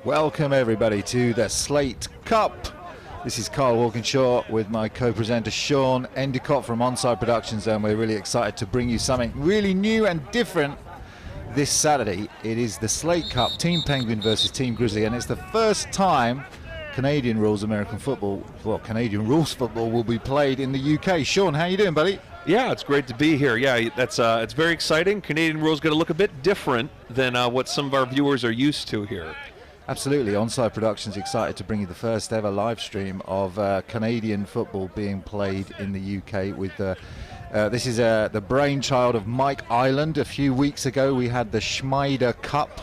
Welcome everybody to the Slate Cup. This is Carl Walkinshaw with my co-presenter Sean Endicott from Onside Productions, and we're really excited to bring you something really new and different this Saturday. It is the Slate Cup, Team Penguin versus Team Grizzly, and it's the first time Canadian rules American football, well, Canadian rules football will be played in the UK. Sean, how you doing, buddy? Yeah, it's great to be here. Yeah, that's it's very exciting. Canadian rules going to look a bit different than what some of our viewers are used to here. Absolutely. Onside Productions excited to bring you the first ever live stream of Canadian football being played in the UK. With this is the brainchild of Mike Ireland. A few weeks ago we had the Schneider Cup,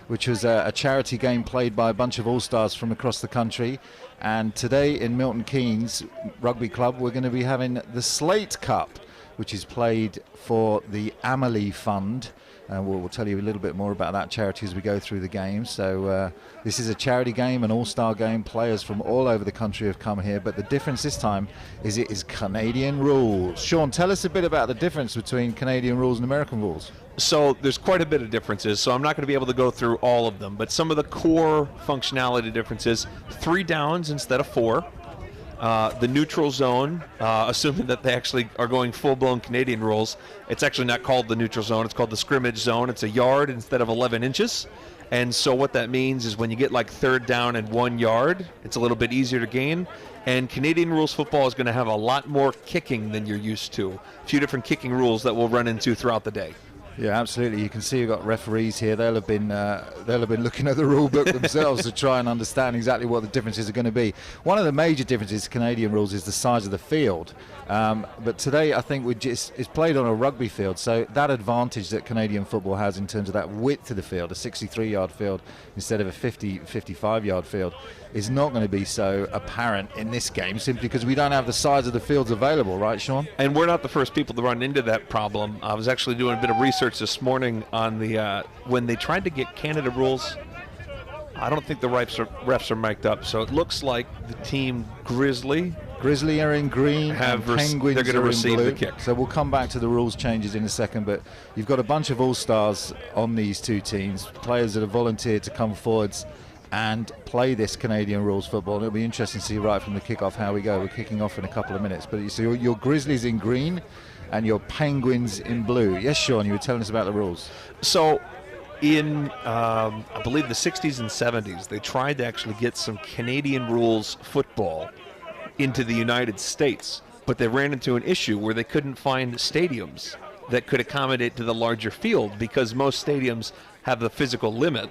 which was a charity game played by a bunch of all-stars from across the country. And today in Milton Keynes Rugby Club we're going to be having the Slate Cup, which is played for the Amelie Fund. We'll tell you a little bit more about that charity as we go through the game. So this is a charity game, an all-star game. Players from all over the country have come here, but the difference this time is it is Canadian rules. Sean, tell us a bit about the difference between Canadian rules and American rules. So there's quite a bit of differences, so I'm not going to be able to go through all of them, but some of the core functionality differences: 3 downs instead of 4. The neutral zone, assuming that they actually are going full-blown Canadian rules, it's actually not called the neutral zone, it's called the scrimmage zone. It's a yard instead of 11 inches. And so what that means is when you get like 3rd down and 1 yard, it's a little bit easier to gain. And Canadian rules football is going to have a lot more kicking than you're used to. A few different kicking rules that we'll run into throughout the day. Yeah, absolutely. You can see you've got referees here. They'll have been looking at the rule book themselves to try and understand exactly what the differences are going to be. One of the major differences to Canadian rules is the size of the field. But today I think it's played on a rugby field, so that advantage that Canadian football has in terms of that width of the field, a 63-yard field instead of a 55-yard field, is not going to be so apparent in this game, simply because we don't have the size of the fields available, right, Sean? And we're not the first people to run into that problem. I was actually doing a bit of research this morning on the when they tried to get Canada rules. I don't think the refs are mic'd up, so it looks like the team Grizzly are in green, and Penguins they're going to receive blue. the kick. So we'll come back to the rules changes in a second, but you've got a bunch of all-stars on these two teams, players that have volunteered to come forwards and play this Canadian rules football. And it'll be interesting to see right from the kickoff how we go. We're kicking off in a couple of minutes, but you see your Grizzlies in green and your Penguins in blue. Yes, Sean, you were telling us about the rules. So in, I believe, the 60s and 70s, they tried to actually get some Canadian rules football into the United States, but they ran into an issue where they couldn't find stadiums that could accommodate to the larger field, because most stadiums have the physical limit,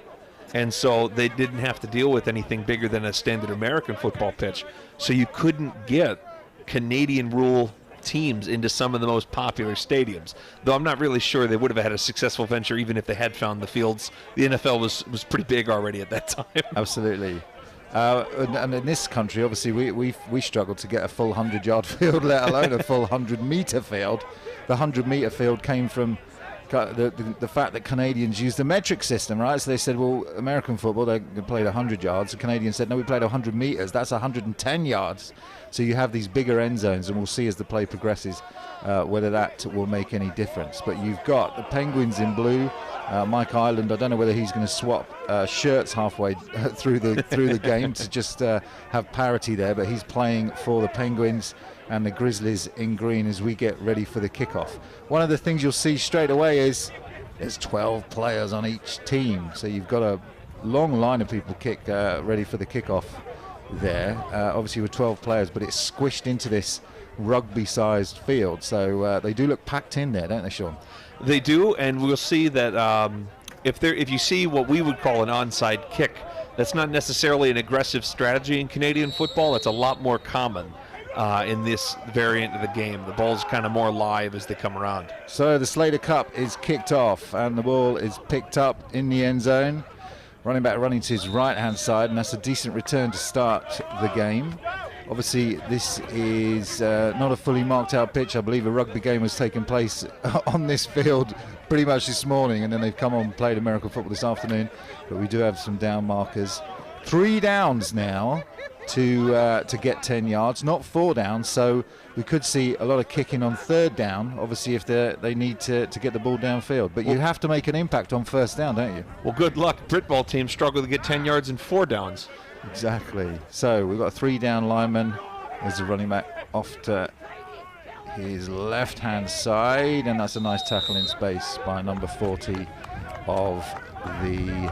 and so they didn't have to deal with anything bigger than a standard American football pitch. So you couldn't get Canadian rule teams into some of the most popular stadiums, though I'm not really sure they would have had a successful venture even if they had found the fields. The NFL was pretty big already at that time. Absolutely. And in this country, obviously, we struggled to get a full 100-yard field, let alone a full 100-meter field. The 100-meter field came from the fact that Canadians used the metric system, right? So they said, well, American football, they played 100 yards. The Canadians said, no, we played 100 meters. That's 110 yards. So you have these bigger end zones, and we'll see as the play progresses whether that will make any difference. But you've got the Penguins in blue. Mike Ireland, I don't know whether he's going to swap shirts halfway through the game to just have parity there, but he's playing for the Penguins, and the Grizzlies in green as we get ready for the kickoff. One of the things you'll see straight away is there's 12 players on each team, so you've got a long line of people ready for the kickoff there. Obviously with 12 players, but it's squished into this rugby-sized field, so they do look packed in there, don't they, Sean? They do, and we'll see that if you see what we would call an onside kick, that's not necessarily an aggressive strategy in Canadian football. It's a lot more common in this variant of the game. The ball's kind of more live as they come around. So the Slater Cup is kicked off, and the ball is picked up in the end zone. Running back running to his right-hand side, and that's a decent return to start the game. Obviously, this is not a fully marked out pitch. I believe a rugby game has taken place on this field pretty much this morning, and then they've come on and played American football this afternoon. But we do have some down markers. 3 downs now to get 10 yards, not 4 down. So we could see a lot of kicking on 3rd down, obviously, if they need to get the ball downfield. But you have to make an impact on 1st down, don't you? Well, good luck. Britball teams struggle to get 10 yards in 4 downs. Exactly. So we've got a 3-down lineman. There's a running back off to his left-hand side, and that's a nice tackle in space by number 40 of the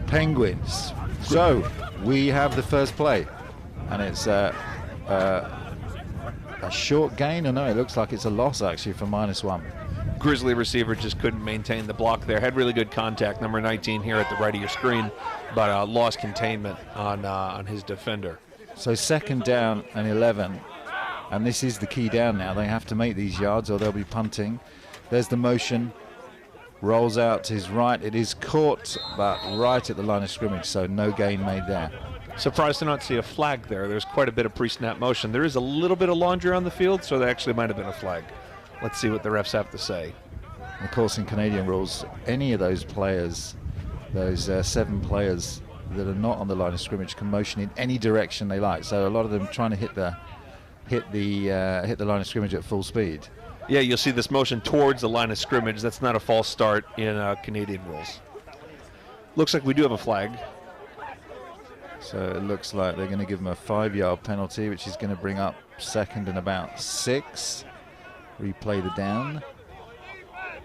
Penguins. So we have the first play, and it's a short gain. Or no, it looks like it's a loss actually for -1. Grizzly receiver just couldn't maintain the block there. Had really good contact, number 19 here at the right of your screen, but lost containment on his defender. So 2nd down and 11, and this is the key down now. They have to make these yards or they'll be punting. There's the motion, rolls out to his right. It is caught, but right at the line of scrimmage, so no gain made there. Surprised to not see a flag there. There's quite a bit of pre-snap motion. There is a little bit of laundry on the field, so there actually might have been a flag. Let's see what the refs have to say. Of course, in Canadian rules, any of those players, those 7 players that are not on the line of scrimmage, can motion in any direction they like. So a lot of them trying to hit the line of scrimmage at full speed. Yeah, you'll see this motion towards the line of scrimmage. That's not a false start in Canadian rules. Looks like we do have a flag. So it looks like they're going to give him a 5-yard penalty, which is going to bring up 2nd and about 6. Replay the down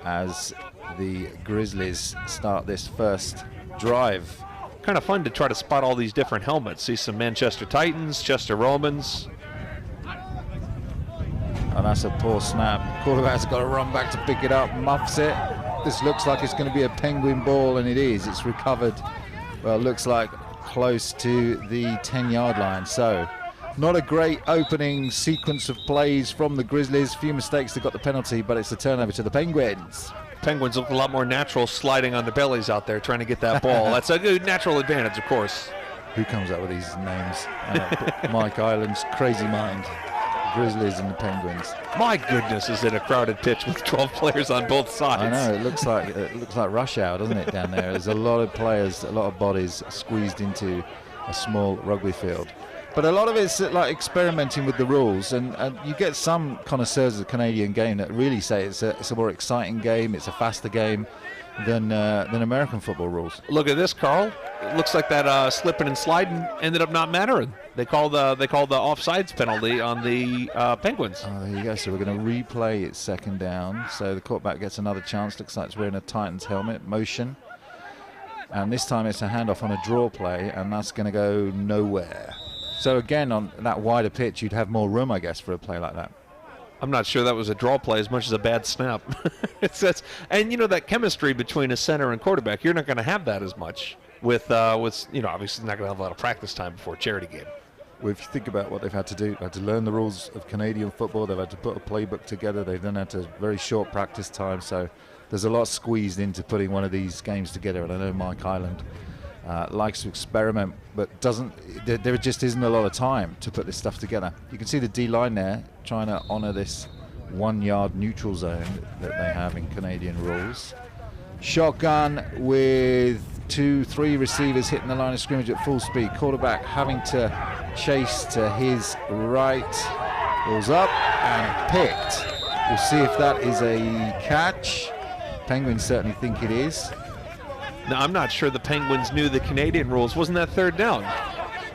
as the Grizzlies start this first drive. Kind of fun to try to spot all these different helmets. See some Manchester Titans, Chester Romans. And that's a poor snap. Quarterback's got to run back to pick it up, muffs it. This looks like it's going to be a Penguin ball, and it is. It's recovered, well, it looks like close to the 10-yard line. So not a great opening sequence of plays from the Grizzlies. Few mistakes that got the penalty, but it's a turnover to the Penguins. Penguins look a lot more natural sliding on their bellies out there trying to get that ball. That's a good natural advantage, of course. Who comes up with these names? Mike Island's crazy mind. Grizzlies and the Penguins. My goodness, is it a crowded pitch with 12 players on both sides? I know, it looks like rush hour, doesn't it, down there? There's a lot of players, a lot of bodies squeezed into a small rugby field. But a lot of it's like experimenting with the rules, and you get some connoisseurs of the Canadian game that really say it's a more exciting game, it's a faster game than American football rules. Look at this, Carl. It looks like that slipping and sliding ended up not mattering. They called the offsides penalty on the Penguins. Oh, there you go. So we're going to replay it 2nd down. So the quarterback gets another chance. Looks like it's wearing a Titans helmet. Motion. And this time it's a handoff on a draw play, and that's going to go nowhere. So again, on that wider pitch, you'd have more room, I guess, for a play like that. I'm not sure that was a draw play as much as a bad snap. And, that chemistry between a center and quarterback, you're not going to have that as much with obviously not going to have a lot of practice time before a charity game. Well, if you think about what they've had to do, they've had to learn the rules of Canadian football. They've had to put a playbook together. They've then had to very short practice time. So there's a lot squeezed into putting one of these games together. And I know Mike Island likes to experiment, but there just isn't a lot of time to put this stuff together. You can see the D-line there trying to honor this 1-yard neutral zone that they have in Canadian rules. Shotgun with 2-3 receivers hitting the line of scrimmage at full speed. Quarterback having to chase to his right. Balls up and picked. We'll see if that is a catch. Penguins certainly think it is. Now, I'm not sure the Penguins knew the Canadian rules. Wasn't that 3rd down?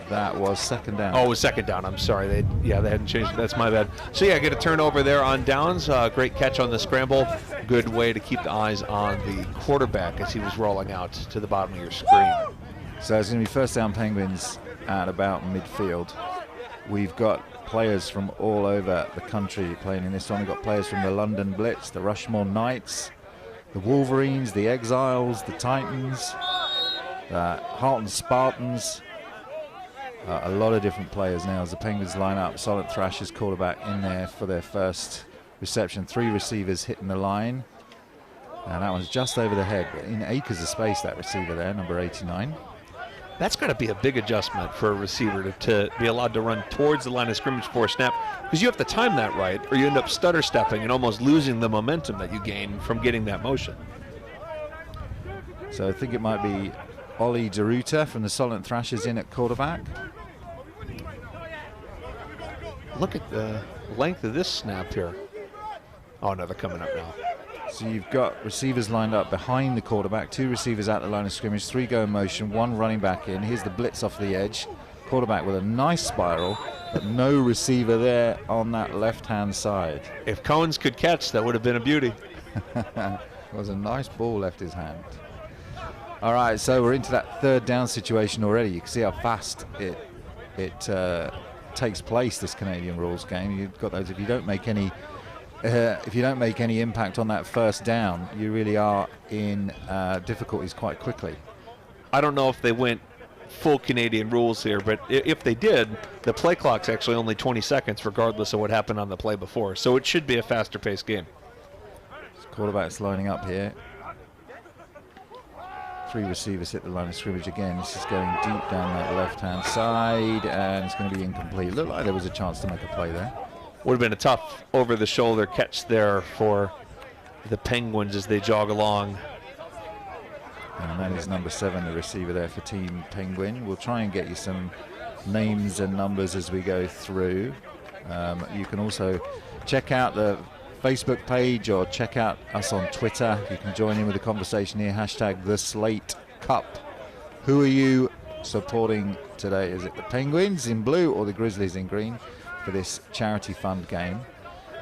That was 2nd down. Oh, it was 2nd down. I'm sorry. They hadn't changed it. That's my bad. So, get a turnover there on downs. Great catch on the scramble. Good way to keep the eyes on the quarterback as he was rolling out to the bottom of your screen. So it's going to be 1st down Penguins at about midfield. We've got players from all over the country playing in this one. We've got players from the London Blitz, the Rushmore Knights, the Wolverines, the Exiles, the Titans, the Halton Spartans. A lot of different players now as the Penguins line up. Solid Thrashers quarterback in there for their first reception. 3 receivers hitting the line. And that one's just over the head. In acres of space, that receiver there, number 89. That's got to be a big adjustment for a receiver to be allowed to run towards the line of scrimmage for a snap, because you have to time that right, or you end up stutter stepping and almost losing the momentum that you gain from getting that motion. So I think it might be Ollie DeRuta from the Solent Thrashers in at quarterback. Look at the length of this snap here. Oh, no, they're coming up now. So you've got receivers lined up behind the quarterback, 2 receivers at the line of scrimmage, 3 go in motion, 1 running back in. Here's the blitz off the edge. Quarterback with a nice spiral, but no receiver there on that left-hand side. If Cohen's could catch, that would have been a beauty. It was a nice ball left his hand. All right, so we're into that 3rd down situation already. You can see how fast it takes place, this Canadian rules game. You've got those. If you don't make any impact on that 1st down, you really are in difficulties quite quickly. I don't know if they went full Canadian rules here, but if they did, the play clock's actually only 20 seconds regardless of what happened on the play before. So it should be a faster paced game. Quarterback's lining up here. 3 receivers hit the line of scrimmage again. This is going deep down that left-hand side, and it's going to be incomplete. Looked like there was a chance to make a play there. Would have been a tough over-the-shoulder catch there for the Penguins as they jog along. And that is number 7, the receiver there for Team Penguin. We'll try and get you some names and numbers as we go through. You can also check out the Facebook page or check out us on Twitter. You can join in with the conversation here, hashtag the Slate Cup. Who are you supporting today? Is it the Penguins in blue or the Grizzlies in green for this charity fund game?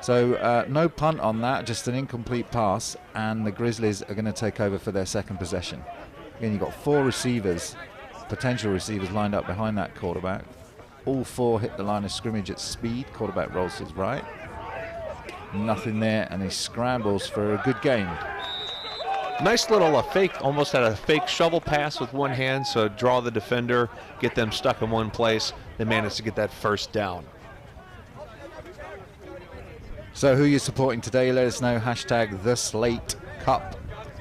So no punt on that, just an incomplete pass, and the Grizzlies are going to take over for their 2nd possession. Again, you've got 4 receivers, potential receivers lined up behind that quarterback. All 4 hit the line of scrimmage at speed. Quarterback rolls his right. Nothing there, and he scrambles for a good gain. Nice little fake, almost had a fake shovel pass with one hand, so draw the defender, get them stuck in one place. They managed to get that 1st down. So who you're supporting today, let us know, hashtag the Slate Cup.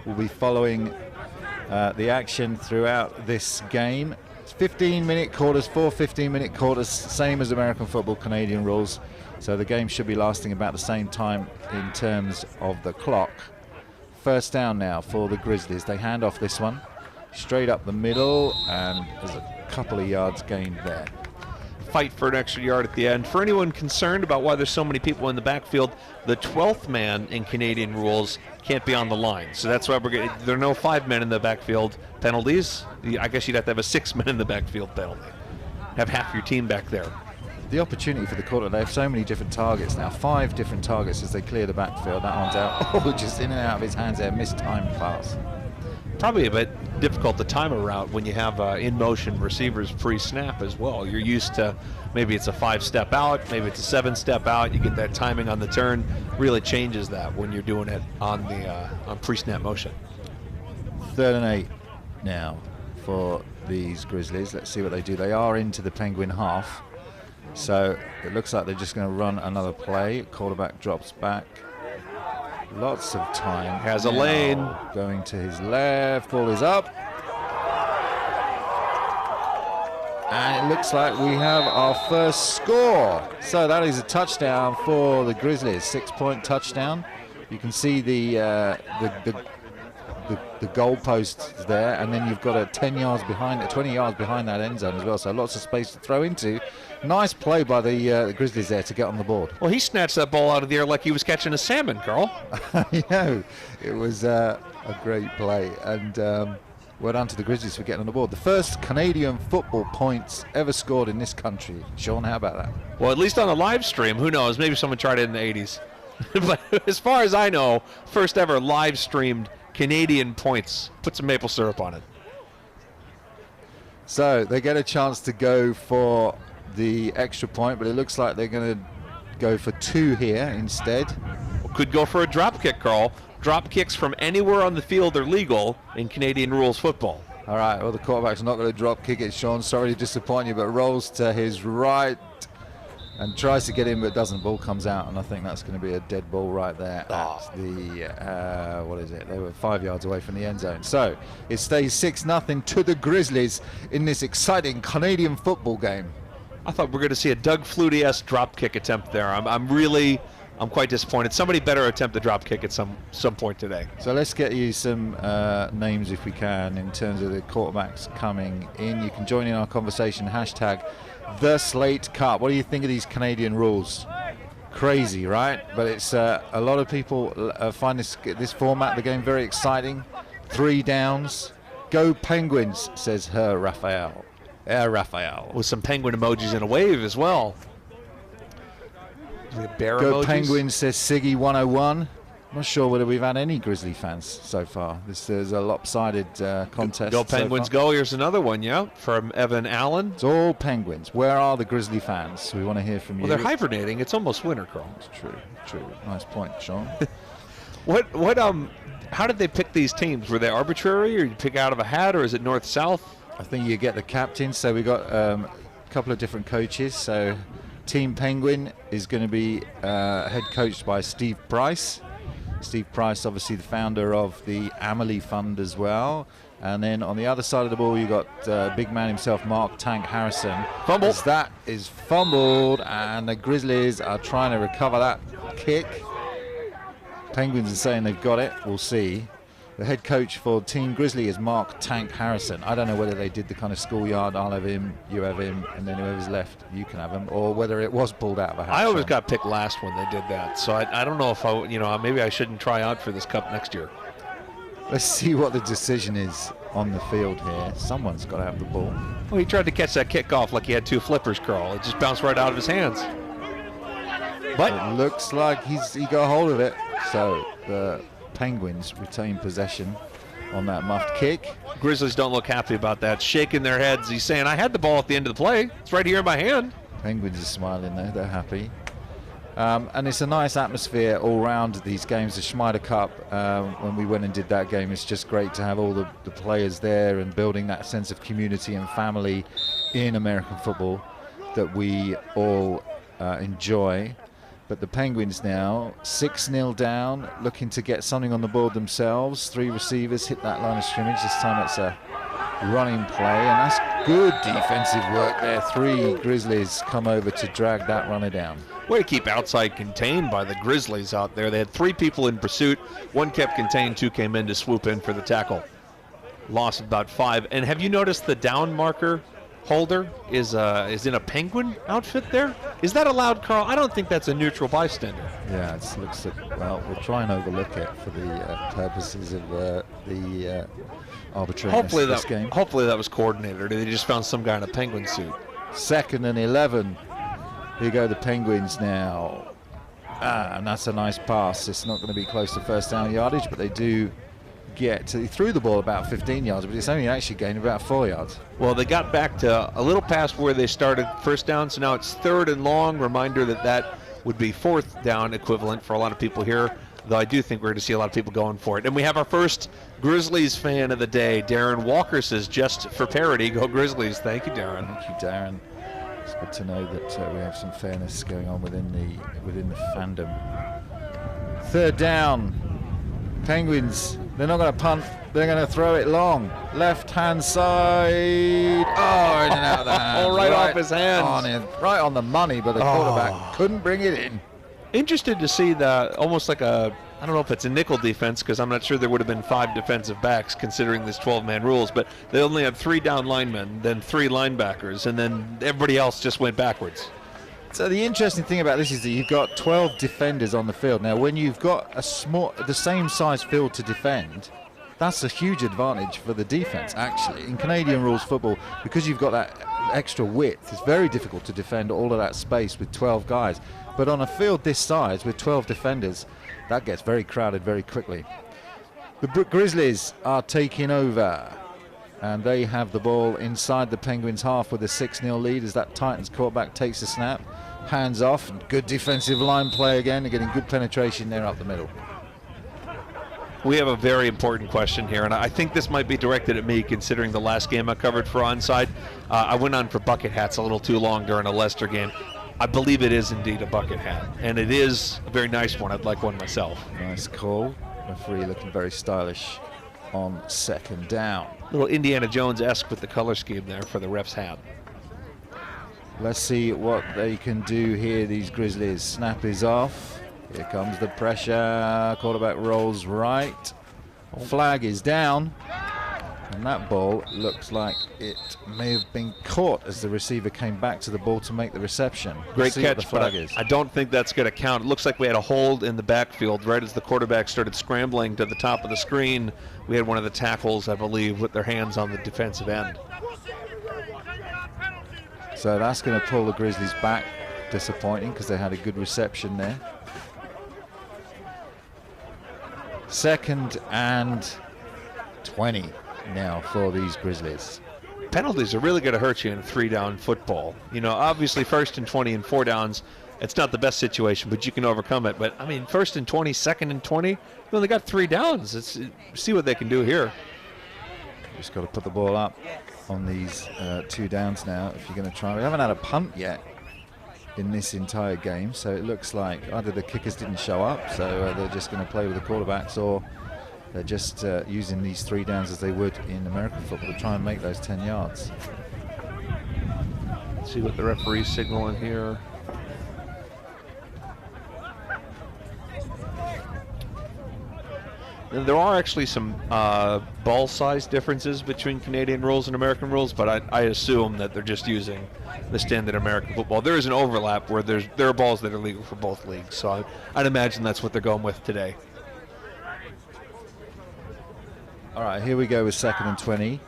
We'll be following the action throughout this game. It's 15-minute quarters, 4 15-minute quarters, same as American football, Canadian rules. So the game should be lasting about the same time in terms of the clock. 1st down now for the Grizzlies. They hand off this one straight up the middle, and there's a couple of yards gained there. Fight for an extra yard at the end. For anyone concerned about why there's so many people in the backfield, the 12th man in Canadian rules can't be on the line. So that's why there are no 5 men in the backfield penalties. I guess you'd have to have a 6 men in the backfield penalty. Have half your team back there. The opportunity for the quarter, they have so many different targets now, 5 different targets as they clear the backfield. That one's out. Oh, just in and out of his hands there, mistimed pass. Probably a bit difficult to time a route when you have in-motion receivers pre-snap as well. You're used to maybe it's a 5-step out, maybe it's a 7-step out. You get that timing on the turn. Really changes that when you're doing it on pre-snap motion. 3rd and 8 now for these Grizzlies. Let's see what they do. They are into the Penguin half. So it looks like they're just going to run another play. Quarterback drops back. Lots of time. Has a lane. Going to his left. Ball is up. And it looks like we have our 1st score. So that is a touchdown for the Grizzlies. 6-point touchdown. You can see the goalposts there, and then you've got a 20 yards behind that end zone as well, so lots of space to throw into. Nice play by the Grizzlies there to get on the board. Well, he snatched that ball out of the air like he was catching a salmon, Carl. You know, it was a great play, and well done to the Grizzlies for getting on the board. The 1st Canadian football points ever scored in this country. Sean, how about that? Well, at least on a live stream. Who knows? Maybe someone tried it in the 80s. But as far as I know, 1st ever live streamed Canadian points. Put some maple syrup on it. So they get a chance to go for the extra point, but it looks like they're going to go for 2 here instead. Could go for a drop kick, Carl. Drop kicks from anywhere on the field are legal in Canadian rules football. All right, well, the quarterback's not going to drop kick it, Sean. Sorry to disappoint you, but rolls to his right and tries to get in, but doesn't. Ball comes out, and I think that's going to be a dead ball right there at the, what is it? They were 5 yards away from the end zone. So it stays 6-0 to the Grizzlies in this exciting Canadian football game. I thought we were going to see a Doug Flutie-esque drop kick attempt there. I'm really I'm quite disappointed. Somebody better attempt the drop kick at some point today. So let's get you some names if we can in terms of the quarterbacks coming in. You can join in our conversation, hashtag the Slate Cup. What do you think of these Canadian rules? Crazy, right? But it's a lot of people find this format of the game very exciting. 3 downs. Go Penguins, says Raphael. Raphael. With some penguin emojis and a wave as well. Bear Go emojis? Penguins, says Siggy 101. Not sure whether we've had any Grizzly fans so far. This is a lopsided contest. Go Penguins, go. Here's another one, yeah, from Evan Allen. It's all Penguins. Where are the Grizzly fans? We want to hear from you. Well, they're hibernating. It's almost winter, Carl. It's true. Nice point, Sean. How did they pick these teams? Were they arbitrary, or you pick out of a hat, or is it north-south? I think you get the captain. So we got a couple of different coaches. So Team Penguin is going to be head coached by Steve Price. Steve Price, obviously the founder of the Amelie Fund as well. And then on the other side of the ball, you got big man himself, Mark Tank Harrison. Fumble. That is fumbled, and the Grizzlies are trying to recover that kick. Penguins are saying they've got it. We'll see. The head coach for Team Grizzly is Mark Tank Harrison. I don't know whether they did the kind of schoolyard, I'll have him, you have him, and then whoever's left, you can have him, or whether it was pulled out of a hat. I always got picked last when they did that, so I don't know if maybe I shouldn't try out for this cup next year. Let's see what the decision is on the field here. Someone's got to have the ball. Well, he tried to catch that kickoff like he had 2 flippers, Carl. It just bounced right out of his hands. But it looks like he got hold of it. So the Penguins retain possession on that muffed kick. Grizzlies don't look happy about that, shaking their heads. He's saying, I had the ball at the end of the play. It's right here in my hand. Penguins are smiling though, they're happy. And it's a nice atmosphere all round these games. The Schneider Cup, when we went and did that game, it's just great to have all the players there and building that sense of community and family in American football that we all enjoy. But the Penguins now 6-0 down, looking to get something on the board themselves. 3 receivers hit that line of scrimmage. This time it's a running play, and that's good defensive work there. 3 Grizzlies come over to drag that runner down. Way to keep outside contained by the Grizzlies out there. They had 3 people in pursuit. 1 kept contained, 2 came in to swoop in for the tackle. Loss of about 5. And have you noticed the down marker holder is in a Penguin outfit there? Is that allowed, Carl? I don't think that's a neutral bystander. Yeah, it looks well, we'll try and overlook it for the purposes of the arbitrariness of this game. Hopefully that was coordinated, or they just found some guy in a Penguin suit. 2nd and 11. Here go the Penguins now. And that's a nice pass. It's not going to be close to first down yardage, but they do he threw the ball about 15 yards, but it's only actually gained about 4 yards. Well, they got back to a little past where they started first down, so now it's 3rd and long. Reminder that would be 4th down equivalent for a lot of people here, though I do think we're going to see a lot of people going for it. And we have our first Grizzlies fan of the day. Darren Walker says, just for parody, go Grizzlies. Thank you, Darren. Thank you, Darren. It's good to know that we have some fairness going on within the fandom. 3rd down. Penguins, they're not going to punt, they're going to throw it long. Left-hand side. Oh, in and out of the hands. right off his hands. Right on the money, but the quarterback couldn't bring it in. Interested to see that, almost like I don't know if it's a nickel defense, because I'm not sure there would have been 5 defensive backs considering this 12-man rules, but they only had 3 down linemen, then 3 linebackers, and then everybody else just went backwards. So the interesting thing about this is that you've got 12 defenders on the field. Now, when you've got the same size field to defend, that's a huge advantage for the defense, actually. In Canadian rules football, because you've got that extra width, it's very difficult to defend all of that space with 12 guys. But on a field this size with 12 defenders, that gets very crowded very quickly. The Grizzlies are taking over, and they have the ball inside the Penguins' half with a 6-0 lead as that Titans quarterback takes a snap. Hands off, and good defensive line play again. They're getting good penetration there up the middle. We have a very important question here, and I think this might be directed at me considering the last game I covered for Onside. I went on for bucket hats a little too long during a Leicester game. I believe it is indeed a bucket hat, and it is a very nice one. I'd like one myself. Nice call. Referee looking very stylish on 2nd down. A little Indiana Jones-esque with the color scheme there for the ref's hat. Let's see what they can do here, these Grizzlies. Snap is off. Here comes the pressure. Quarterback rolls right. Flag is down. And that ball looks like it may have been caught as the receiver came back to the ball to make the reception. Great catch, but I don't think that's going to count. It looks like we had a hold in the backfield right as the quarterback started scrambling to the top of the screen. We had one of the tackles, I believe, with their hands on the defensive end. So that's going to pull the Grizzlies back. Disappointing because they had a good reception there. 2nd and 20 now for these Grizzlies. Penalties are really going to hurt you in 3-down football. You know, obviously 1st and 20 and 4 downs, it's not the best situation, but you can overcome it. But, I mean, 1st and 20, 2nd and 20, you only got 3 downs. See what they can do here. Just got to put the ball up on these 2 downs now if you're going to try. We haven't had a punt yet in this entire game, so it looks like either the kickers didn't show up, so they're just going to play with the quarterbacks, or they're just using these 3 downs as they would in American football to try and make those 10 yards. Let's see what the referee's signaling here. There are actually some ball size differences between Canadian rules and American rules, but I assume that they're just using the standard American football. There is an overlap where there are balls that are legal for both leagues, so I'd imagine that's what they're going with today. All right, here we go with 2nd and 20.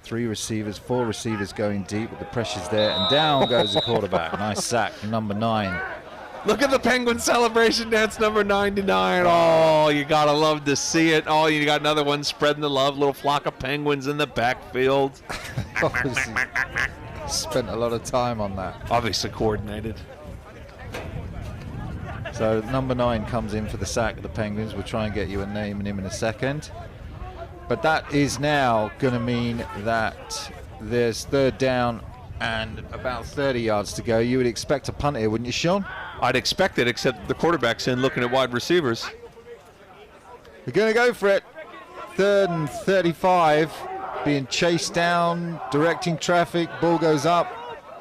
3 receivers, 4 receivers going deep, but the pressure's there, and down goes the quarterback. Nice sack, number 9. Look at the Penguin celebration dance, number 99. Oh, you got to love to see it. Oh, you got another one spreading the love. Little flock of penguins in the backfield. Spent a lot of time on that. Obviously coordinated. So number 9 comes in for the sack of the Penguins. We'll try and get you a name and him in a second. But that is now going to mean that there's 3rd down and about 30 yards to go. You would expect a punt here, wouldn't you, Sean? I'd expect it, except the quarterback's in looking at wide receivers. They're going to go for it. 3rd and 35, being chased down, directing traffic. Ball goes up,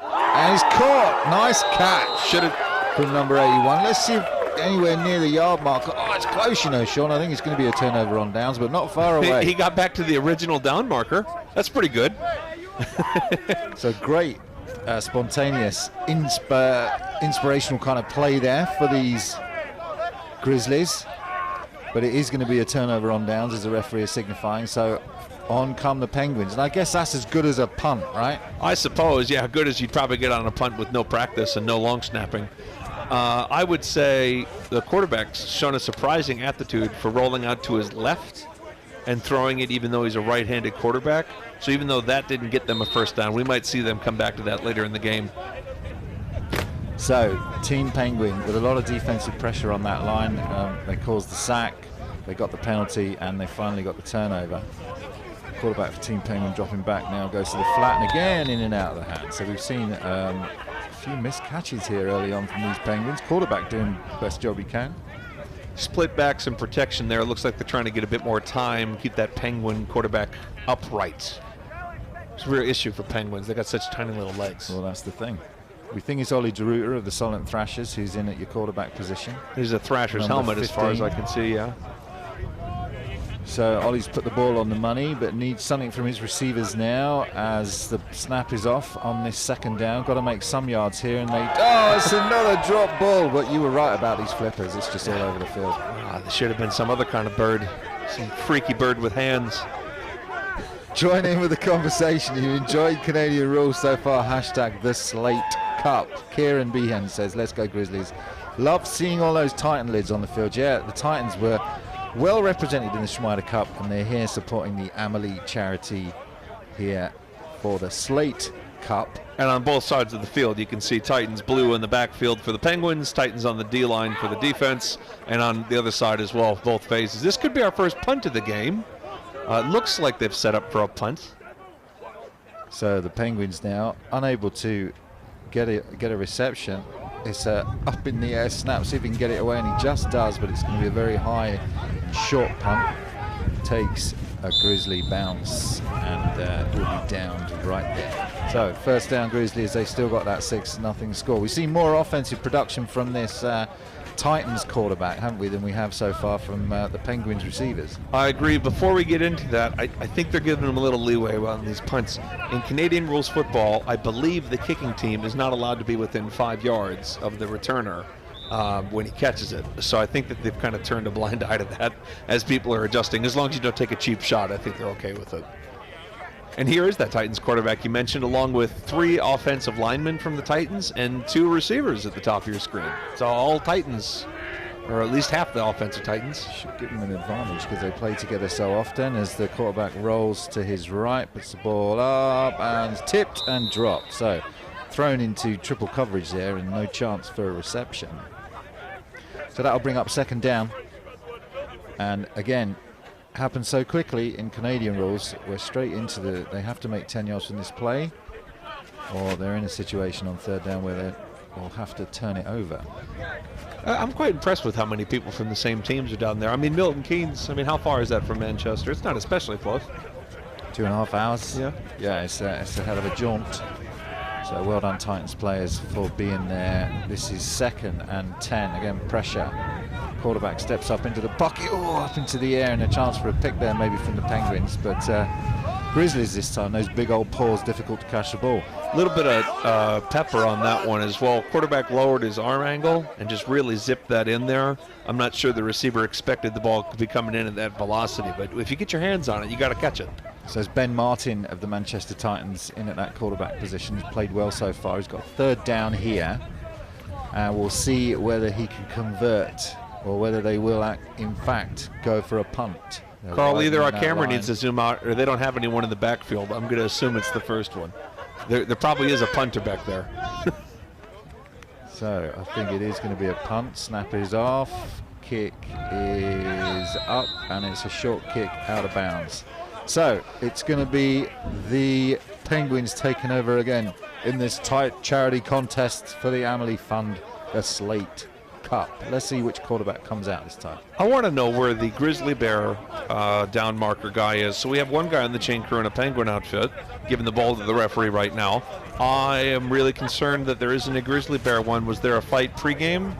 and he's caught. Nice catch. Should have from number 81. Let's see if anywhere near the yard marker. Oh, it's close, you know, Sean. I think it's going to be a turnover on downs, but not far away. He got back to the original down marker. That's pretty good. So great, spontaneous, inspirational kind of play there for these Grizzlies. But it is going to be a turnover on downs, as the referee is signifying. So on come the Penguins. And I guess that's as good as a punt, right? I suppose, yeah, good as you'd probably get on a punt with no practice and no long snapping. I would say the quarterback's shown a surprising aptitude for rolling out to his left and throwing it even though he's a right-handed quarterback. So even though that didn't get them a 1st down, we might see them come back to that later in the game. So Team Penguin with a lot of defensive pressure on that line. They caused the sack, they got the penalty, and they finally got the turnover. Quarterback for Team Penguin dropping back now, goes to the flat, and again in and out of the hand. So we've seen a few missed catches here early on from these Penguins. Quarterback doing the best job he can. Split backs and protection there. It looks like they're trying to get a bit more time, keep that Penguin quarterback upright. It's a real issue for Penguins. They got such tiny little legs. Well, that's the thing. We think it's Ollie DeRuiter of the Solent Thrashers who's in at your quarterback position. There's a Thrashers Number helmet 15. as far as I can see, yeah. So Ollie's put the ball on the money, but needs something from his receivers now as the snap is off on this 2nd down. Got to make some yards here, and it's another drop ball. But you were right about these flippers. It's just all over the field. There should have been some other kind of bird, some freaky bird with hands. Join in with the conversation. You enjoyed Canadian rules so far. Hashtag the Slate Cup. Kieran Behan says, let's go Grizzlies. Love seeing all those Titan lids on the field. Yeah, the Titans were well represented in the Schneider Cup, and they're here supporting the Amelie charity here for the Slate Cup. And on both sides of the field, you can see Titans blue in the backfield for the Penguins, Titans on the D-line for the defense, and on the other side as well, both phases. This could be our first punt of the game. It looks like they've set up for a punt. So the Penguins now unable to get a reception. It's a up in the air snap, see if he can get it away, and he just does, but it's going to be a very high short punt. Takes a Grizzly bounce and will be downed right there. So first down Grizzlies, they still got that 6-0 score. We've seen more offensive production from this Titans quarterback, haven't we, than we have so far from the Penguins receivers. I agree. Before we get into that, I think they're giving them a little leeway on these punts. In Canadian rules football, I believe the kicking team is not allowed to be within 5 yards of the returner when he catches it. So I think that they've kind of turned a blind eye to that as people are adjusting. As long as you don't take a cheap shot, I think they're okay with it. And here is that Titans quarterback you mentioned, along with 3 offensive linemen from the Titans and 2 receivers at the top of your screen. So all Titans, or at least half the offensive Titans. Should give them an advantage because they play together so often. As the quarterback rolls to his right, puts the ball up and tipped and dropped. So thrown into triple coverage there and no chance for a reception. So that'll bring up second down. And again, happens so quickly in Canadian rules. We're straight into they have to make 10 yards from this play, or they're in a situation on third down where they'll have to turn it over. I'm quite impressed with how many people from the same teams are down there. I mean, Milton Keynes, how far is that from Manchester? It's not especially close. 2.5 hours. Yeah, it's a hell of a jaunt. So well done Titans players for being there. This is 2nd and 10. Again, pressure. Quarterback steps up into the pocket, up into the air, and a chance for a pick there maybe from the Penguins. But Grizzlies this time, those big old paws, difficult to catch the ball. A little bit of pepper on that one as well. Quarterback lowered his arm angle and just really zipped that in there. I'm not sure the receiver expected the ball to be coming in at that velocity, but if you get your hands on it, you got to catch it. So it's Ben Martin of the Manchester Titans in at that quarterback position. He's played well so far. He's got third down here. And we'll see whether he can convert or whether they will, in fact, go for a punt. Carl, either our camera needs to zoom out or they don't have anyone in the backfield. I'm going to assume it's the first one. There probably is a punter back there. So I think it is going to be a punt. Snap is off. Kick is up, and it's a short kick out of bounds. So it's going to be the Penguins taking over again in this tight charity contest for the Amalie Fund, the Slate Cup. Let's see which quarterback comes out this time. I want to know where the Grizzly Bear down marker guy is. So we have one guy on the chain crew in a Penguin outfit, giving the ball to the referee right now. I am really concerned that there isn't a Grizzly Bear one. Was there a fight pregame?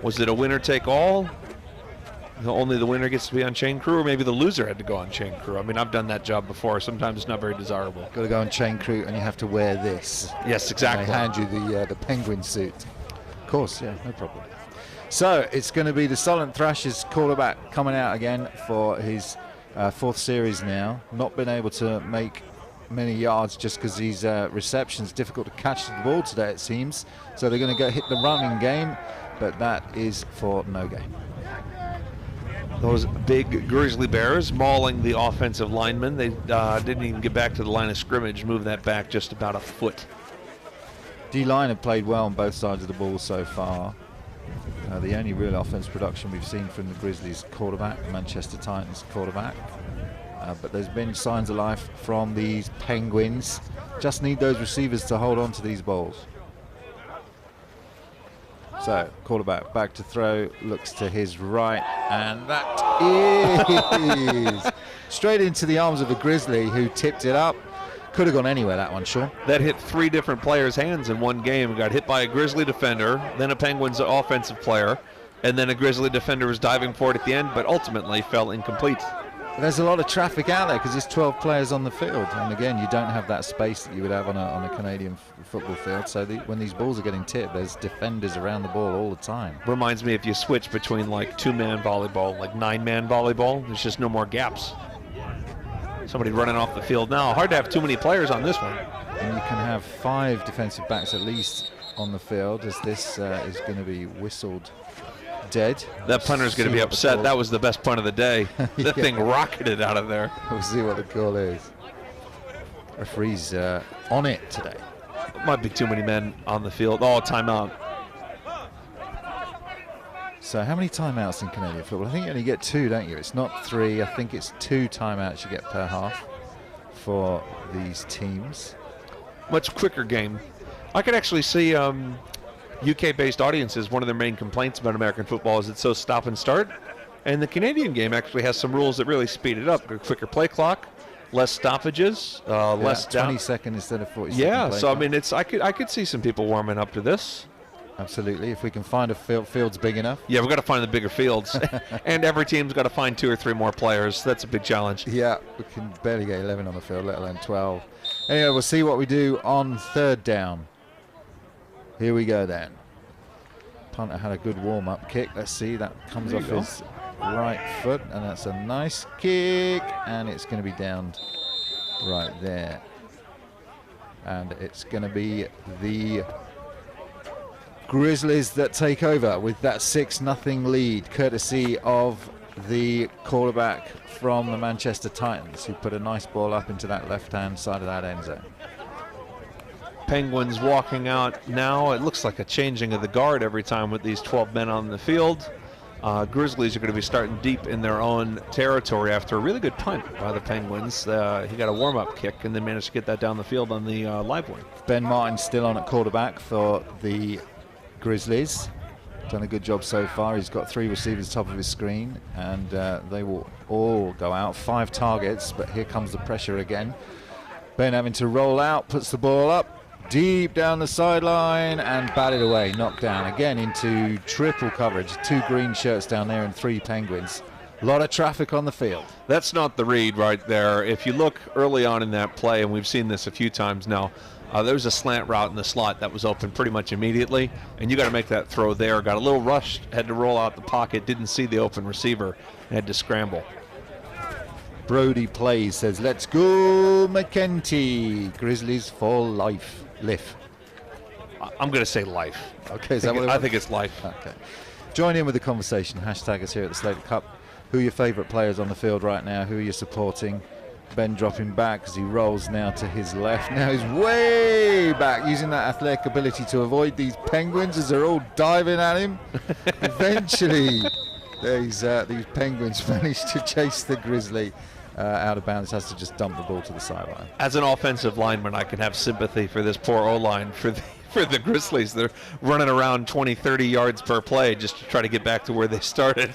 Was it a winner take all? Only the winner gets to be on chain crew, or maybe the loser had to go on chain crew. I've done that job before. Sometimes it's not very desirable. Got to go on chain crew, and you have to wear this. Yes, exactly. They hand you the penguin suit. Of course, yeah, no problem. So it's going to be the Solent Thrashers quarterback coming out again for his 4th series now. Not been able to make many yards just because these receptions difficult to catch the ball today, it seems. So they're going to go hit the running game, but that is for no gain. Those big Grizzly Bears mauling the offensive linemen. They didn't even get back to the line of scrimmage, move that back just about a foot. D-line have played well on both sides of the ball so far. The only real offense production we've seen from the Grizzlies quarterback, Manchester Titans quarterback. But there's been signs of life from these Penguins. Just need those receivers to hold on to these balls. So, quarterback back to throw, looks to his right, and that is straight into the arms of a Grizzly who tipped it up. Could have gone anywhere, that one, Sean. That hit 3 different players' hands in one game. Got hit by a Grizzly defender, then a Penguins offensive player, and then a Grizzly defender was diving for it at the end, but ultimately fell incomplete. There's a lot of traffic out there because there's 12 players on the field, and again, you don't have that space that you would have on a Canadian football field. So when these balls are getting tipped, there's defenders around the ball all the time. Reminds me if you switch between like 2-man volleyball and like 9-man volleyball, there's just no more gaps. Somebody running off the field now. Hard to have too many players on this one. And you can have 5 defensive backs at least on the field, as this is going to be whistled dead. That punter's going to be upset. That was the best punt of the day. That thing rocketed out of there. We'll see what the call is. Referee's on it today. Might be too many men on the field. Oh, timeout. So how many timeouts in Canadian football? I think you only get 2, don't you? It's not 3. I think it's 2 timeouts you get per half for these teams. Much quicker game. I could actually see UK-based audiences, one of their main complaints about American football is it's so stop and start. And the Canadian game actually has some rules that really speed it up. A quicker play clock, less stoppages, less 20-second instead of 40. Yeah, so I mean, I could see some people warming up to this. Absolutely, if we can find a field's big enough. Yeah, we've got to find the bigger fields, and every team's got to find 2 or 3 more players. That's a big challenge. Yeah, we can barely get 11 on the field, let alone 12. Anyway, we'll see what we do on third down. Here we go then. Punter had a good warm-up kick. Let's see, that comes off his right foot, and that's a nice kick, and it's going to be down right there. And it's going to be the Grizzlies that take over with that 6-0 lead, courtesy of the quarterback from the Manchester Titans, who put a nice ball up into that left-hand side of that end zone. Penguins walking out now. It looks like a changing of the guard every time with these 12 men on the field. Grizzlies are going to be starting deep in their own territory after a really good punt by the Penguins. He got a warm-up kick and then managed to get that down the field on the live one. Ben Martin still on at quarterback for the Grizzlies. Done a good job so far. He's got 3 receivers top of his screen, and they will all go out. 5 targets, but here comes the pressure again. Ben having to roll out, puts the ball up deep down the sideline and batted away, knocked down again into triple coverage. 2 green shirts down there and 3 Penguins. A lot of traffic on the field. That's not the read right there. If you look early on in that play, and we've seen this a few times now, there was a slant route in the slot that was open pretty much immediately, and you got to make that throw there. Got a little rushed, had to roll out the pocket, didn't see the open receiver, and had to scramble. Brody plays, says, let's go, McKenty. Grizzlies for life. Live. I'm going to say life. Okay, is that what I think it's life. Okay. Join in with the conversation. Hashtag us here at the Slate Cup. Who are your favourite players on the field right now? Who are you supporting? Ben dropping back as he rolls now to his left. Now he's way back, using that athletic ability to avoid these Penguins as they're all diving at him. Eventually, these Penguins manage to chase the Grizzly out of bounds. Has to just dump the ball to the sideline. As an offensive lineman, I can have sympathy for this poor O-line for the Grizzlies. They're running around 20, 30 yards per play just to try to get back to where they started.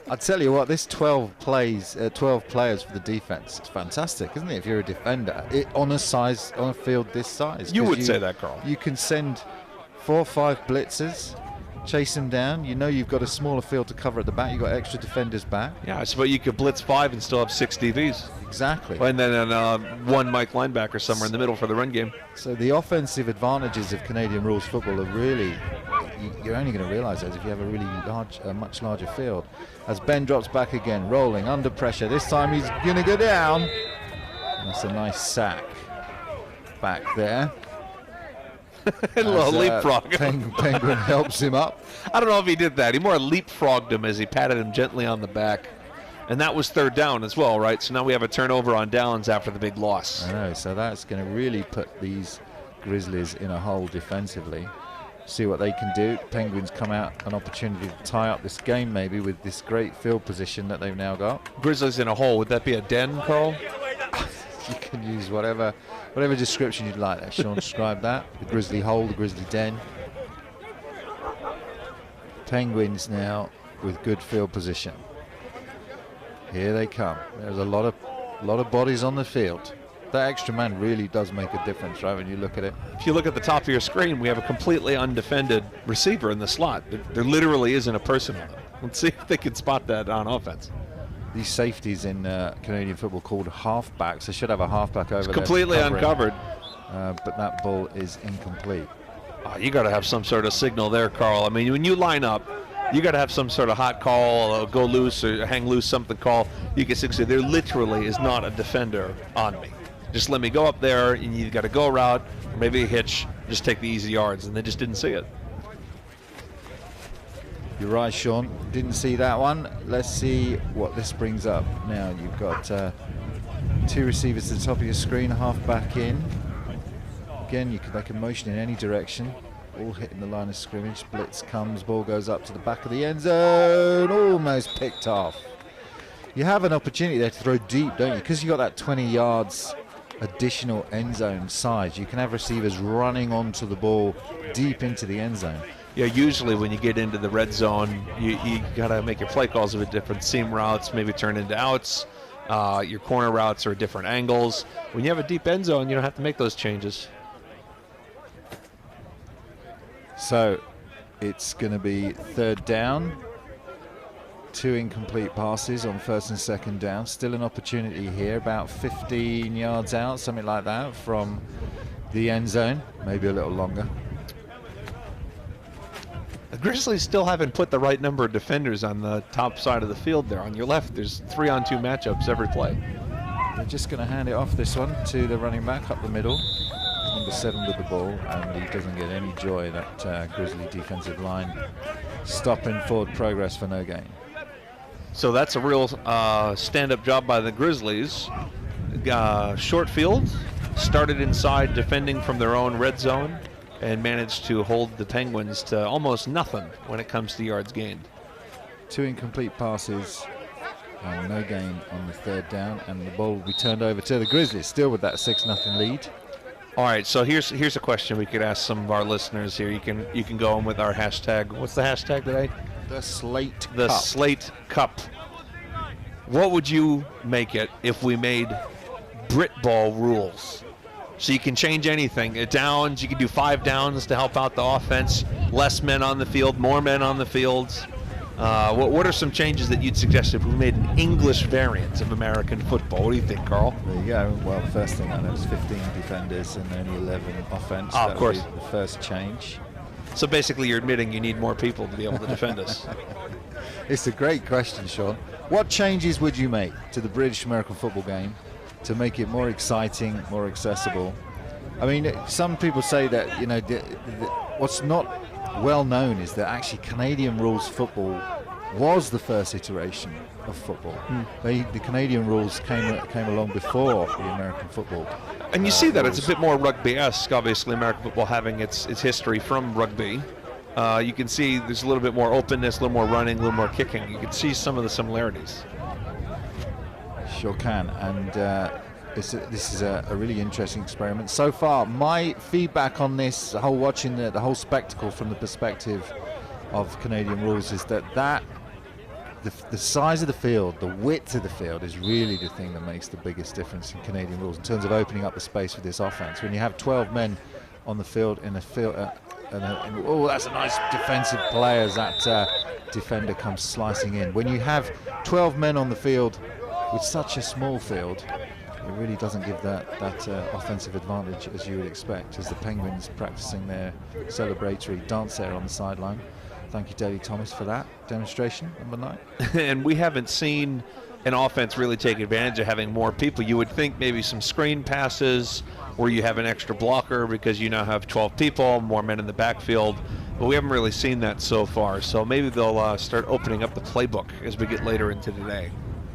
I tell you what, this 12 players for the defense, it's fantastic, isn't it? If you're a defender, on a field this size, you would say that, Carl. You can send 4 or 5 blitzers, chase them down. You know you've got a smaller field to cover at the back. You've got extra defenders back. Yeah, I suppose you could blitz 5 and still have 6 DVs. Exactly. And then 1 Mike linebacker somewhere in the middle for the run game. So the offensive advantages of Canadian rules football are really, you're only going to realize those if you have a much larger field. As Ben drops back again, rolling under pressure. This time he's going to go down. That's a nice sack back there. A little leapfrog. Penguin helps him up. I don't know if he did that. He more leapfrogged him as he patted him gently on the back. And that was 3rd down as well, right? So now we have a turnover on downs after the big loss. I know, so that's going to really put these Grizzlies in a hole defensively. See what they can do. Penguins come out an opportunity to tie up this game maybe with this great field position that they've now got. Grizzlies in a hole. Would that be a den, Carl? You can use whatever description you'd like there. Sean described that. The Grizzly hole, the Grizzly den. Penguins now with good field position. Here they come. There's a lot of bodies on the field. That extra man really does make a difference, right, when you look at it. If you look at the top of your screen, we have a completely undefended receiver in the slot. There literally isn't a person on it. Let's see if they can spot that on offense. These safeties in Canadian football called halfbacks. They should have a halfback over there. It's completely uncovered. But that ball is incomplete. You got to have some sort of signal there, Carl. I mean, when you line up, you got to have some sort of hot call, go loose or hang loose, something call. You can say there literally is not a defender on me. Just let me go up there, and you got to go route, or maybe a hitch, just take the easy yards, and they just didn't see it. You're right, Sean. Didn't see that one. Let's see what this brings up. Now you've got 2 receivers at the top of your screen, half back in. Again, they can motion in any direction. All hitting the line of scrimmage. Blitz comes, ball goes up to the back of the end zone, almost picked off. You have an opportunity there to throw deep, don't you? Because you got that 20 yards additional end zone size. You can have receivers running onto the ball deep into the end zone. Yeah, usually when you get into the red zone, you got to make your play calls a bit different. Seam routes, maybe turn into outs. Your corner routes are different angles. When you have a deep end zone, you don't have to make those changes. So it's going to be 3rd down. 2 incomplete passes on 1st and 2nd down. Still an opportunity here, about 15 yards out, something like that, from the end zone. Maybe a little longer. The Grizzlies still haven't put the right number of defenders on the top side of the field there. On your left, there's 3-on-2 matchups every play. They're just going to hand it off this one to the running back up the middle. Number 7 with the ball, and he doesn't get any joy, that Grizzly defensive line, stopping forward progress for no gain. So that's a real stand-up job by the Grizzlies. Short field, started inside defending from their own red zone, and managed to hold the Penguins to almost nothing when it comes to yards gained. 2 incomplete passes and no gain on the 3rd down, and the ball will be turned over to the Grizzlies, still with that 6-0 lead. All right, so here's a question we could ask some of our listeners here. You can go in with our hashtag. What's the hashtag today? The Slate Cup. The Slate Cup. What would you make it if we made Brit Ball rules? So you can change anything. Downs, you can do 5 downs to help out the offense. Less men on the field, more men on the field. What are some changes that you'd suggest if we made an English variant of American football? What do you think, Carl? There you go. Well, the first thing I know is 15 defenders and only 11 offense. Of course. That would be the first change. So basically you're admitting you need more people to be able to defend us. It's a great question, Sean. What changes would you make to the British American football game to make it more exciting, more accessible? I mean, some people say that, what's not well known is that actually Canadian rules football was the first iteration of football. The Canadian rules came along before the American football. And you see that it's a bit more rugby-esque, obviously, American football having its history from rugby. You can see there's a little bit more openness, a little more running, a little more kicking. You can see some of the similarities. Sure can, and this is a really interesting experiment. So far, my feedback on this, watching the whole spectacle from the perspective of Canadian rules, is that the size of the field, the width of the field, is really the thing that makes the biggest difference in Canadian rules in terms of opening up the space for this offense. When you have 12 men on the field in a field, oh, that's a nice defensive play as that defender comes slicing in. When you have 12 men on the field with such a small field, it really doesn't give that offensive advantage as you would expect, as the Penguins practicing their celebratory dance there on the sideline. Thank you, Daley Thomas, for that demonstration number 9. And we haven't seen an offense really take advantage of having more people. You would think maybe some screen passes where you have an extra blocker because you now have 12 people, more men in the backfield. But we haven't really seen that so far. So maybe they'll start opening up the playbook as we get later into today.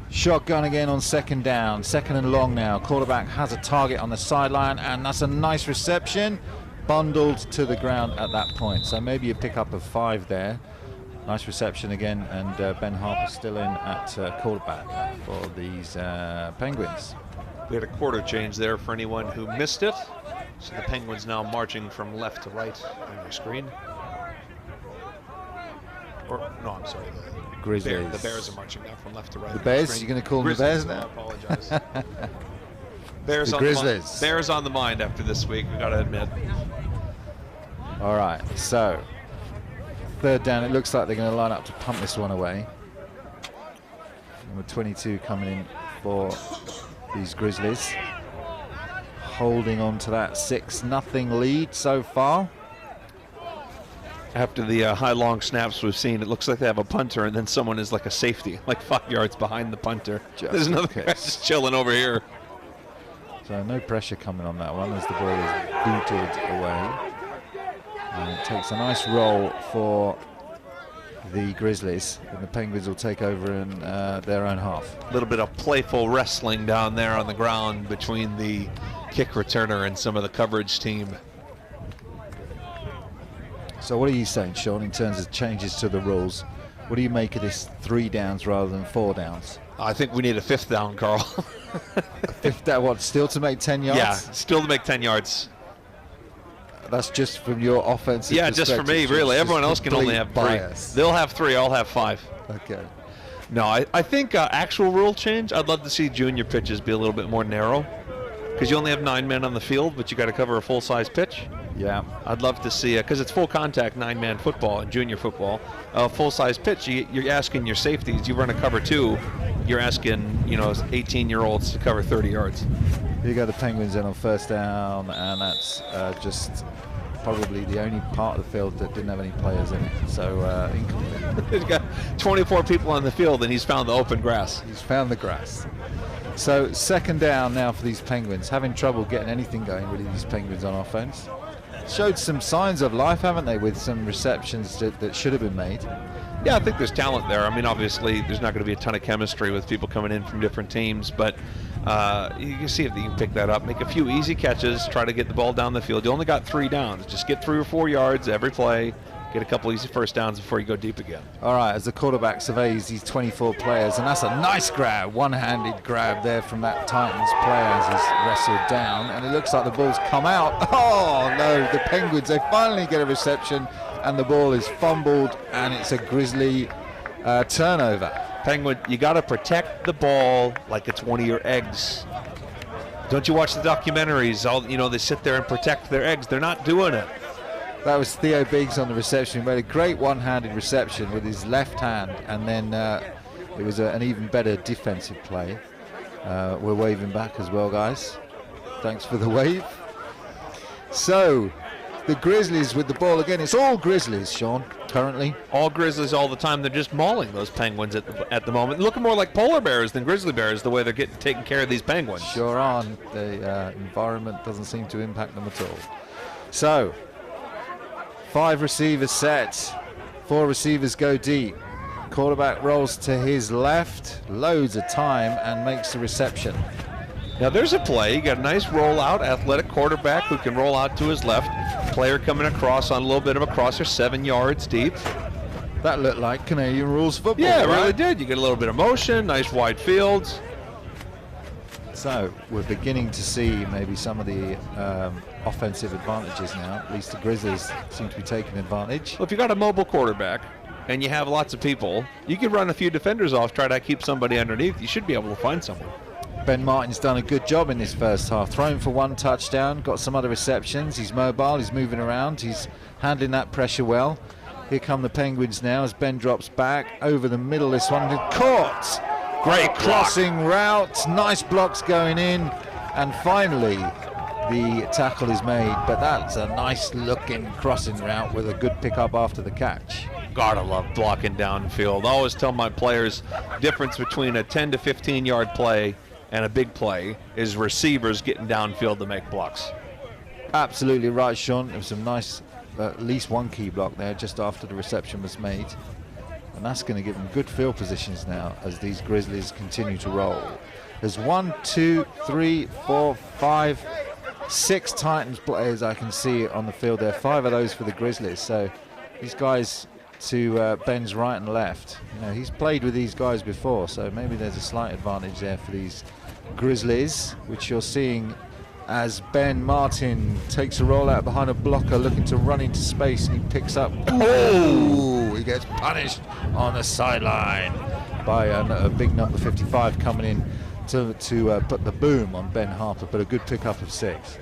Shotgun again on 2nd down, 2nd and long now. Quarterback has a target on the sideline, and that's a nice reception. Bundled to the ground at that point. So maybe a pickup of 5 there. Nice reception again, and Ben Harper still in at quarterback for these Penguins. We had a quarter change there for anyone who missed it. So the Penguins now marching from left to right on your screen. Or, no, I'm sorry. Grizzlies. The Bears are marching now from left to right. The Bears? You're going to call them the Bears now? I apologize. Bears The on Grizzlies. Bears on the mind after this week, we got to admit. All right, so 3rd down. It looks like they're going to line up to punt this one away. Number 22 coming in for these Grizzlies, holding on to that 6-0 lead so far. After the high long snaps we've seen, it looks like they have a punter and then someone is like a safety, like 5 yards behind the punter. There's another guy just chilling over here. So no pressure coming on that one as the ball is booted away. And it takes a nice roll for the Grizzlies, and the Penguins will take over in their own half. A little bit of playful wrestling down there on the ground between the kick returner and some of the coverage team. So what are you saying, Sean, in terms of changes to the rules? What do you make of this 3 downs rather than 4 downs? I think we need a 5th down, Carl. A 5th down, what, still to make 10 yards? Yeah, still to make 10 yards. That's just from your offensive Yeah, just for me, really. Everyone else can only have 3. bias. They'll have 3, I'll have 5. Okay. No, I think actual rule change, I'd love to see junior pitches be a little bit more narrow because you only have 9 men on the field, but you got to cover a full-size pitch. Yeah. I'd love to see because it's full contact 9-man football and junior football. Full-size pitch, you're asking your safeties. You run a cover 2, you're asking 18-year-olds to cover 30 yards. Here go the Penguins in on first down, and that's just probably the only part of the field that didn't have any players in it. So incomplete. He's got 24 people on the field, and he's found the open grass. He's found the grass. So second down now for these Penguins. Having trouble getting anything going, really, these Penguins on offense. Showed some signs of life, haven't they, with some receptions that should have been made. Yeah, I think there's talent there. I mean, obviously, there's not going to be a ton of chemistry with people coming in from different teams, but you can see if you can pick that up. Make a few easy catches, try to get the ball down the field. You only got 3 downs. Just get 3 or 4 yards every play. Get a couple easy first downs before you go deep again. All right, as the quarterback surveys these 24 players, and that's a nice grab, one-handed grab there from that Titans player as he's wrestled down, and it looks like the ball's come out. Oh, no, the Penguins, they finally get a reception, and the ball is fumbled, and it's a Grizzly turnover. Penguin, you got to protect the ball like it's one of your eggs. Don't you watch the documentaries? They sit there and protect their eggs. They're not doing it. That was Theo Biggs on the reception. He made a great one-handed reception with his left hand, and then it was an even better defensive play. We're waving back as well, guys. Thanks for the wave. So, the Grizzlies with the ball again. It's all Grizzlies, Sean, currently. All Grizzlies all the time. They're just mauling those Penguins at the moment. Looking more like polar bears than grizzly bears the way they're getting taking care of these Penguins. Sure aren't. The environment doesn't seem to impact them at all. So, 5 receivers set, 4 receivers go deep. Quarterback rolls to his left, loads of time, and makes the reception. Now there's a play. You got a nice rollout, athletic quarterback who can roll out to his left. Player coming across on a little bit of a crosser, 7 yards deep. That looked like Canadian rules football. Yeah, it right? really did. You get a little bit of motion, nice wide fields. So we're beginning to see maybe some of the offensive advantages now. At least the Grizzlies seem to be taking advantage. Well, if you got a mobile quarterback and you have lots of people, you can run a few defenders off, try to keep somebody underneath. You should be able to find someone. Ben Martin's done a good job in this first half. Thrown for 1 touchdown, got some other receptions. He's mobile, he's moving around, he's handling that pressure well. Here come the Penguins now as Ben drops back over the middle. This one caught. Great crossing route, nice blocks going in, and finally the tackle is made. But that's a nice looking crossing route with a good pickup after the catch. Gotta love blocking downfield. I always tell my players, difference between a 10 to 15 yard play and a big play is receivers getting downfield to make blocks. Absolutely right, Sean. There was some nice, at least one key block there just after the reception was made. And that's going to give them good field positions now as these Grizzlies continue to roll. There's 1, 2, 3, 4, 5, 6 Titans players I can see on the field there. 5 of those for the Grizzlies. So these guys to Ben's right and left. He's played with these guys before, so maybe there's a slight advantage there for these Grizzlies, which you're seeing as Ben Martin takes a roll out behind a blocker looking to run into space, and he picks up. Oh, he gets punished on the sideline by a big number 55 coming in to put the boom on Ben Harper, but a good pickup of 6.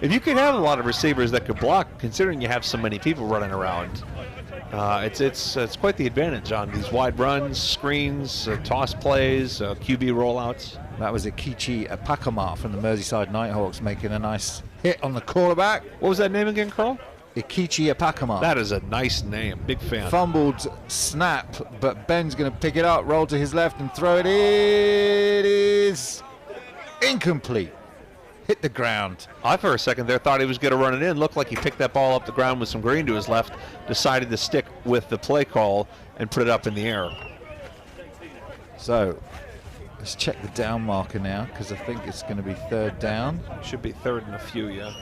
If you could have a lot of receivers that could block, considering you have so many people running around, it's quite the advantage on these wide runs, screens, toss plays, QB rollouts. That was Akichi Apakama from the Merseyside Nighthawks making a nice hit on the quarterback. What was that name again, Carl? Akichi Apakama. That is a nice name. Big fan. Fumbled snap, but Ben's going to pick it up, roll to his left and throw it. It is incomplete. Hit the ground. I, for a second there, thought he was going to run it in. Looked like he picked that ball up the ground with some green to his left, decided to stick with the play call and put it up in the air. So let's check the down marker now, because I think it's going to be 3rd down. Should be 3rd and a few, yeah.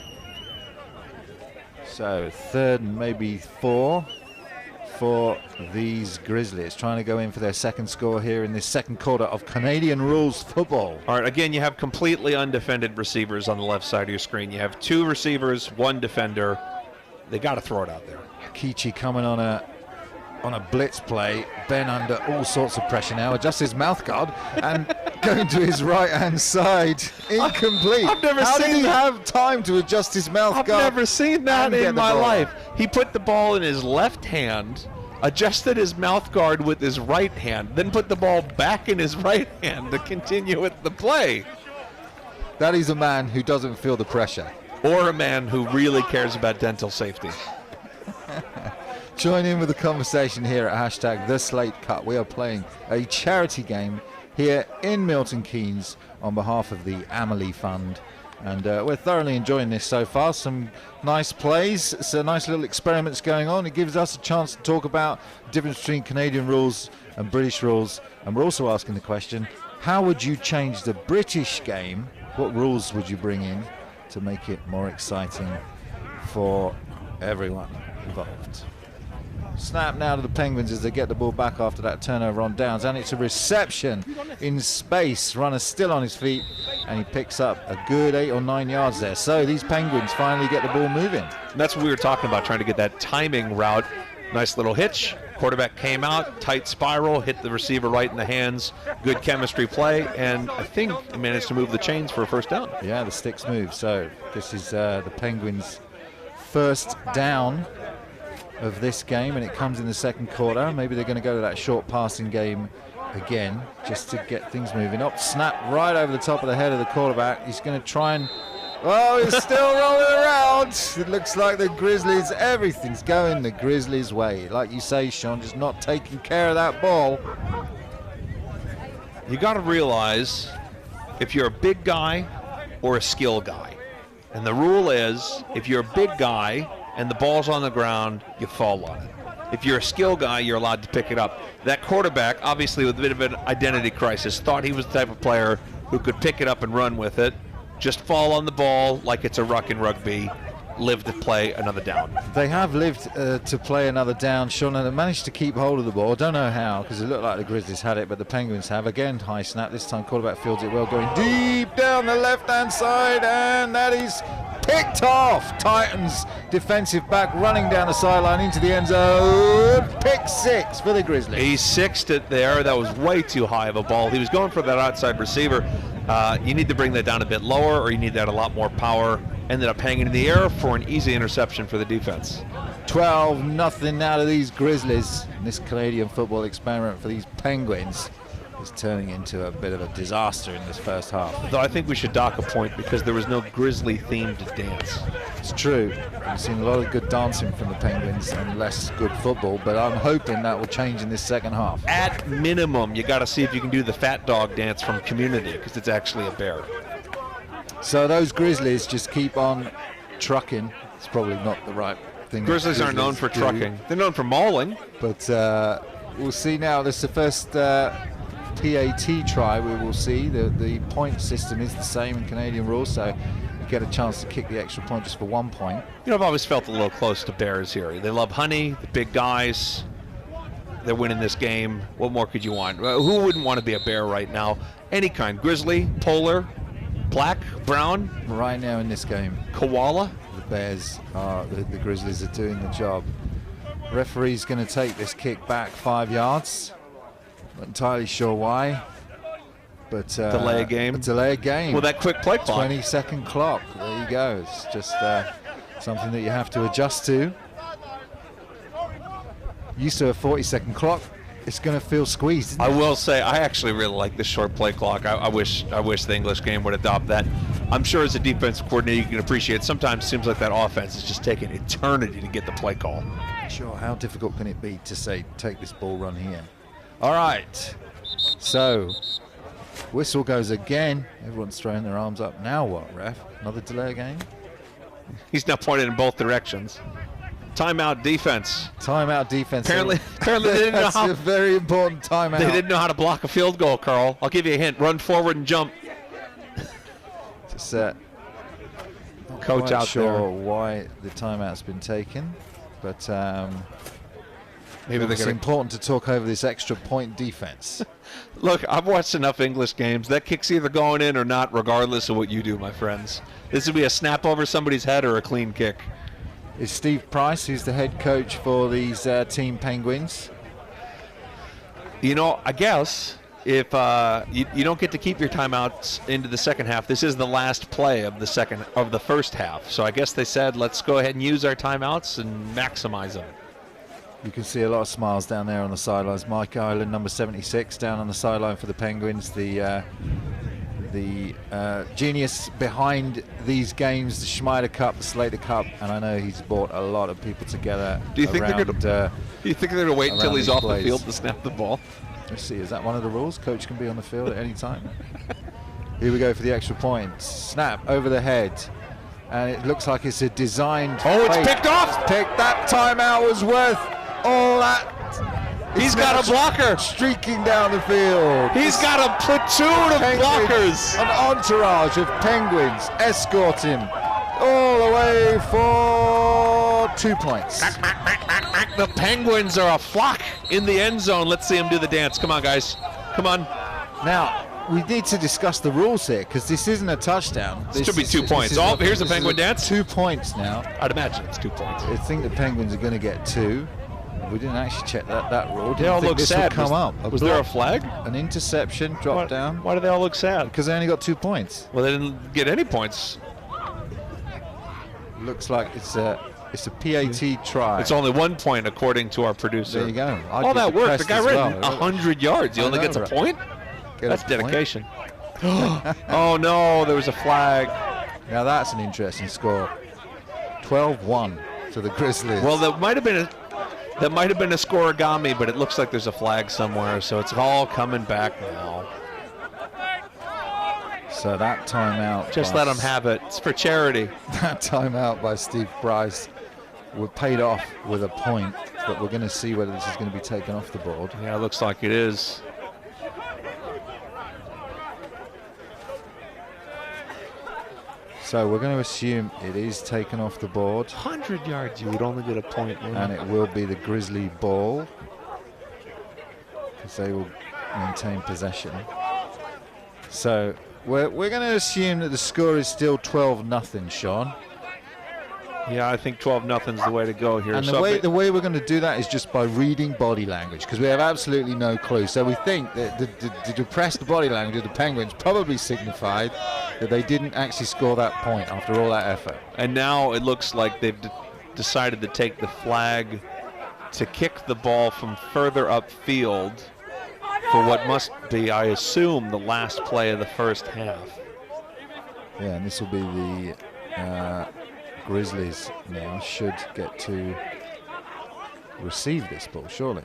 So 3rd and maybe 4 for these Grizzlies, trying to go in for their second score here in this second quarter of Canadian rules football. All right, again, you have completely undefended receivers on the left side of your screen. You have 2 receivers, 1 defender. They got to throw it out there. Kichi coming on a on a blitz play. Ben under all sorts of pressure now, adjusts his mouth guard and going to his right-hand side. Incomplete. I've never How seen did he that. have time to adjust his mouth I've guard? never seen that and get in the my ball? life. He put the ball in his left hand, adjusted his mouth guard with his right hand, then put the ball back in his right hand to continue with the play. That is a man who doesn't feel the pressure. Or a man who really cares about dental safety. Join in with the conversation here at hashtag The Slate Cup. We are playing a charity game here in Milton Keynes on behalf of the Amelie Fund. And we're thoroughly enjoying this so far. Some nice plays, some nice little experiments going on. It gives us a chance to talk about the difference between Canadian rules and British rules. And we're also asking the question, how would you change the British game? What rules would you bring in to make it more exciting for everyone involved? Snap now to the Penguins as they get the ball back after that turnover on downs, and it's a reception in space. Runner still on his feet, and he picks up a good 8 or 9 yards there. So these Penguins finally get the ball moving. And that's what we were talking about, trying to get that timing route. Nice little hitch. Quarterback came out, tight spiral, hit the receiver right in the hands. Good chemistry play, and I think he managed to move the chains for a first down. Yeah, the sticks move. So this is the Penguins' first down of this game, and it comes in the second quarter. Maybe they're going to go to that short passing game again just to get things moving up. Snap right over the top of the head of the quarterback. He's going to try and he's still rolling around. It looks like the Grizzlies, everything's going the Grizzlies' way. Like you say, Sean, just not taking care of that ball. You got to realize if you're a big guy or a skill guy. And the rule is if you're a big guy and the ball's on the ground, you fall on it. If you're a skill guy, you're allowed to pick it up. That quarterback, obviously with a bit of an identity crisis, thought he was the type of player who could pick it up and run with it, just fall on the ball like it's a ruck in rugby, live to play another down. They have lived to play another down, Sean, and they managed to keep hold of the ball. Don't know how, because it looked like the Grizzlies had it, but the Penguins have. Again, high snap. This time quarterback fields it well, going deep down the left-hand side, and that is picked off. Titans defensive back running down the sideline into the end zone. Pick six for the Grizzlies. He sixed it there. That was way too high of a ball. He was going for that outside receiver. You need to bring that down a bit lower, or you need that a lot more power. Ended up hanging in the air for an easy interception for the defense. 12-0 out of these Grizzlies. And this Canadian football experiment for these Penguins is turning into a bit of a disaster in this first half. Though I think we should dock a point because there was no Grizzly-themed dance. It's true. We've seen a lot of good dancing from the Penguins and less good football, but I'm hoping that will change in this second half. At minimum, you got to see if you can do the fat dog dance from Community because it's actually a bear. So those Grizzlies just keep on trucking. It's probably not the right thing. Grizzlies aren't known for trucking. They're known for mauling. But we'll see now. This is the first PAT try we will see. The point system is the same in Canadian rules, so you get a chance to kick the extra point just for 1 point. You know, I've always felt a little close to Bears here. They love honey, the big guys. They're winning this game. What more could you want? Who wouldn't want to be a Bear right now? Any kind. Grizzly, polar, black, brown. Right now in this game, Koala. the Bears are, the Grizzlies are doing the job. Referee's going to take this kick back 5 yards. Not entirely sure why, but Delay a game. Delay a game. Well, that quick play clock. 20-second clock. There you go. It's just something that you have to adjust to. Used to a 40-second clock. It's going to feel squeezed. Isn't I it? will say I actually really like this short play clock. I wish the English game would adopt that. I'm sure as a defensive coordinator you can appreciate sometimes it seems like that offense is just taking eternity to get the play call. Sure. How difficult can it be to say take this ball run here? All right. So whistle goes again. Everyone's throwing their arms up. Now what, ref? Another delay game? He's now pointed in both directions. Timeout defense. Timeout defense. Apparently they didn't know That's how. a very important timeout. They didn't know how to block a field goal, Carl. I'll give you a hint. Run forward and jump. Just Coach out sure there. why the timeout's been taken, but Maybe they're it's going to important to talk over this extra point defense. look. I've watched enough English games. That kick's either going in or not, regardless of what you do, my friends. This would be a snap over somebody's head or a clean kick. It's Steve Price, who's the head coach for these Team Penguins. I guess if you don't get to keep your timeouts into the second half, this is the last play of the first half. So I guess they said, let's go ahead and use our timeouts and maximize them. You can see a lot of smiles down there on the sidelines. Mike Ireland, number 76, down on the sideline for the Penguins. The genius behind these games, the Schneider Cup, the Slate Cup, and I know he's brought a lot of people together. Do you think they're going to wait until he's off the field to snap the ball? Let's see, is that one of the rules? Coach can be on the field at any time. Here we go for the extra point. Snap over the head. And it looks like it's a designed it's picked off! That timeout was worth all that. He's got a blocker. Streaking down the field. He's got a platoon of blockers. An entourage of Penguins escort him all the way for 2 points. The Penguins are a flock in the end zone. Let's see him do the dance. Come on, guys. Come on. Now, we need to discuss the rules here because this isn't a touchdown. This should be 2 points. Here's the Penguin dance. 2 points now. I'd imagine it's 2 points. I think the Penguins are going to get 2. We didn't actually check that rule. They all look sad. Come up. Was there a flag? An interception, drop down. Why do they all look sad? Because they only got 2 points. Well, they didn't get any points. Looks like it's a PAT try. It's only 1 point according to our producer. There you go. All that work. The guy ran 100 yards. He only gets a point? That's dedication. Oh, no. There was a flag. Now that's an interesting score. 12-1 to the Grizzlies. Well, that might have been a scoregami, but it looks like there's a flag somewhere, so it's all coming back now. So that timeout. Just let them have it. It's for charity. That timeout by Steve Price were paid off with a point, but we're going to see whether this is going to be taken off the board. Yeah, it looks like it is. So we're going to assume it is taken off the board. 100 yards, you would only get a point. And it will be the Grizzly ball, because they will maintain possession. So we're going to assume that the score is still 12-0, Sean. Yeah, I think 12-0 is the way to go here. And the way we're going to do that is just by reading body language, because we have absolutely no clue. So we think that the depressed body language of the Penguins probably signified that they didn't actually score that point after all that effort. And now it looks like they've decided to take the flag to kick the ball from further upfield for what must be, I assume, the last play of the first half. Yeah, and this will be the Grizzlies now should get to receive this ball, surely.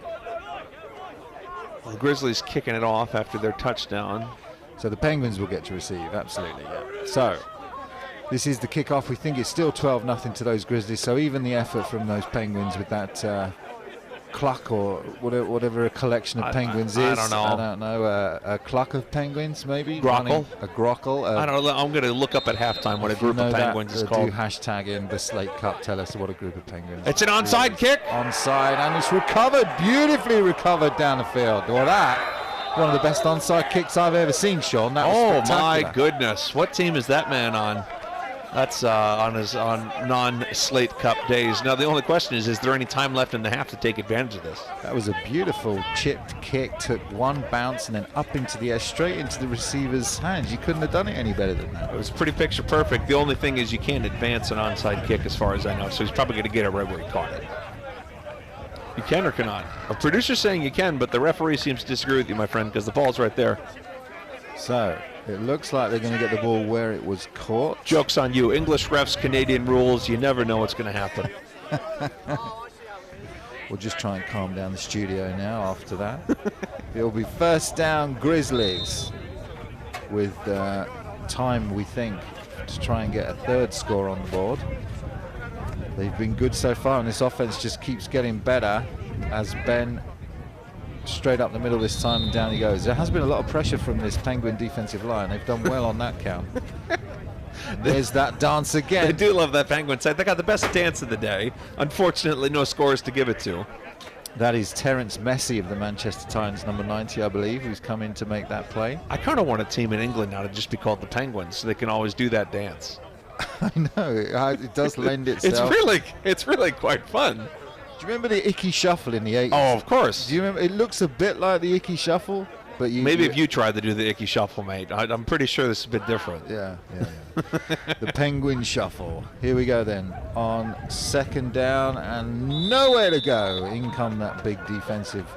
Well, the Grizzlies kicking it off after their touchdown. So the Penguins will get to receive, absolutely, yeah. So this is the kickoff. We think it's still 12-0 to those Grizzlies. So even the effort from those Penguins with that cluck or whatever a collection of penguins is. I don't know. A cluck of penguins, maybe? Grockle? A grockle. I don't know. I'm going to look up at halftime what a group of penguins is called. Do hashtag in the Slate Cup. Tell us what a group of penguins. It's an onside kick. Onside, and it's recovered. Beautifully recovered down the field. Well, that, one of the best onside kicks I've ever seen, Sean. That was my goodness. What team is that man on? That's on non-Slate Cup days. Now, the only question is there any time left in the half to take advantage of this? That was a beautiful chipped kick, took one bounce and then up into the air, straight into the receiver's hands. You couldn't have done it any better than that. It was pretty picture perfect. The only thing is you can't advance an onside kick as far as I know, so he's probably going to get it right where he caught it. You can or cannot? Our producer's saying you can, but the referee seems to disagree with you, my friend, because the ball's right there. So it looks like they're going to get the ball where it was caught. Joke's on you. English refs, Canadian rules. You never know what's going to happen. We'll just try and calm down the studio now after that. It'll be first down Grizzlies with time, we think, to try and get a third score on the board. They've been good so far, and this offense just keeps getting better as Ben straight up the middle this time, and down he goes. There has been a lot of pressure from this Penguin defensive line. They've done well on that count. There's that dance again. They do love that Penguin side. They got the best dance of the day. Unfortunately, no scores to give it to. That is Terence Messi of the Manchester Titans, number 90, I believe, who's come in to make that play. I kind of want a team in England now to just be called the Penguins, so they can always do that dance. I know, it does lend itself. It's really quite fun. Do you remember the Icky Shuffle in the 80s? Oh, of course. Do you remember? It looks a bit like the Icky Shuffle, but Maybe if you tried to do the Icky Shuffle, mate. I'm pretty sure this is a bit different. Yeah. The Penguin Shuffle. Here we go then. On second down and nowhere to go. In come that big defensive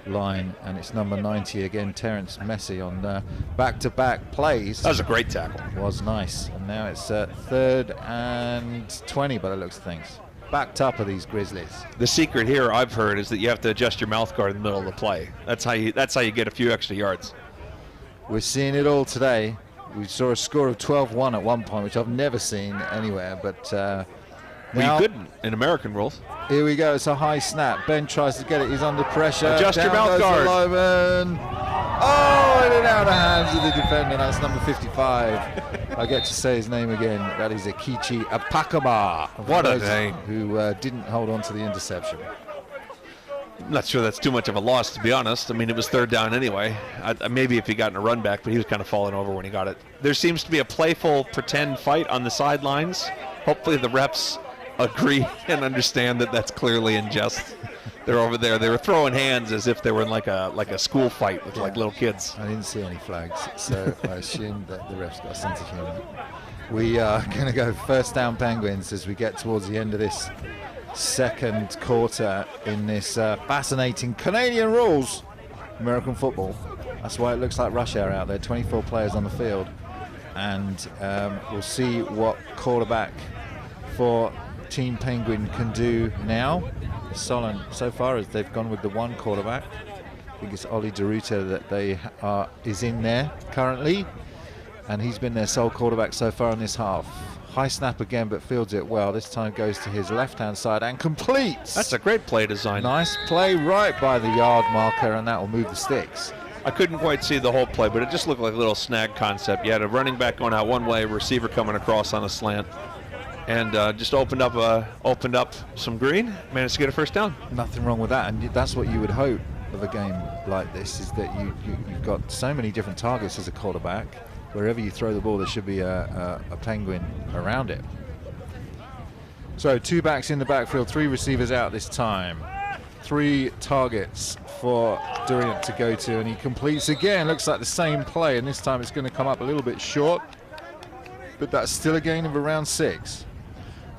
line, and it's number 90 again, Terrence Messi on back-to-back plays. That was a great tackle. Was nice. And now it's 3rd and 20 by the looks of things. Backed up are these Grizzlies. The secret here, I've heard, is that you have to adjust your mouth guard in the middle of the play. That's how you get a few extra yards. We're seeing it all today. We saw a score of 12-1 at one point, which I've never seen anywhere, but Well, you couldn't in American rules. Here we go. It's a high snap. Ben tries to get it. He's under pressure. Adjust your mouth guard. Oh, and out of the hands of the defender. That's number 55. I get to say his name again. That is Akichi Apakama. What a name. Who didn't hold on to the interception. I'm not sure that's too much of a loss, to be honest. I mean, it was 3rd down anyway. Maybe if he got in a run back, but he was kind of falling over when he got it. There seems to be a playful pretend fight on the sidelines. Hopefully the refs agree and understand that that's clearly in jest. They're over there. They were throwing hands as if they were in like a school fight with like little kids. I didn't see any flags, so I assumed that the refs got a sense of humor. We are going to go first down Penguins as we get towards the end of this second quarter in this fascinating Canadian rules American football. That's why it looks like rush hour out there. 24 players on the field, and we'll see what quarterback for Team Penguin can do now. Solon, so far as they've gone with the one quarterback. I think it's Ollie DeRuta that is in there currently, and he's been their sole quarterback so far in this half. High snap again, but fields it well. This time goes to his left-hand side and completes. That's a great play design. Nice play right by the yard marker, and that will move the sticks. I couldn't quite see the whole play, but it just looked like a little snag concept. You had a running back going out one way, a receiver coming across on a slant, and just opened up some green, managed to get a first down. Nothing wrong with that, and that's what you would hope of a game like this, is that you've got so many different targets as a quarterback. Wherever you throw the ball, there should be a Penguin around it. So 2 backs in the backfield, 3 receivers out this time. 3 targets for Durant to go to, and he completes again. Looks like the same play, and this time it's going to come up a little bit short, but that's still a gain of around 6.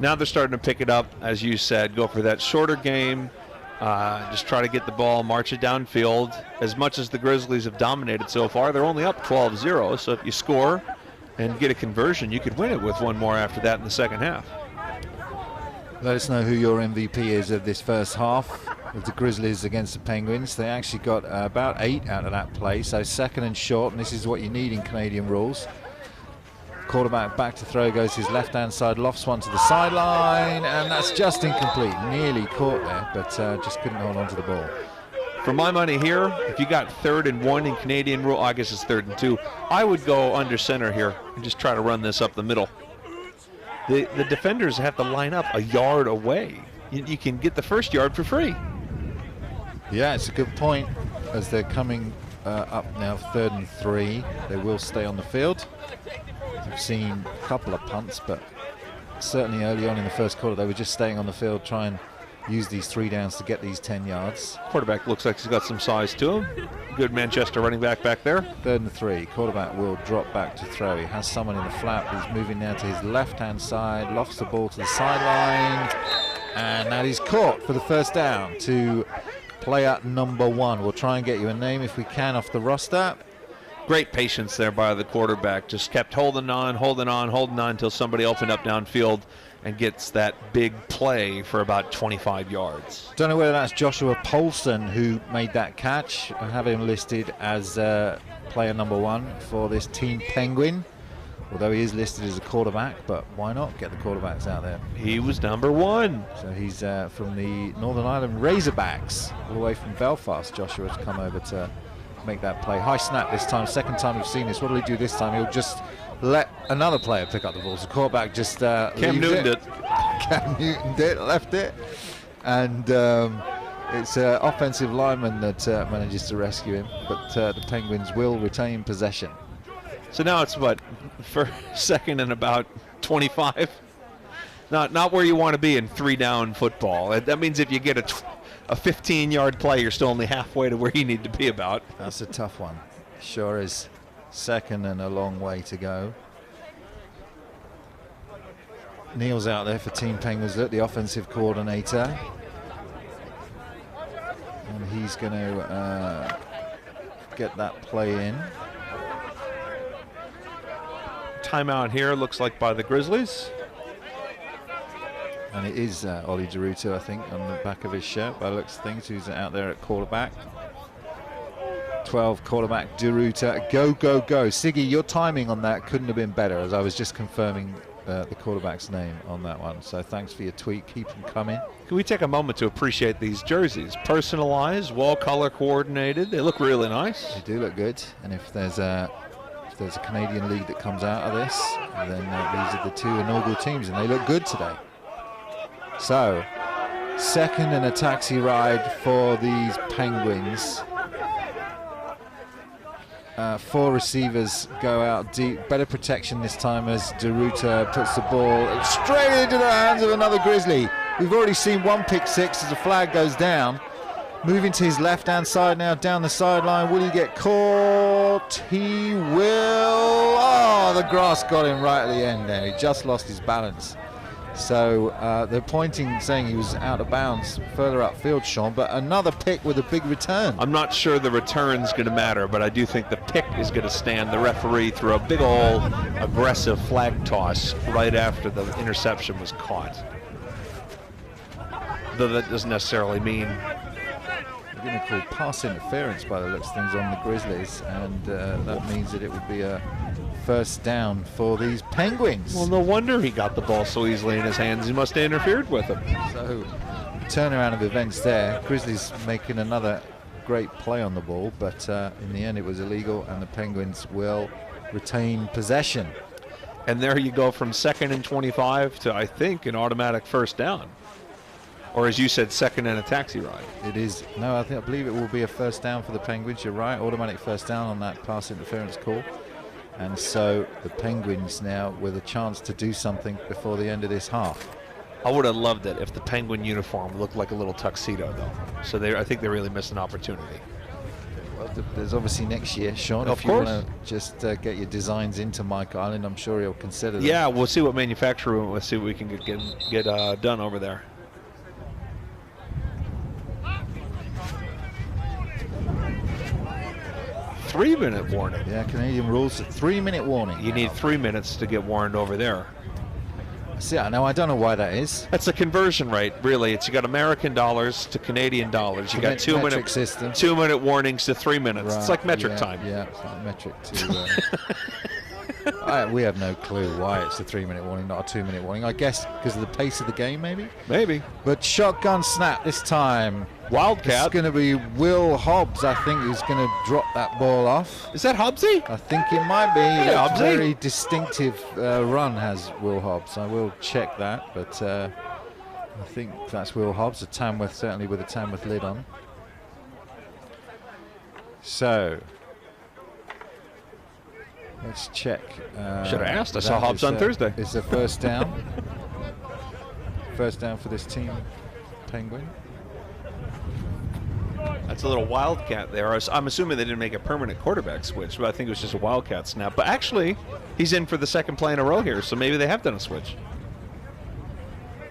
Now they're starting to pick it up, as you said, go for that shorter game. Just try to get the ball, march it downfield. As much as the Grizzlies have dominated so far, they're only up 12-0. So if you score and get a conversion, you could win it with one more after that in the second half. Let us know who your MVP is of this first half of the Grizzlies against the Penguins. They actually got about 8 out of that play, so second and short, and this is what you need in Canadian rules. Quarterback back to throw, goes his left-hand side, lofts one to the sideline, and that's just incomplete. Nearly caught there, but just couldn't hold on to the ball. For my money here, if you got 3rd and 1 in Canadian rule, I guess it's 3rd and 2, I would go under center here and just try to run this up the middle. The defenders have to line up a yard away. You can get the first yard for free. Yeah, it's a good point. As they're coming up now, 3rd and 3, they will stay on the field. We've seen a couple of punts, but certainly early on in the first quarter, they were just staying on the field, try and use these 3 downs to get these 10 yards. Quarterback looks like he's got some size to him. Good Manchester running back there. 3rd and 3. Quarterback will drop back to throw. He has someone in the flap. He's moving now to his left-hand side, lofts the ball to the sideline, and that is caught for the first down to player number 1. We'll try and get you a name if we can off the roster. Great patience there by the quarterback. Just kept holding on until somebody opened up downfield and gets that big play for about 25 yards. Don't know whether that's Joshua Poulsen who made that catch. I have him listed as player number 1 for this Team Penguin, although he is listed as a quarterback, but why not get the quarterbacks out there? He was number 1. So he's from the Northern Ireland Razorbacks, all the way from Belfast. Joshua's come over to make that play. High snap this time, second time we've seen this. What will he do this time? He'll just let another player pick up the ball. So the quarterback just Cam Newton did. Cam Newton did, left it. And it's an offensive lineman that manages to rescue him. But the Penguins will retain possession. So now it's what, for second and about 25? Not where you want to be in 3-down football. That means if you get a 15-yard play, you're still only halfway to where you need to be about. That's a tough one. Sure is. Second and a long way to go. Neil's out there for Team Penguins, the offensive coordinator. And he's going to get that play in. Timeout here, looks like by the Grizzlies. And it is Ollie DeRuto, I think, on the back of his shirt, by the looks of things, who's out there at quarterback. 12 quarterback DeRuto. Go, go, go. Siggy, your timing on that couldn't have been better, as I was just confirming the quarterback's name on that one. So thanks for your tweet. Keep them coming. Can we take a moment to appreciate these jerseys? Personalized, wall color coordinated. They look really nice. They do look good. And if there's a Canadian league that comes out of this, then these are the two inaugural teams, and they look good today. So, second and a taxi ride for these Penguins. 4 receivers go out deep. Better protection this time as DeRuto puts the ball straight into the hands of another Grizzly. We've already seen one pick six as the flag goes down. Moving to his left-hand side now, down the sideline. Will he get caught? He will. Oh, the grass got him right at the end there. He just lost his balance. So they're pointing, saying he was out of bounds further upfield, Sean, but another pick with a big return. I'm not sure the return's going to matter, but I do think the pick is going to stand. The referee threw a big old aggressive flag toss right after the interception was caught. Though that doesn't necessarily mean... They're going to call pass interference by the looks of things on the Grizzlies, and that means that it would be a first down for these Penguins. Well, no wonder he got the ball so easily in his hands. He must have interfered with him. So, turnaround of events there. Grizzlies making another great play on the ball, but in the end it was illegal, and the Penguins will retain possession. And there you go from 2nd and 25 to, I think, an automatic first down. Or as you said, second and a taxi ride. It is. No, I believe it will be a first down for the Penguins. You're right. Automatic first down on that pass interference call. And so the Penguins now with a chance to do something before the end of this half. I would have loved it if the Penguin uniform looked like a little tuxedo, though. So I think they really missed an opportunity. Well, there's obviously next year, Sean. Of if you course. want to just get your designs into Mike Island, I'm sure he'll consider them. Yeah, we'll see what manufacturer, we'll see what we can get done over there. Three-minute warning. Yeah, Canadian rules, 3-minute warning. You need 3 minutes to get warned over there. See, now I don't know why that is. That's a conversion rate, really. You got American dollars to Canadian dollars. You got 2-minute system. 2-minute warnings to 3 minutes. Right, it's like metric time. Yeah, it's like metric to. We have no clue why it's a 3-minute warning, not a 2-minute warning. I guess because of the pace of the game, maybe. Maybe. But shotgun snap this time. Wildcat. It's going to be Will Hobbs, I think, who's going to drop that ball off. Is that Hobbsy? I think it might be. Yeah, a Hobbsy. very distinctive run has Will Hobbs. I will check that, but I think that's Will Hobbs, a Tamworth, certainly with a Tamworth lid on. So let's check. Should have asked. I saw Hobbs on Thursday. It's a first down. First down for this team, Penguin. That's a little wildcat there. I'm assuming they didn't make a permanent quarterback switch, but I think it was just a wildcat snap. But actually, he's in for the second play in a row here, so maybe they have done a switch.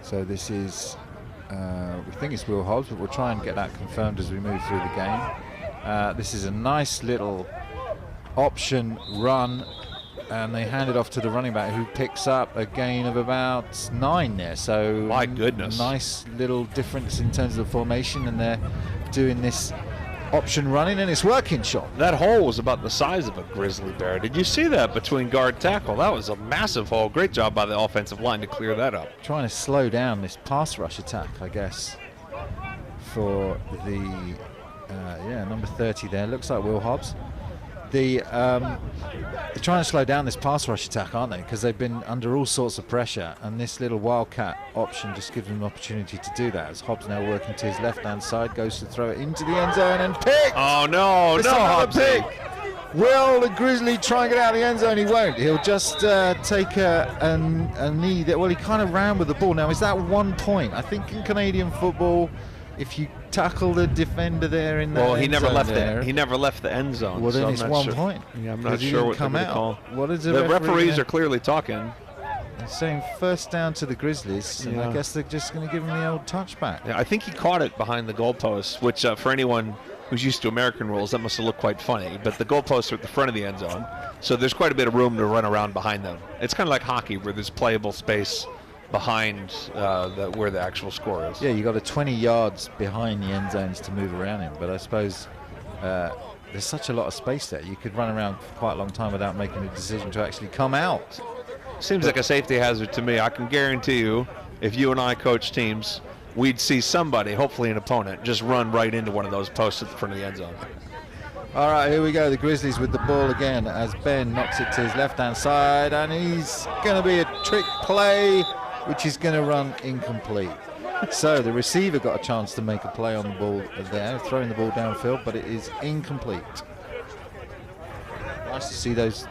So this is, we think it's Will Hobbs, but we'll try and get that confirmed as we move through the game. This is a nice little option run, and they hand it off to the running back, who picks up a gain of about 9 there. So my goodness, nice little difference in terms of the formation, and they're doing this option running, and it's working, Sean. That hole was about the size of a grizzly bear. Did you see that between guard tackle? That was a massive hole. Great job by the offensive line to clear that up. Trying to slow down this pass rush attack, I guess, for the number 30 there. Looks like Will Hobbs. They're trying to slow down this pass rush attack, aren't they? Because they've been under all sorts of pressure, and this little wildcat option just gives them an opportunity to do that. As Hobbs now working to his left-hand side, goes to throw it into the end zone and pick. Oh no, it's no, another Hobbsy. pick. Will the Grizzly try and get out of the end zone? He won't. He'll just take a knee. Well, he kind of ran with the ball. Now, is that 1 point? I think in Canadian football, if you tackle the defender there in the he never left it. He never left the end zone. Well, then so it's 1 point. Yeah, I'm not sure what they're going to call. What is the referees are clearly talking. They're saying first down to the Grizzlies, and I guess they're just going to give him the old touchback. Yeah, I think he caught it behind the goalpost, which for anyone who's used to American rules, that must have looked quite funny. But the goalposts are at the front of the end zone, so there's quite a bit of room to run around behind them. It's kind of like hockey, where there's playable space behind where the actual score is. Yeah, you got 20 yards behind the end zones to move around in, but I suppose there's such a lot of space there. You could run around for quite a long time without making a decision to actually come out. Seems like a safety hazard to me. I can guarantee you, if you and I coach teams, we'd see somebody, hopefully an opponent, just run right into one of those posts at the front of the end zone. All right, here we go. The Grizzlies with the ball again as Ben knocks it to his left-hand side, and he's going to be a trick play, which is going to run incomplete. So the receiver got a chance to make a play on the ball there, throwing the ball downfield, but it is incomplete. Nice to see those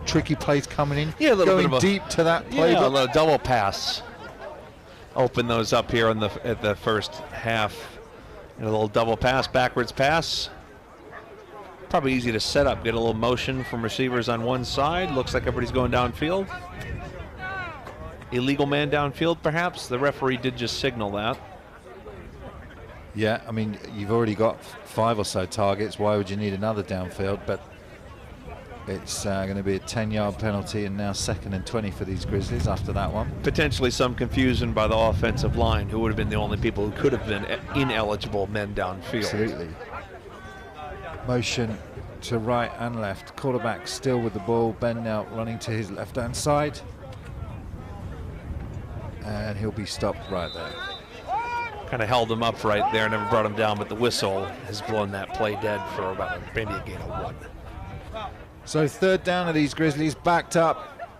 tricky plays coming in, going deep to that play. Yeah, a little double pass. Open those up here at the first half. And a little double pass, backwards pass. Probably easy to set up. Get a little motion from receivers on one side. Looks like everybody's going downfield. Illegal man downfield, perhaps. The referee did just signal that. Yeah, I mean, you've already got 5 or so targets. Why would you need another downfield? But it's going to be a 10-yard penalty, and now 2nd and 20 for these Grizzlies after that one. Potentially some confusion by the offensive line, who would have been the only people who could have been ineligible men downfield. Absolutely. Motion to right and left. Quarterback still with the ball. Ben now running to his left-hand side. And he'll be stopped right there. Kind of held him up right there, never brought him down, but the whistle has blown that play dead for about maybe a gain of 1. So 3rd down of these Grizzlies, backed up.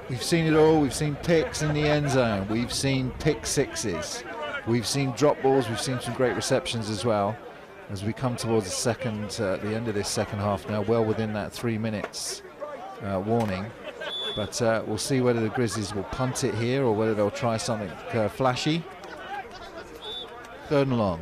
We've seen it all. We've seen picks in the end zone. We've seen pick sixes. We've seen drop balls. We've seen some great receptions as well. As we come towards the the end of this second half now, well within that 3 minutes warning. But we'll see whether the Grizzlies will punt it here or whether they'll try something flashy. 3rd and long.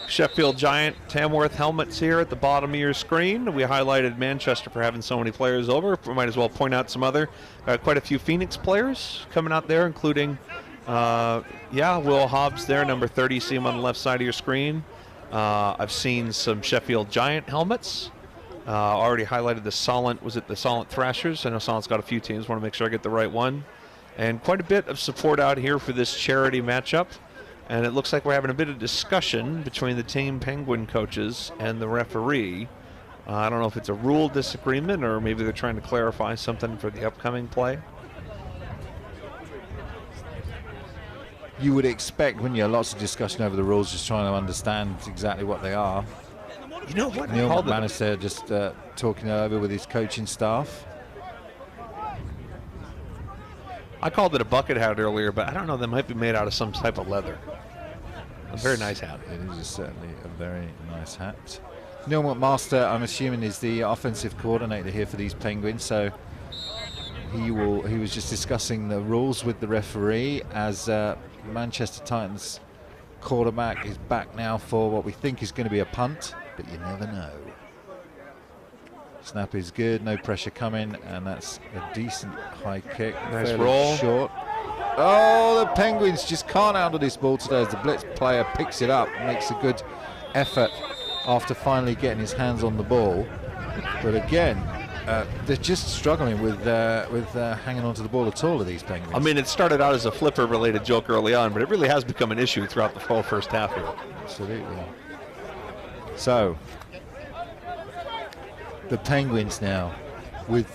Sheffield Giant Tamworth helmets here at the bottom of your screen. We highlighted Manchester for having so many players over. We might as well point out some other, quite a few Phoenix players coming out there, including, Will Hobbs there, number 30. See him on the left side of your screen. I've seen some Sheffield Giant helmets. Already highlighted the Solent, was it the Solent Thrashers? I know Solent's got a few teams, want to make sure I get the right one. And quite a bit of support out here for this charity matchup. And it looks like we're having a bit of discussion between the Team Penguin coaches and the referee. I don't know if it's a rule disagreement or maybe they're trying to clarify something for the upcoming play. You would expect when you have lots of discussion over the rules, just trying to understand exactly what they are. You know what? Neil McManus there just talking it over with his coaching staff. I called it a bucket hat earlier, but I don't know. That might be made out of some type of leather. A very nice hat. It is certainly a very nice hat. Neil McMaster, I'm assuming, is the offensive coordinator here for these Penguins. So he was just discussing the rules with the referee as Manchester Titans quarterback is back now for what we think is going to be a punt, but you never know. Snap is good, no pressure coming, and that's a decent high kick. Nice roll. Short. Oh, the Penguins just can't handle this ball today as the blitz player picks it up, makes a good effort after finally getting his hands on the ball. But again, they're just struggling with hanging on to the ball at all of these Penguins. I mean, it started out as a flipper-related joke early on, but it really has become an issue throughout the whole first half here. Absolutely. So, the Penguins now with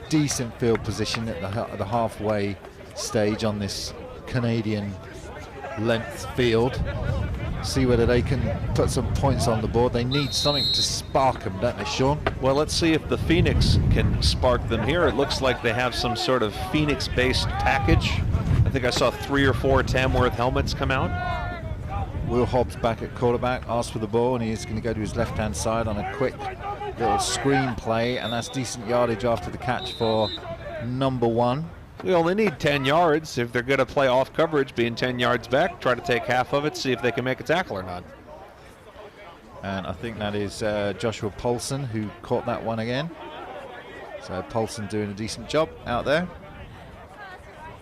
decent field position at the halfway stage on this Canadian length field. See whether they can put some points on the board. They need something to spark them, don't they, Sean? Well, let's see if the Phoenix can spark them here. It looks like they have some sort of Phoenix-based package. I think I saw 3 or 4 Tamworth helmets come out. Will Hobbs back at quarterback, asks for the ball, and he's going to go to his left-hand side on a quick little screen play, and that's decent yardage after the catch for number 1. We only need 10 yards. If they're going to play off coverage, being 10 yards back, try to take half of it, see if they can make a tackle or not. And I think that is Joshua Paulson who caught that one again. So Paulson doing a decent job out there.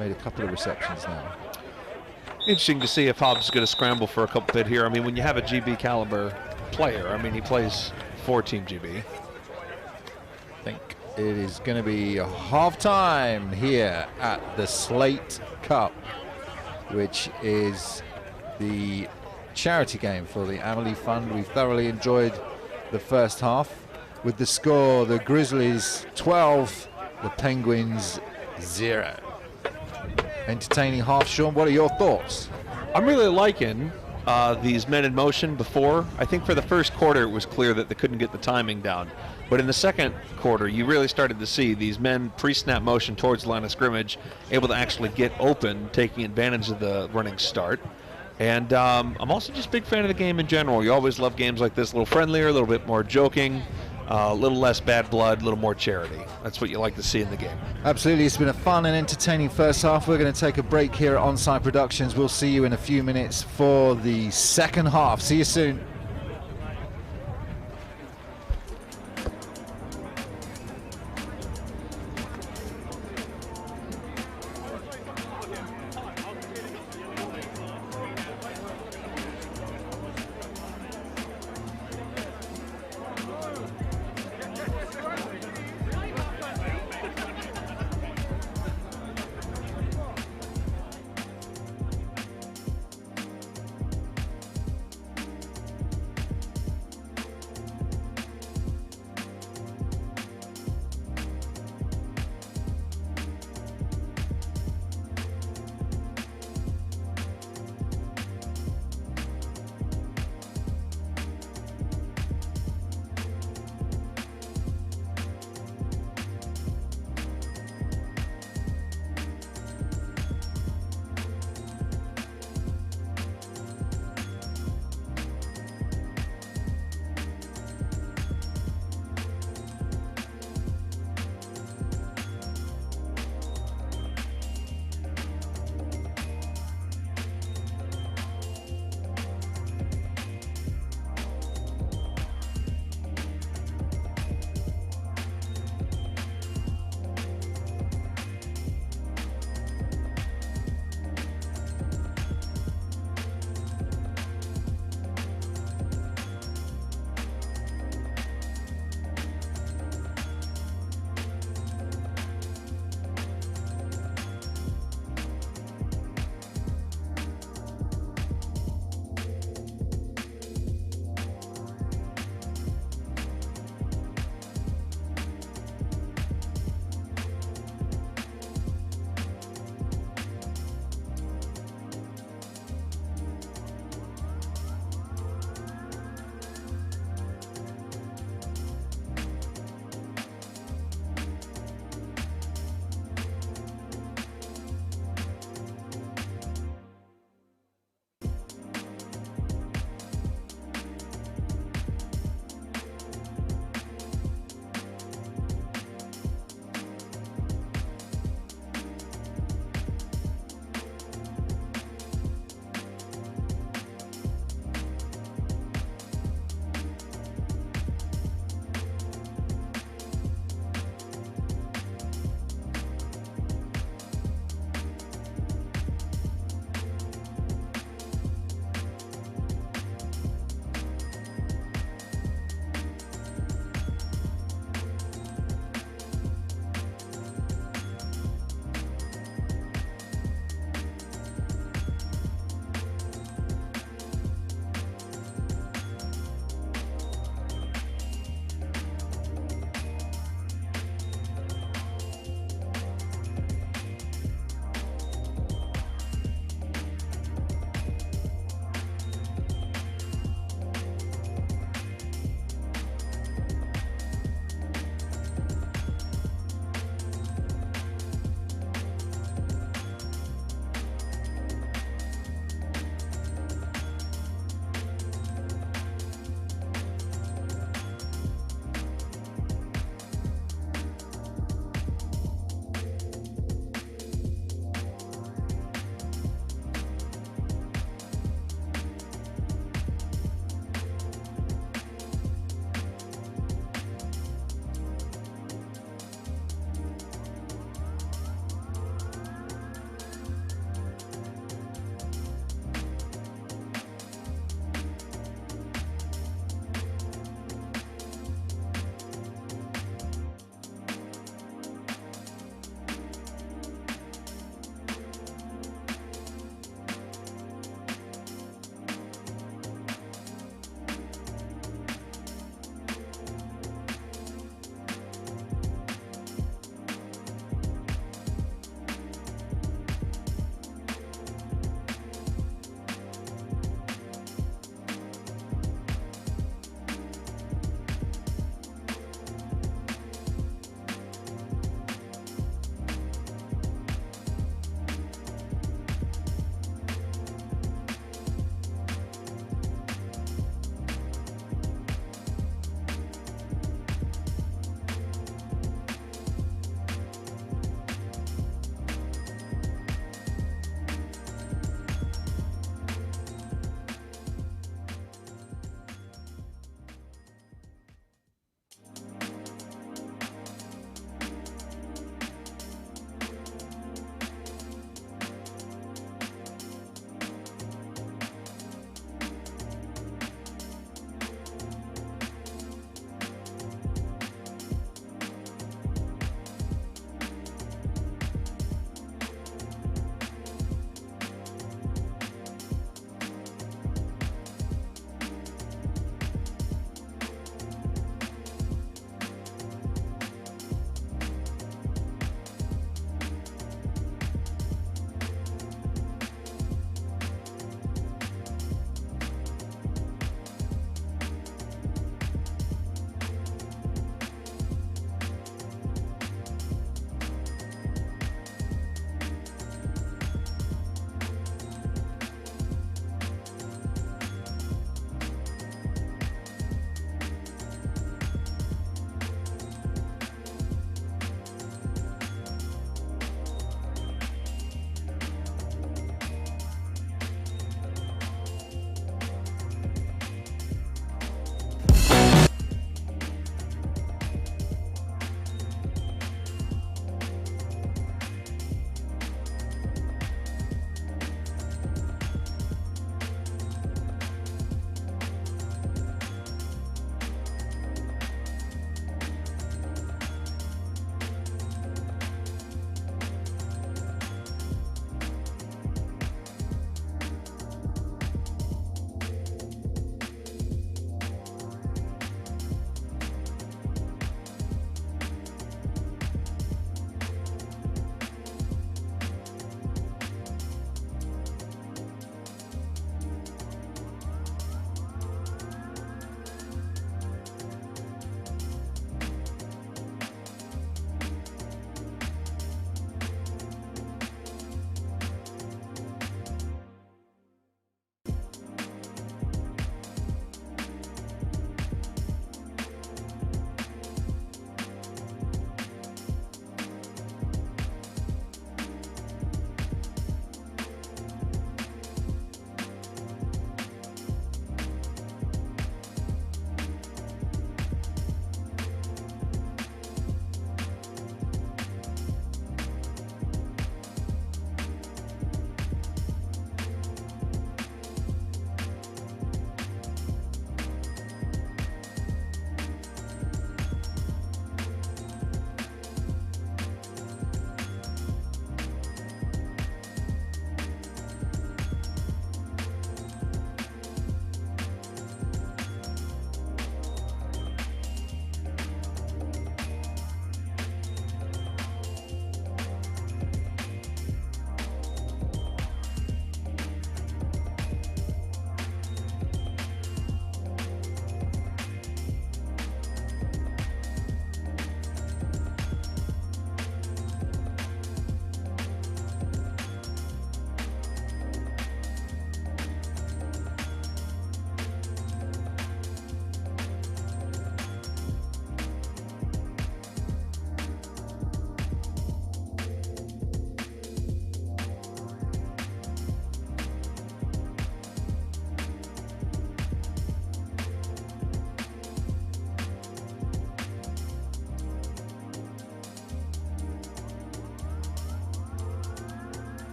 Made a couple of receptions now. Interesting to see if Hobbs is going to scramble for a couple bit here. I mean, when you have a GB caliber player, I mean, he plays for Team GB. I think it is going to be halftime here at the Slate Cup, which is the charity game for the Amelie Fund. We've thoroughly enjoyed the first half. With the score, the Grizzlies 12, the Penguins 0. Entertaining half, Sean. What are your thoughts? I'm really liking these men in motion before. I think for the first quarter, it was clear that they couldn't get the timing down. But in the second quarter, you really started to see these men pre-snap motion towards the line of scrimmage, able to actually get open, taking advantage of the running start. And I'm also just a big fan of the game in general. You always love games like this, a little friendlier, a little bit more joking, a little less bad blood, a little more charity. That's what you like to see in the game. Absolutely. It's been a fun and entertaining first half. We're going to take a break here at Onside Productions. We'll see you in a few minutes for the second half. See you soon.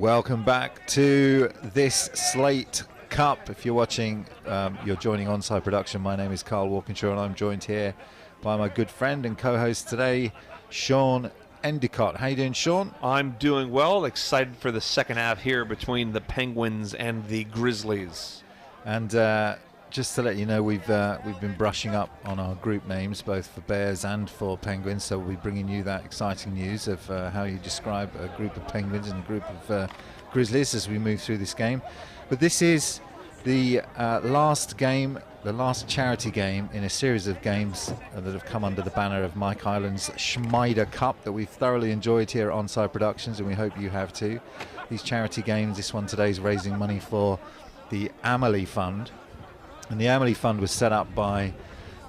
Welcome back to this Slate Cup. If you're watching, you're joining Onside Production. My name is Carl Walkinshaw, and I'm joined here by my good friend and co-host today, Sean Endicott. How you doing, Sean? I'm doing well. Excited for the second half here between the Penguins and the Grizzlies. And just to let you know, we've been brushing up on our group names, both for Bears and for Penguins. So we'll be bringing you that exciting news of how you describe a group of Penguins and a group of Grizzlies as we move through this game. But this is the last game, the last charity game in a series of games that have come under the banner of Mike Island's Schmider Cup that we've thoroughly enjoyed here at Onside Productions, and we hope you have too. These charity games, this one today is raising money for the Amelie Fund. And the Amelie Fund was set up by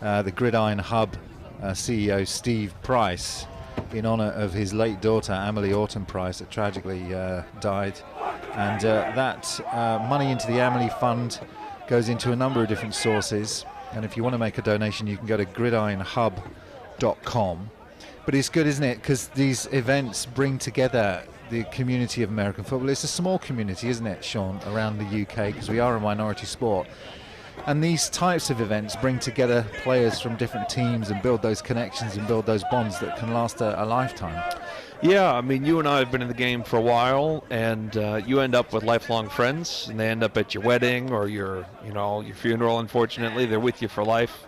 the Gridiron Hub CEO Steve Price in honor of his late daughter Amelie Autumn Price, that tragically died. And that money into the Amelie Fund goes into a number of different sources. And if you want to make a donation, you can go to gridironhub.com. But it's good, isn't it? Because these events bring together the community of American football. It's a small community, isn't it, Sean, around the UK, because we are a minority sport. And these types of events bring together players from different teams and build those connections and build those bonds that can last a lifetime. Yeah, I mean, you and I have been in the game for a while, and you end up with lifelong friends, and they end up at your wedding or your funeral. Unfortunately, they're with you for life,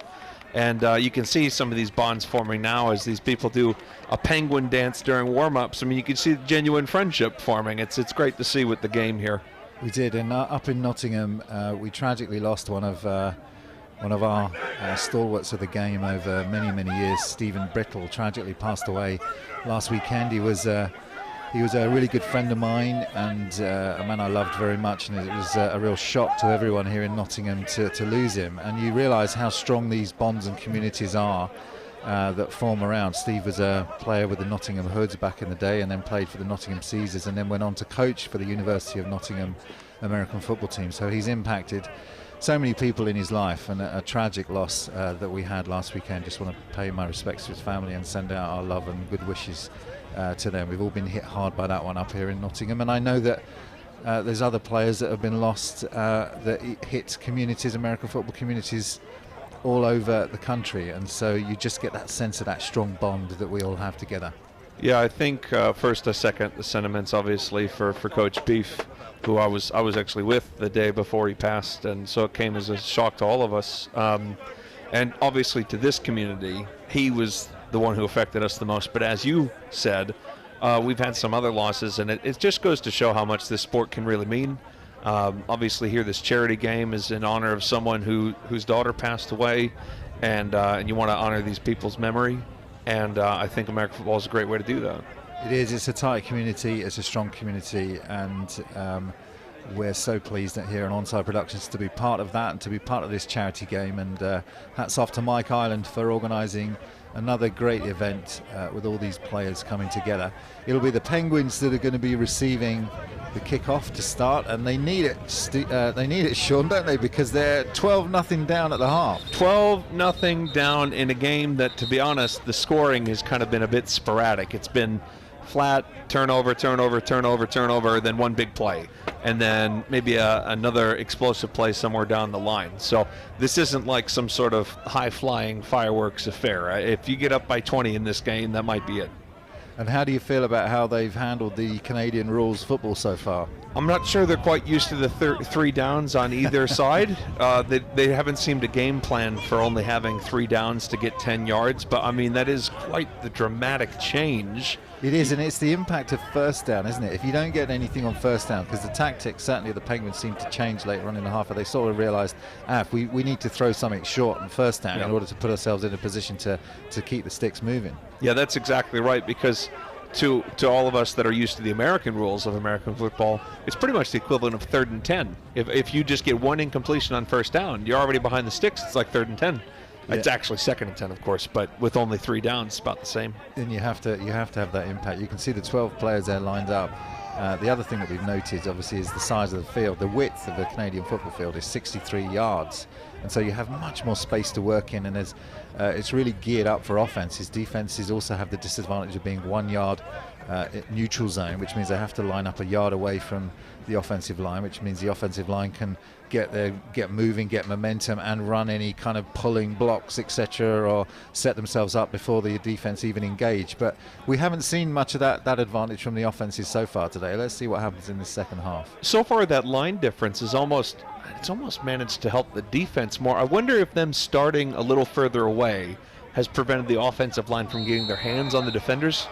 and you can see some of these bonds forming now as these people do a penguin dance during warm-ups. I mean, you can see genuine friendship forming. It's great to see with the game here. We did, and up in Nottingham, we tragically lost one of our stalwarts of the game over many years. Stephen Brittle tragically passed away last weekend. He was a really good friend of mine and a man I loved very much, and it was a real shock to everyone here in Nottingham to lose him. And you realise how strong these bonds and communities are that form around. Steve was a player with the Nottingham Hoods back in the day, and then played for the Nottingham Caesars, and then went on to coach for the University of Nottingham American football team. So he's impacted so many people in his life, and a tragic loss that we had last weekend. Just want to pay my respects to his family and send out our love and good wishes to them. We've all been hit hard by that one up here in Nottingham, and I know that there's other players that have been lost that hit communities, American football communities all over the country, and so you just get that sense of that strong bond that we all have together. Yeah, I think first I second the sentiments, obviously, for Coach Beef, who I was actually with the day before he passed, and so it came as a shock to all of us. And obviously to this community, he was the one who affected us the most. But as you said, we've had some other losses, and it just goes to show how much this sport can really mean. Obviously here this charity game is in honor of someone whose daughter passed away, and you want to honor these people's memory, and I think American football is a great way to do that. It is. It's a tight community. It's a strong community, and we're so pleased that here on Onside Productions to be part of that and to be part of this charity game. And hats off to Mike Island for organising another great event with all these players coming together. It'll be the Penguins that are going to be receiving the kick-off to start, and they need it. They need it, Sean, don't they? Because they're 12-0 down at the half. 12-0 down in a game that, to be honest, the scoring has kind of been a bit sporadic. It's been flat, turnover, then one big play, and then maybe another explosive play somewhere down the line. So this isn't like some sort of high-flying fireworks affair. If you get up by 20 in this game, that might be it. And how do you feel about how they've handled the Canadian rules football so far? I'm not sure they're quite used to the three downs on either side. They haven't seemed to game plan for only having 3 downs to get 10 yards, but I mean, that is quite the dramatic change. It is, and it's the impact of first down, isn't it? If you don't get anything on first down, because the tactics, certainly of the Penguins, seemed to change later on in the half, where they sort of realised, if we need to throw something short on first down in order to put ourselves in a position to keep the sticks moving. Yeah, that's exactly right, because to all of us that are used to the American rules of American football, it's pretty much the equivalent of 3rd and 10. If you just get one incompletion on first down, you're already behind the sticks. It's like 3rd and 10. Yeah. It's actually 2nd and 10, of course, but with only 3 downs, it's about the same. And you have to have that impact. You can see the 12 players there lined up. The other thing that we've noted, obviously, is the size of the field. The width of the Canadian football field is 63 yards, and so you have much more space to work in, and it's really geared up for offenses. Defenses also have the disadvantage of being 1 yard neutral zone, which means they have to line up a yard away from the offensive line, which means the offensive line can get moving, get momentum, and run any kind of pulling blocks, etc., or set themselves up before the defense even engage. But we haven't seen much of that advantage from the offenses so far today. Let's see what happens in the second half. So far, that line difference is almost managed to help the defense more. I wonder if them starting a little further away has prevented the offensive line from getting their hands on the defenders,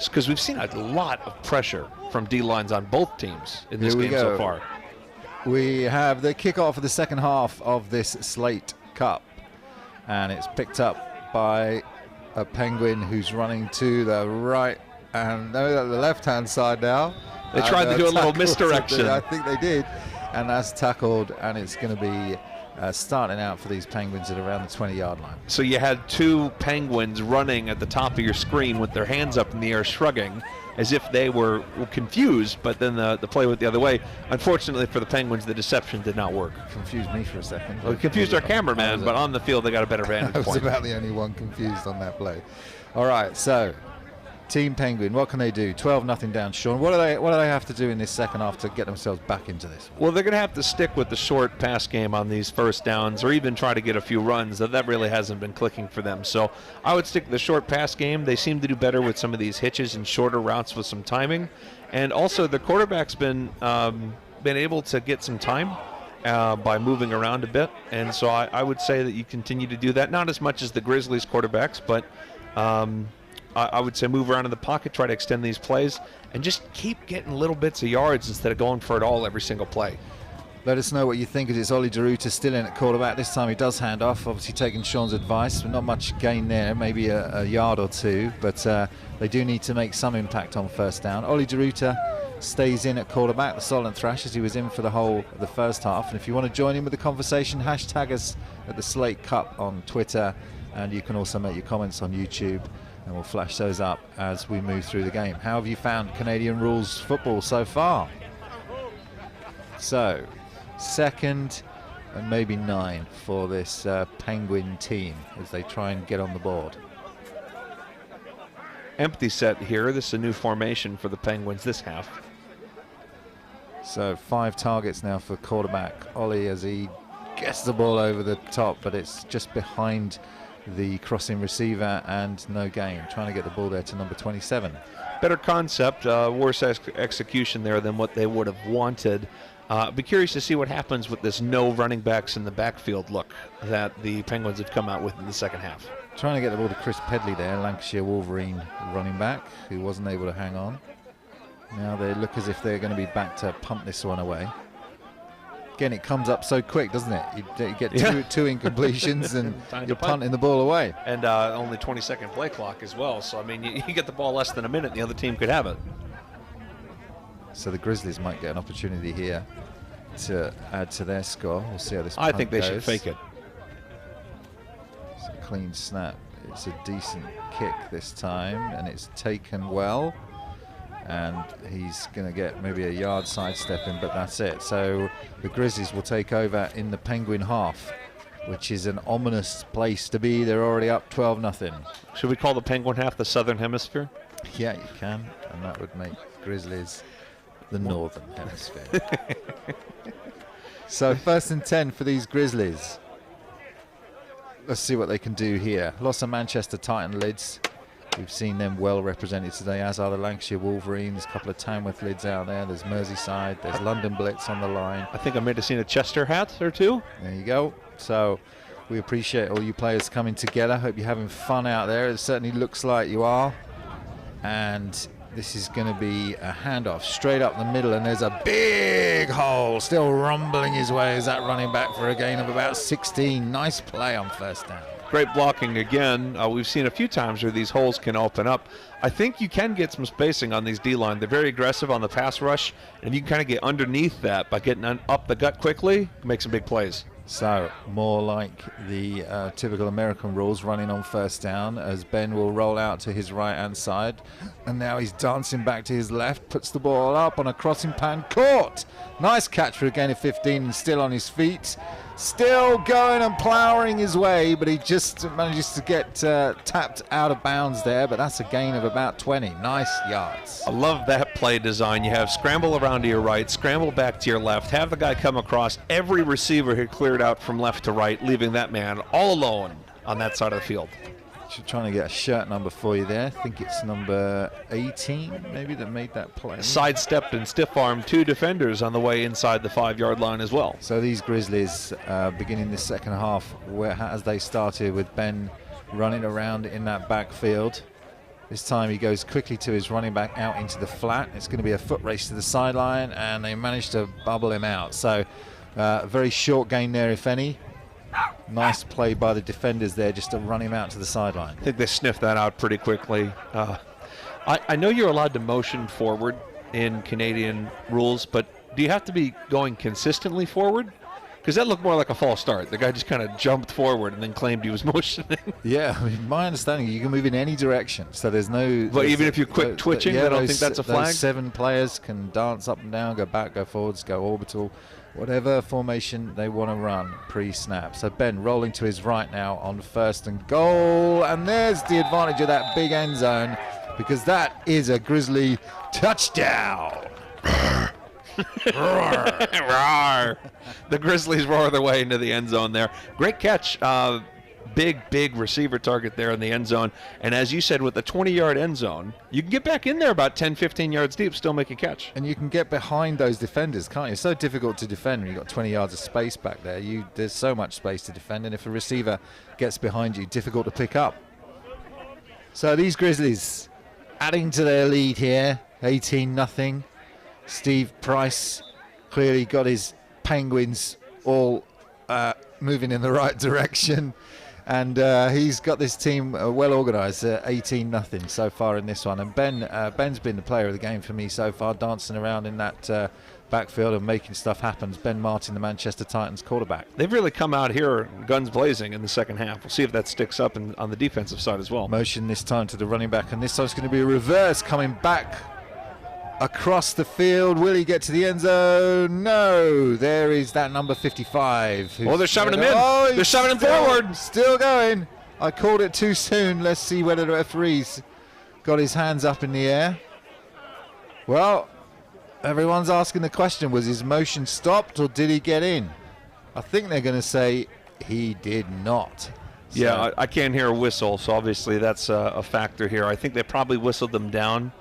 because we've seen a lot of pressure from D-lines on both teams in this game so far. We have the kickoff of the second half of this Slate Cup, and it's picked up by a Penguin who's running to the right and the left-hand side now. They tried to do a little misdirection. I think they did, and that's tackled, and it's going to be starting out for these Penguins at around the 20-yard line. So you had two Penguins running at the top of your screen with their hands up in the air, shrugging, as if they were confused, but then the play went the other way. Unfortunately for the Penguins, the deception did not work. Confused me for a second. Well, it confused our cameraman, but on the field they got a better vantage point. I was about the only one confused on that play. All right, so Team Penguin, what can they do? 12-0 down. Sean, what do they have to do in this second half to get themselves back into this one? Well, they're going to have to stick with the short pass game on these first downs, or even try to get a few runs. That really hasn't been clicking for them. So I would stick to the short pass game. They seem to do better with some of these hitches and shorter routes with some timing. And also the quarterback's been able to get some time by moving around a bit. And so I would say that you continue to do that. Not as much as the Grizzlies quarterbacks, but I would say move around in the pocket, try to extend these plays, and just keep getting little bits of yards instead of going for it all every single play. Let us know what you think, as it's Ollie DeRuta still in at quarterback. This time he does hand off, obviously taking Sean's advice, but not much gain there, maybe a yard or two, but they do need to make some impact on first down. Ollie DeRuta stays in at quarterback, the Solent Thrashers. He was in for the whole of the first half, and if you want to join in with the conversation, hashtag us at the Slate Cup on Twitter, and you can also make your comments on YouTube, and we'll flash those up as we move through the game. How have you found Canadian rules football so far? So, 2nd and maybe 9 for this Penguin team as they try and get on the board. Empty set here. This is a new formation for the Penguins this half. So 5 targets now for quarterback Ollie as he gets the ball over the top, but it's just behind the crossing receiver and no gain. Trying to get the ball there to number 27. Better concept, worse execution there than what they would have wanted. Be curious to see what happens with this no running backs in the backfield look that the Penguins have come out with in the second half. Trying to get the ball to Chris Pedley there, Lancashire Wolverine running back, who wasn't able to hang on. Now they look as if they're going to be back to punt this one away. Again, it comes up so quick, doesn't it? You get two incompletions and you're punting the ball away. And only 20-second play clock as well. So, I mean, you get the ball less than a minute, the other team could have it. So the Grizzlies might get an opportunity here to add to their score. We'll see how this I think they goes. should fake it. It's a clean snap. It's a decent kick this time, and it's taken well. And he's going to get maybe a yard sidestepping, but that's it. So the Grizzlies will take over in the Penguin half, which is an ominous place to be. They're already up 12-0. Should we call the Penguin half the Southern Hemisphere? Yeah, you can, and that would make Grizzlies the Northern Hemisphere. So 1st and 10 for these Grizzlies. Let's see what they can do here. Lots of Manchester Titan lids. We've seen them well represented today, as are the Lancashire Wolverines. A couple of Tamworth lids out there. There's Merseyside. There's London Blitz on the line. I think I may have seen a Chester hat or two. There you go. So we appreciate all you players coming together. Hope you're having fun out there. It certainly looks like you are. And this is going to be a handoff straight up the middle, and there's a big hole still rumbling his way as that running back for a gain of about 16. Nice play on first down. Great blocking again. We've seen a few times where these holes can open up. I think you can get some spacing on these D-line. They're very aggressive on the pass rush, and you can kind of get underneath that by getting up the gut quickly, make some big plays. So more like the typical American rules, running on first down, as Ben will roll out to his right-hand side. And now he's dancing back to his left, puts the ball up on a crossing pan, caught. Nice catch for a gain of 15 and still on his feet. Still going and ploughing his way, but he just manages to get tapped out of bounds there, but that's a gain of about 20. Nice yards. I love that play design. You have scramble around to your right, scramble back to your left, have the guy come across. Every receiver had cleared out from left to right, leaving that man all alone on that side of the field. Trying to get a shirt number for you there. I think it's number 18 maybe that made that play. Sidestepped and stiff-armed 2 defenders on the way inside the 5-yard line as well. So these Grizzlies beginning the second half, as they started with Ben running around in that backfield. This time he goes quickly to his running back out into the flat. It's going to be a foot race to the sideline, and they managed to bubble him out. So very short gain there, if any. Nice play by the defenders there just to run him out to the sideline. I think they sniffed that out pretty quickly. I know you're allowed to motion forward in Canadian rules, but do you have to be going consistently forward? Because that looked more like a false start. The guy just kind of jumped forward and then claimed he was motioning. Yeah, I mean, my understanding, you can move in any direction, so there's no... But even if you're quick twitching, I don't think that's a flag? Those 7 players can dance up and down, go back, go forwards, go orbital, whatever formation they want to run pre-snap. So Ben rolling to his right now on 1st and goal, and there's the advantage of that big end zone, because that is a Grizzly touchdown. Roar. The Grizzlies roar their way into the end zone there. Great catch. Big receiver target there in the end zone. And as you said, with the 20-yard end zone, you can get back in there about 10, 15 yards deep, still make a catch. And you can get behind those defenders, can't you? It's so difficult to defend when you've got 20 yards of space back there. There's so much space to defend, and if a receiver gets behind you, difficult to pick up. So these Grizzlies adding to their lead here, 18-0. Steve Price clearly got his Penguins all moving in the right direction, and he's got this team well organised. 18-0 so far in this one, and Ben's been the player of the game for me so far, dancing around in that backfield and making stuff happen. Ben Martin, the Manchester Titans quarterback. They've really come out here guns blazing in the second half. We'll see if that sticks up on the defensive side as well. Motion this time to the running back, and this time it's going to be a reverse coming back across the field. Will he get to the end zone? No. There is that number 55. Oh, they're shoving him in. Oh, they're shoving him forward. Still going. I called it too soon. Let's see whether the referee's got his hands up in the air. Well, everyone's asking the question, was his motion stopped or did he get in? I think they're going to say he did not. So. Yeah, I can't hear a whistle, so obviously that's a factor here. I think they probably whistled them down.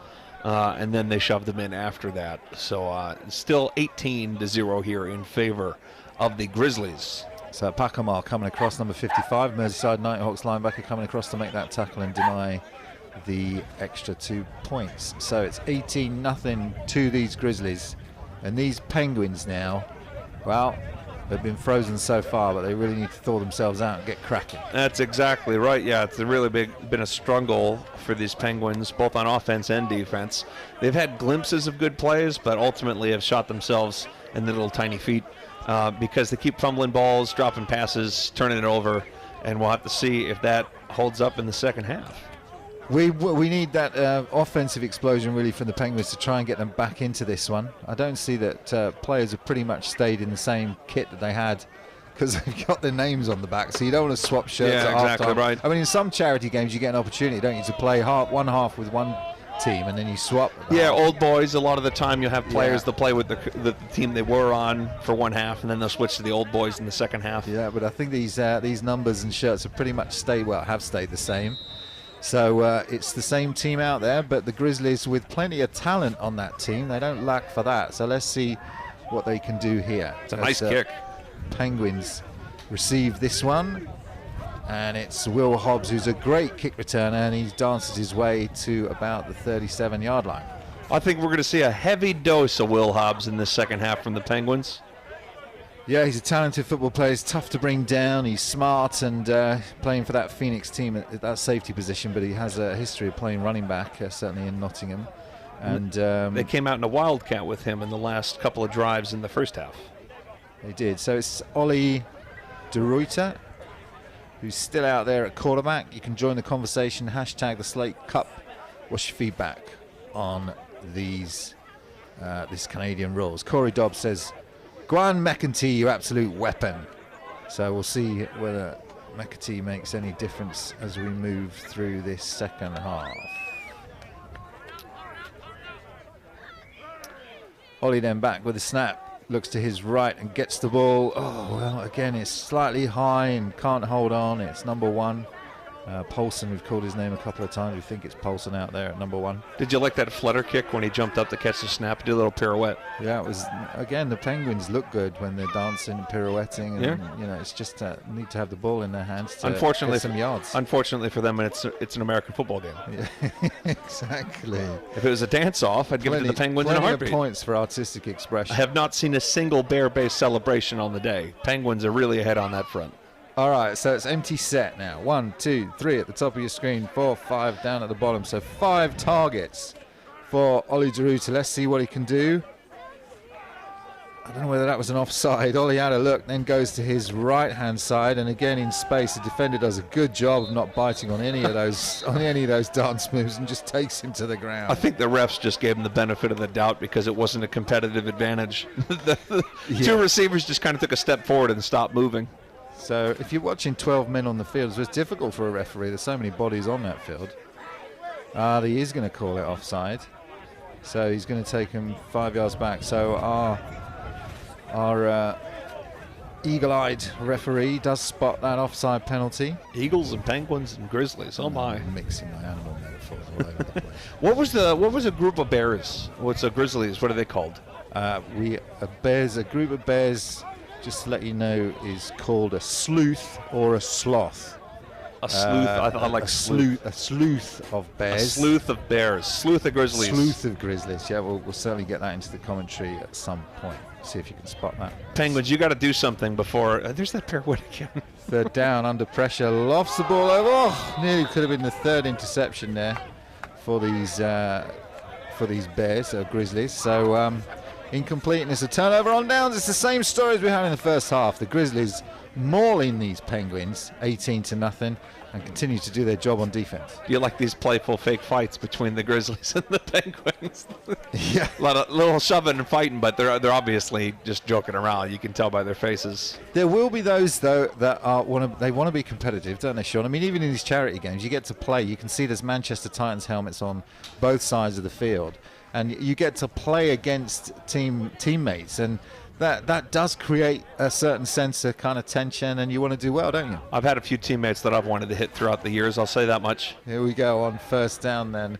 And then they shoved them in after that. So still 18-0 here in favor of the Grizzlies. So Pacamar coming across, number 55, Merseyside Nighthawks linebacker coming across to make that tackle and deny the extra 2 points. So it's 18-0 to these Grizzlies. And these Penguins now, well, they've been frozen so far, but they really need to thaw themselves out and get cracking. That's exactly right. Yeah, it's really been a struggle for these Penguins, both on offense and defense. They've had glimpses of good plays, but ultimately have shot themselves in the little tiny feet because they keep fumbling balls, dropping passes, turning it over, and we'll have to see if that holds up in the second half. We need that offensive explosion really from the Penguins to try and get them back into this one. I don't see that players have pretty much stayed in the same kit that they had because they've got their names on the back, so you don't want to swap shirts at half exactly time. Right. I mean, in some charity games you get an opportunity, don't you, to play one half with one team and then you swap. Yeah, old boys, a lot of the time you'll have players that play with the team they were on for one half, and then they'll switch to the old boys in the second half. Yeah, but I think these numbers and shirts have pretty much have stayed the same. So it's the same team out there, but the Grizzlies with plenty of talent on that team. They don't lack for that. So let's see what they can do here. It's a nice kick. Penguins receive this one, and it's Will Hobbs, who's a great kick returner, and he dances his way to about the 37-yard line. I think we're going to see a heavy dose of Will Hobbs in this second half from the Penguins. Yeah, he's a talented football player. He's tough to bring down. He's smart and playing for that Phoenix team at that safety position, but he has a history of playing running back, certainly in Nottingham. And they came out in a wildcat with him in the last couple of drives in the first half. They did. So it's Ollie de Ruyter, who's still out there at quarterback. You can join the conversation, hashtag the Slate Cup. What's your feedback on these Canadian rules? Corey Dobbs says, Gwan McEntee, you absolute weapon. So we'll see whether McAtee makes any difference as we move through this second half. Ollie then back with a snap, looks to his right and gets the ball. Oh, well, again, it's slightly high and can't hold on. It's number 1. Poulsen, we've called his name a couple of times. We think it's Poulsen out there at number 1. Did you like that flutter kick when he jumped up to catch the snap and did a little pirouette? Yeah, it was, again, the Penguins look good when they're dancing and pirouetting. And, you know, it's just need to have the ball in their hands to get some yards. Unfortunately for them, it's an American football game. Yeah, exactly. If it was a dance-off, I'd give it to the Penguins in a heartbeat. Points for artistic expression. I have not seen a single bear-based celebration on the day. Penguins are really ahead on that front. All right, so it's empty set now. 1, 2, 3 at the top of your screen, 4, 5 down at the bottom. So 5 targets for Ollie Deruta. Let's see what he can do. I don't know whether that was an offside. Ollie had a look, then goes to his right-hand side, and again in space, the defender does a good job of not biting on any of those dance moves and just takes him to the ground. I think the refs just gave him the benefit of the doubt because it wasn't a competitive advantage. the two receivers just kind of took a step forward and stopped moving. So if you're watching 12 men on the field, it's difficult for a referee. There's so many bodies on that field. He is going to call it offside. So he's going to take him 5 yards back. So our eagle-eyed referee does spot that offside penalty. Eagles and Penguins and Grizzlies. Oh my! I'm mixing my animal metaphors all over the place. What was a group of bears? What's a Grizzlies? What are they called? A group of bears. Just to let you know, is called a sleuth or a sloth. A sleuth. I like a sleuth. A sleuth of bears. A sleuth of bears. Sleuth of Grizzlies. Sleuth of Grizzlies. Yeah, we'll certainly get that into the commentary at some point. See if you can spot that. Penguins, you got to do something before. There's that pirouette again. Third down, under pressure, lofts the ball over. Oh, nearly could have been the 3rd interception there for these bears, Grizzlies. So. Incomplete, and it's a turnover on downs. It's the same story as we had in the first half. The Grizzlies mauling these Penguins 18-0 and continue to do their job on defense. You like these playful fake fights between the Grizzlies and the Penguins? Yeah. A lot of little shoving and fighting, but they're obviously just joking around. You can tell by their faces. There will be those, though, that want to be competitive, don't they, Sean? I mean, even in these charity games, you get to play. You can see there's Manchester Titans helmets on both sides of the field. And you get to play against teammates, and that does create a certain sense of kind of tension, and you want to do well, don't you? I've had a few teammates that I've wanted to hit throughout the years, I'll say that much. Here we go on first down then,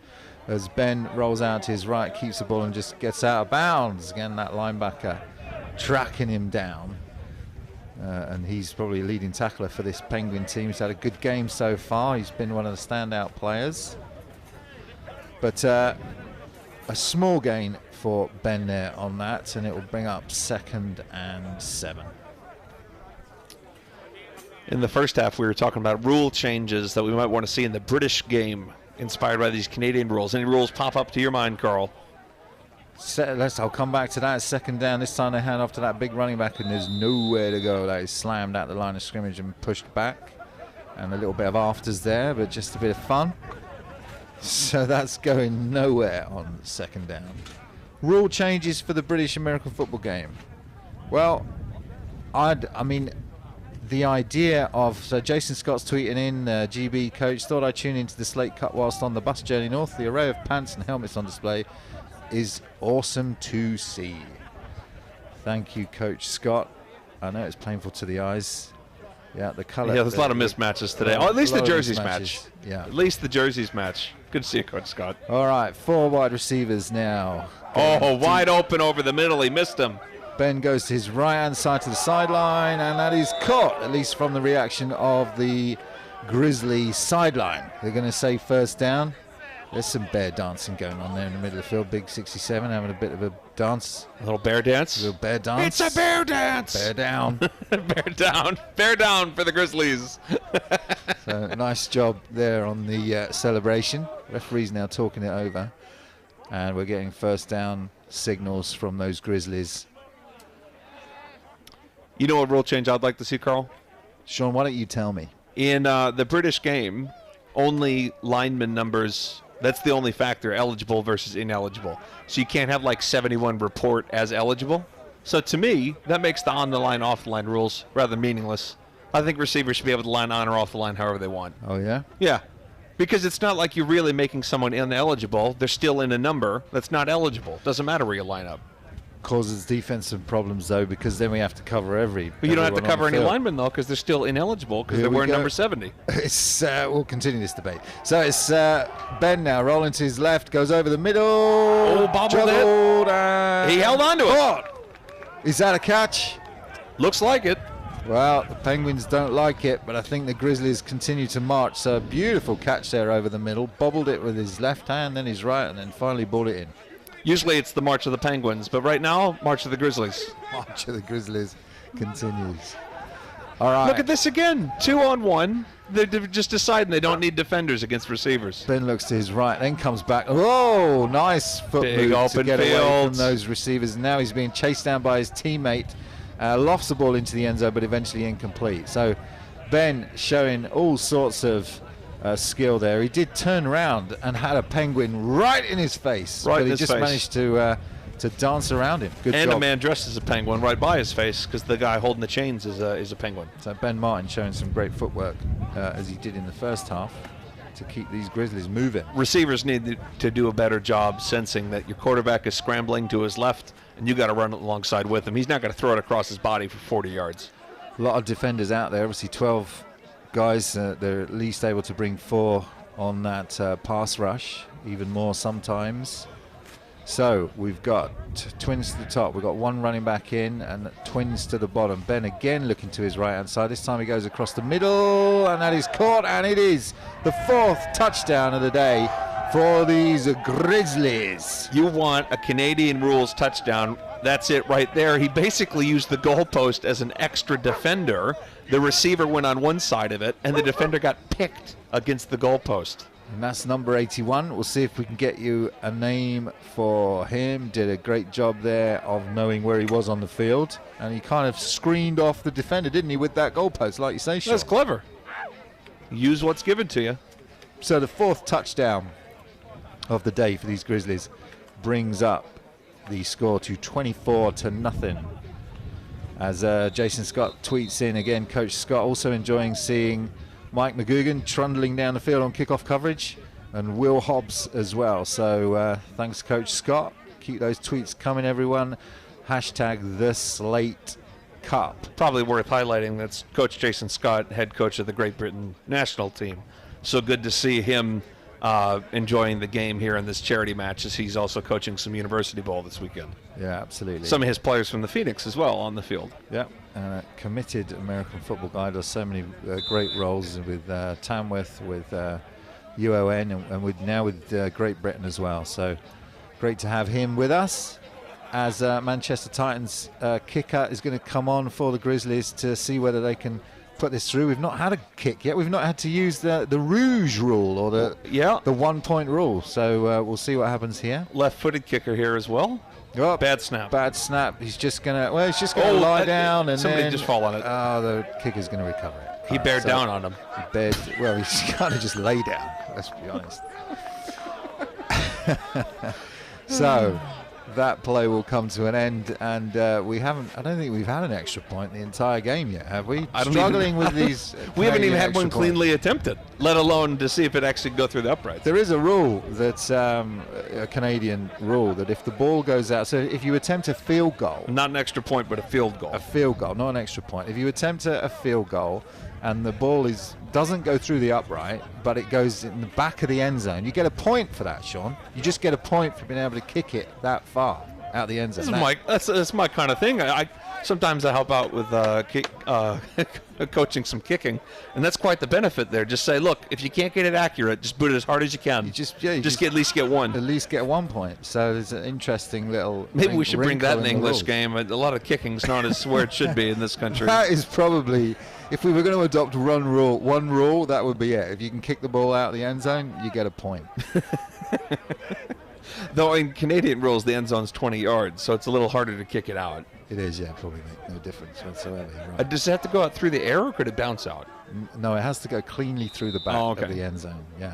as Ben rolls out to his right, keeps the ball and just gets out of bounds. Again, that linebacker tracking him down. And he's probably a leading tackler for this Penguin team. He's had a good game so far. He's been one of the standout players. But a small gain for Ben there on that, and it will bring up 2nd and 7. In the first half, we were talking about rule changes that we might want to see in the British game, inspired by these Canadian rules. Any rules pop up to your mind, Carl? I'll come back to that. 2nd down. This time they hand off to that big running back, and there's nowhere to go. That is slammed out the line of scrimmage and pushed back. And a little bit of afters there, but just a bit of fun. So that's going nowhere on 2nd down. Rule changes for the British American football game. Well, I mean, the idea of, so Jason Scott's tweeting in, GB coach, thought I'd tune into the Slate Cup whilst on the bus journey north. The array of pants and helmets on display is awesome to see. Thank you, Coach Scott. I know it's painful to the eyes. Yeah, the colour. Yeah, there's a lot of mismatches today. Oh, at least the jerseys match. Yeah. At least the jerseys match. Good to see you, Coach Scott. All right, 4 wide receivers now. Oh, wide open over the middle. He missed him. Ben goes to his right-hand side to the sideline, and that is caught, at least from the reaction of the Grizzly sideline. They're going to say first down. There's some bear dancing going on there in the middle of the field. Big 67 having a bit of a dance. A little bear dance? A little bear dance. It's a bear dance! Bear down. Bear down. Bear down for the Grizzlies. So nice job there on the celebration. Referee's now talking it over. And we're getting first down signals from those Grizzlies. You know what rule change I'd like to see, Carl? Sean, why don't you tell me? In the British game, only lineman numbers, that's the only factor, eligible versus ineligible. So you can't have like 71 report as eligible. So to me, that makes the on-the-line, off-the-line rules rather meaningless. I think receivers should be able to line on or off the line however they want. Oh, yeah? Yeah. Because it's not like you're really making someone ineligible. They're still in a number that's not eligible. Doesn't matter where you line up. Causes defensive problems, though, because then we have to cover But you don't have to cover any linemen, though, because they're still ineligible because they're wearing number 70. We'll continue this debate. So it's Ben now, rolling to his left, goes over the middle. Oh, bobbled it. He held on to it. Is that a catch? Looks like it. Well, the Penguins don't like it, but I think the Grizzlies continue to march. So a beautiful catch there over the middle. Bobbled it with his left hand, then his right, and then finally brought it in. Usually it's the March of the Penguins, but right now, March of the Grizzlies. March of the Grizzlies continues. All right. Look at this again. 2-on-1. They're just deciding they don't need defenders against receivers. Ben looks to his right, then comes back. Oh, nice foot Big move to open get away field. from those receivers. Now he's being chased down by his teammate. Lofts the ball into the end zone, but eventually incomplete. So Ben showing all sorts of skill there. He did turn around and had a Penguin right in his face, Right but in he his just face. managed to dance around him. Good And job. a man dressed as a penguin right by his face because the guy holding the chains is a penguin. So Ben Martin showing some great footwork as he did in the first half to keep these Grizzlies moving. Receivers need to do a better job sensing that your quarterback is scrambling to his left and you got to run alongside with him. He's not going to throw it across his body for 40 yards. A lot of defenders out there, obviously 12 guys. They're at least able to bring 4 on that pass rush, even more sometimes. So we've got twins to the top. We've got one running back in and twins to the bottom. Ben again looking to his right-hand side. This time he goes across the middle, and that is caught, and it is the 4th touchdown of the day for these Grizzlies. You want a Canadian rules touchdown. That's it right there. He basically used the goalpost as an extra defender. The receiver went on one side of it, and the defender got picked against the goalpost. And that's number 81. We'll see if we can get you a name for him. Did a great job there of knowing where he was on the field. And he kind of screened off the defender, didn't he, with that goalpost, like you say, Sean? That's clever. Use what's given to you. So the 4th touchdown of the day for these Grizzlies brings up the score to 24-0. As Jason Scott tweets in again, Coach Scott also enjoying seeing Mike McGugan trundling down the field on kickoff coverage, and Will Hobbs as well. So thanks, Coach Scott. Keep those tweets coming, everyone. Hashtag the Slate Cup. Probably worth highlighting that's Coach Jason Scott, head coach of the Great Britain national team. So good to see him enjoying the game here in this charity match, as he's also coaching some University Bowl this weekend. Yeah, absolutely. Some of his players from the Phoenix as well on the field. Yeah, committed American football guy, does so many great roles with Tamworth, with UON, and with Great Britain as well. So great to have him with us. As Manchester Titans kicker is going to come on for the Grizzlies to see whether they can put this through. We've not had a kick yet. We've not had to use the rouge rule or the 1-point rule. So we'll see what happens here. Left-footed kicker here as well. Oh, bad snap. Bad snap. He's just gonna lie down, and somebody then just fall on it. Oh, the kicker's gonna recover it. He bared down on him. He's kind of just lay down. Let's be honest. So that play will come to an end, and I don't think we've had an extra point the entire game yet, have we? Struggling with these. We haven't even had one points. cleanly attempted, let alone to see if it actually go through the uprights. There is a rule that's a Canadian rule that if the ball goes out, so if you attempt a field goal, not an extra point, but a field goal. A field goal, not an extra point. If you attempt a field goal and the ball doesn't go through the upright, but it goes in the back of the end zone, you get a point for that, Sean. You just get a point for being able to kick it that far out the end zone. That's my kind of thing. Sometimes I help out with coaching some kicking, and that's quite the benefit there. Just say, look, if you can't get it accurate, just boot it as hard as you can. At least get one. At least get 1 point. So there's an interesting little. Maybe we should bring that in the English game. A lot of kicking's not as where it should be in this country. That is probably, if we were going to adopt one rule, that would be it. If you can kick the ball out of the end zone, you get a point. Though in Canadian rules, the end zone's 20 yards, so it's a little harder to kick it out. It is, yeah, probably make no difference whatsoever. Right. Does it have to go out through the air, or could it bounce out? No, it has to go cleanly through the back of the end zone, yeah.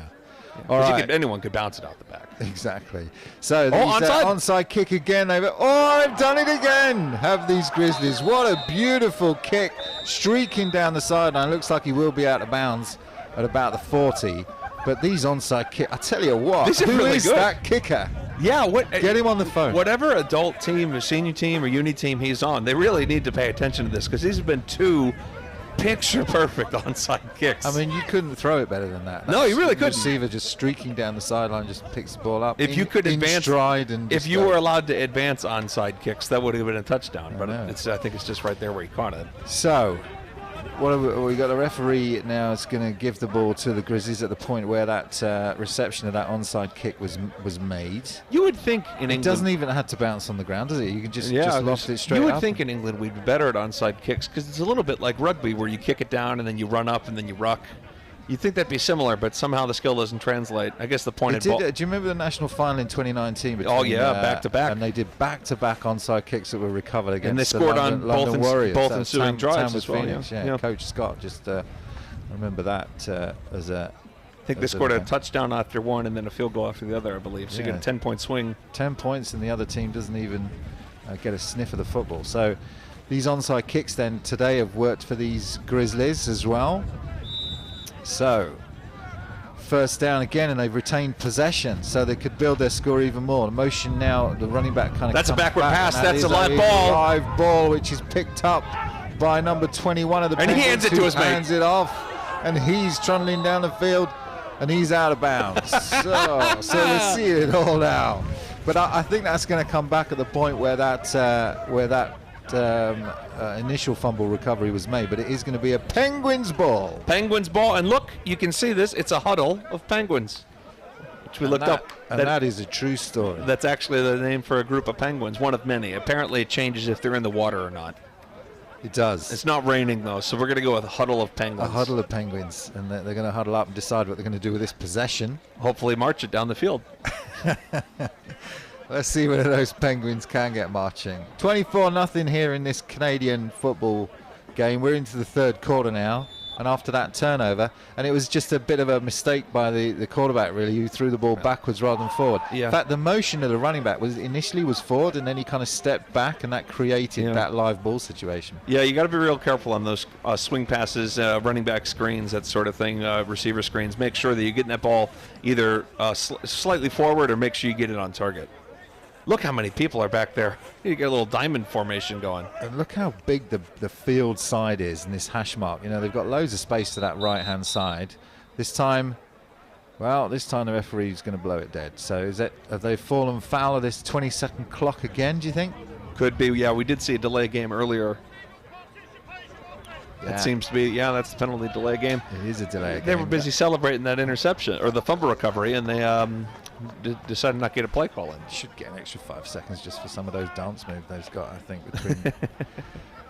All right. Anyone could bounce it out the back. Exactly. So onside kick again. They've done it again. Have these Grizzlies. What a beautiful kick. Streaking down the sideline. Looks like he will be out of bounds at about the 40. But these onside kick, I tell you what, who is that kicker? Yeah, get him on the phone. Whatever adult team or senior team or uni team he's on, they really need to pay attention to this because these have been 2 picture-perfect onside kicks. I mean, you couldn't throw it better than that. No, you really couldn't. The receiver just streaking down the sideline, just picks the ball up. If you could advance, stride and if you were allowed to advance onside kicks, that would have been a touchdown. But I think it's just right there where he caught it. So, what have we got? The referee now is going to give the ball to the Grizzlies at the point where that reception of that onside kick was made. You would think in England, it doesn't even have to bounce on the ground, does it? You can just loft it straight up. You would think in England we'd be better at onside kicks because it's a little bit like rugby where you kick it down and then you run up and then you ruck. You'd think that'd be similar, but somehow the skill doesn't translate. I guess the point do you remember the national final in 2019? Back to back. And they did back-to-back onside kicks that were recovered against and they scored on London Warriors. Both ensuing drives as well. Phoenix, yeah. Coach Scott just remember that as a. I think they scored a touchdown after one and then a field goal after the other, I believe. So you get a 10-point swing. 10 points, and the other team doesn't even get a sniff of the football. So these onside kicks then today have worked for these Grizzlies as well. So first down again, and they've retained possession, so they could build their score even more. The motion now, the running back kind of. That's a backward pass. That's a live ball. Live ball, which is picked up by number 21 of the Penguins. And he hands it to his mate. Hands it off, and he's trundling down the field, and he's out of bounds. so we see it all now. But I think that's going to come back at the point where that initial fumble recovery was made, but it is going to be a Penguins ball. Penguins ball, and look, you can see this. It's a huddle of Penguins, which we looked up. And that is a true story. That's actually the name for a group of penguins, one of many. Apparently it changes if they're in the water or not. It does. It's not raining, though, so we're going to go with a huddle of penguins. A huddle of penguins, and they're going to huddle up and decide what they're going to do with this possession. Hopefully march it down the field. Let's see whether those Penguins can get marching. 24-0 here in this Canadian football game. We're into the third quarter now, and after that turnover, and it was just a bit of a mistake by the quarterback, really, who threw the ball backwards rather than forward. Yeah. In fact, the motion of the running back was initially forward, and then he kind of stepped back, and that created that live ball situation. Yeah, you got to be real careful on those swing passes, running back screens, that sort of thing, receiver screens. Make sure that you're getting that ball either slightly forward or make sure you get it on target. Look how many people are back there. You get a little diamond formation going. And look how big the field side is in this hash mark. You know, they've got loads of space to that right-hand side. This time the referee's going to blow it dead. So have they fallen foul of this 20-second clock again, do you think? Could be, yeah. We did see a delay game earlier. That seems to be, that's the penalty delay game. It is a delay game. They were busy celebrating that interception, or the fumble recovery, and they decided not to get a play call in. Should get an extra 5 seconds just for some of those dance moves they've got, I think.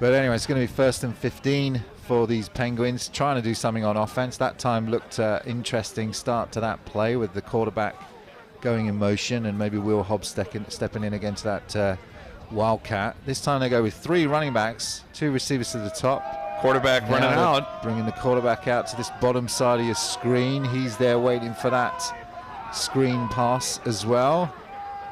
But anyway, it's going to be 1st and 15 for these Penguins, trying to do something on offense. That time looked interesting start to that play with the quarterback going in motion and maybe Will Hobbs stepping in against that Wildcat. This time they go with 3 running backs, 2 receivers to the top. Quarterback running out. Bringing the quarterback out to this bottom side of your screen. He's there waiting for that screen pass as well.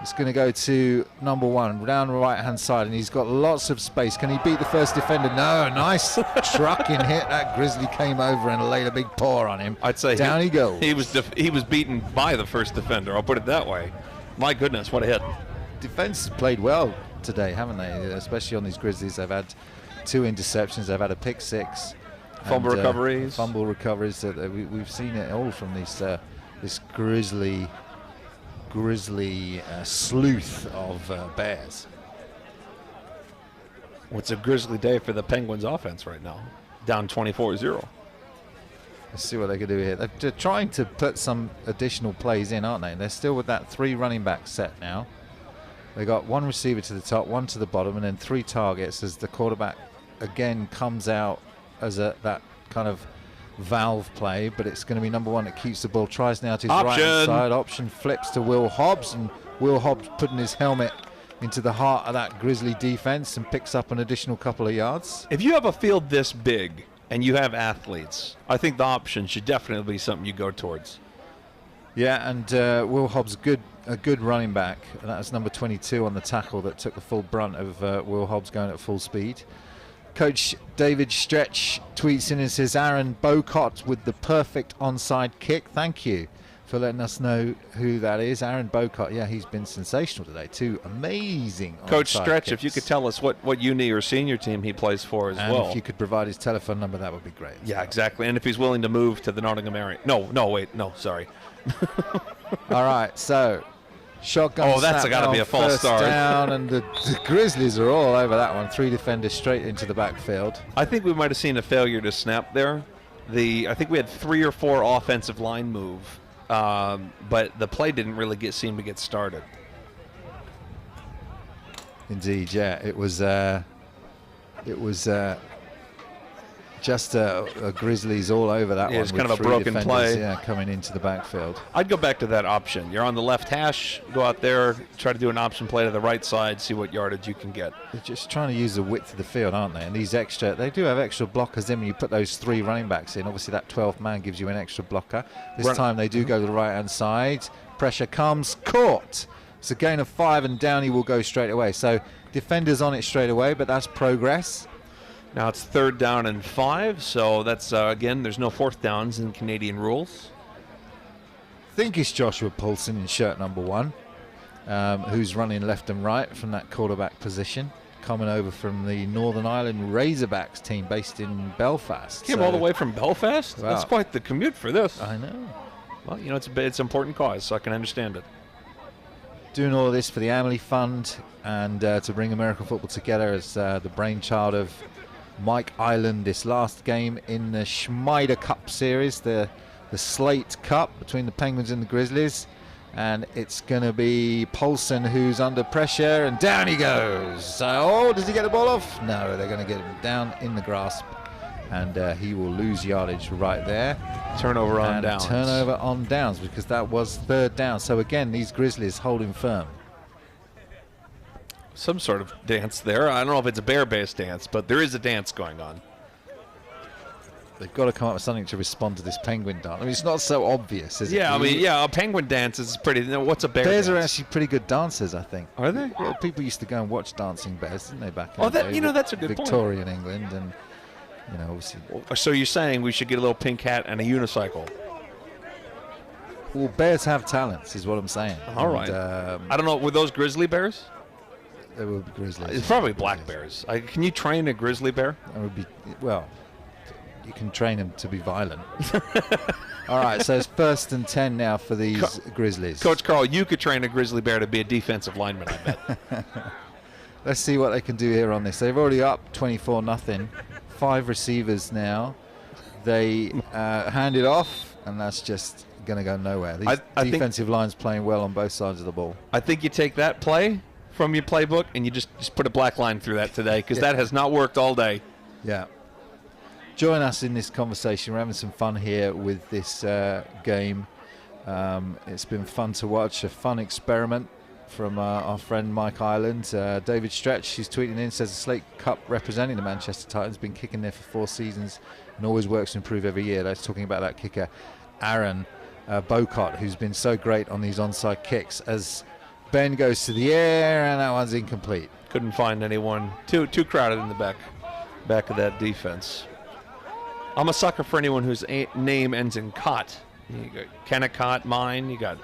It's going to go to number 1 down the right hand side, and he's got lots of space. Can he beat the first defender? No. Nice trucking hit. That Grizzly came over and laid a big paw on him. I'd say down he goes. He was beaten by the first defender. I'll put it that way. My goodness, what a hit. Defense has played well today, haven't they? Especially on these Grizzlies. They've had 2 interceptions. They've had a pick 6. Fumble recoveries. Fumble recoveries. We've seen it all from these this Grizzly sleuth of Bears. What's a Grizzly day for the Penguins offense right now? Down 24-0. Let's see what they can do here. They're trying to put some additional plays in, aren't they? They're still with that 3 running back set now. They got 1 receiver to the top, 1 to the bottom, and then 3 targets as the quarterback again comes out as that kind of valve play, but it's going to be number 1 that keeps the ball, tries now to his right side, option flips to Will Hobbs, and Will Hobbs putting his helmet into the heart of that Grizzly defense and picks up an additional couple of yards. If you have a field this big and you have athletes, I think the option should definitely be something you go towards. Yeah, and Will Hobbs, a good running back. And that was number 22 on the tackle that took the full brunt of Will Hobbs going at full speed. Coach David Stretch tweets in and says, Aaron Bocott with the perfect onside kick. Thank you for letting us know who that is. Aaron Bocott, yeah, he's been sensational today. 2 amazing Coach onside Stretch, kicks. if you could tell us what uni or senior team he plays for as well. If you could provide his telephone number, that would be great. Yeah, exactly. And if he's willing to move to the Nottingham area. No, sorry. All right, so shotgun. Oh, that's got to be a false first start. down, and the Grizzlies are all over that one. 3 defenders straight into the backfield. I think we might have seen a failure to snap there. I think we had 3 or 4 offensive line move, but the play didn't really seem to get started. Indeed, yeah, it was just a Grizzlies all over that one. It's with kind of a 3 broken defenders, play. Yeah, coming into the backfield. I'd go back to that option. You're on the left hash, go out there, try to do an option play to the right side, see what yardage you can get. They're just trying to use the width of the field, aren't they? And they do have extra blockers in when you put those 3 running backs in. Obviously, that 12th man gives you an extra blocker. This time they do go to the right-hand side. Pressure comes, caught. It's a gain of 5, and down he will go straight away. So defenders on it straight away, but that's progress. Now it's 3rd down and 5, so that's, again, there's no 4th downs in Canadian rules. I think it's Joshua Paulson in shirt number 1, who's running left and right from that quarterback position, coming over from the Northern Ireland Razorbacks team based in Belfast. Came all the way from Belfast? Wow. That's quite the commute for this. I know. Well, it's an important cause, so I can understand it. Doing all of this for the Amley Fund and to bring American football together as the brainchild of Mike Island. This last game in the Schneider Cup series, the Slate Cup between the Penguins and the Grizzlies, and it's going to be Paulson who's under pressure, and down he goes. So, does he get the ball off? No, they're going to get him down in the grasp, and he will lose yardage right there. Turnover on downs. Turnover on downs, because that was 3rd down. So again, these Grizzlies holding firm. Some sort of dance there. I don't know if it's a bear-based dance, but there is a dance going on. They've got to come up with something to respond to this penguin dance. I mean, it's not so obvious, is it? Yeah, a penguin dance is pretty. What's a bear Bears dance? are actually pretty good dancers, I think. Are they? Yeah, people used to go and watch dancing bears, didn't they, back in the day? That's a good point. Victorian England, and obviously. So you're saying we should get a little pink hat and a unicycle? Well, bears have talents, is what I'm saying. All right. I don't know. Were those grizzly bears? They would be grizzlies. It's probably black bears. Can you train a grizzly bear? That would be, well, you can train them to be violent. All right, so it's 1st and 10 now for these Grizzlies. Coach Carl, you could train a grizzly bear to be a defensive lineman, I bet. Let's see what they can do here on this. They've already up 24-0. 5 receivers now. They hand it off, and that's just going to go nowhere. These defensive lines playing well on both sides of the ball. I think you take that play from your playbook and you just put a black line through that today, because that has not worked all day. Yeah. Join us in this conversation. We're having some fun here with this game. It's been fun to watch, a fun experiment from our friend Mike Island. David Stretch, he's tweeting in, says the Slate Cup representing the Manchester Titans, been kicking there for 4 seasons and always works to improve every year. That's talking about that kicker, Aaron Bocott, who's been so great on these onside kicks. As Ben goes to the air, and that one's incomplete. Couldn't find anyone. Too crowded in the back of that defense. I'm a sucker for anyone whose name ends in Cott. You got Kennecott, mine. You got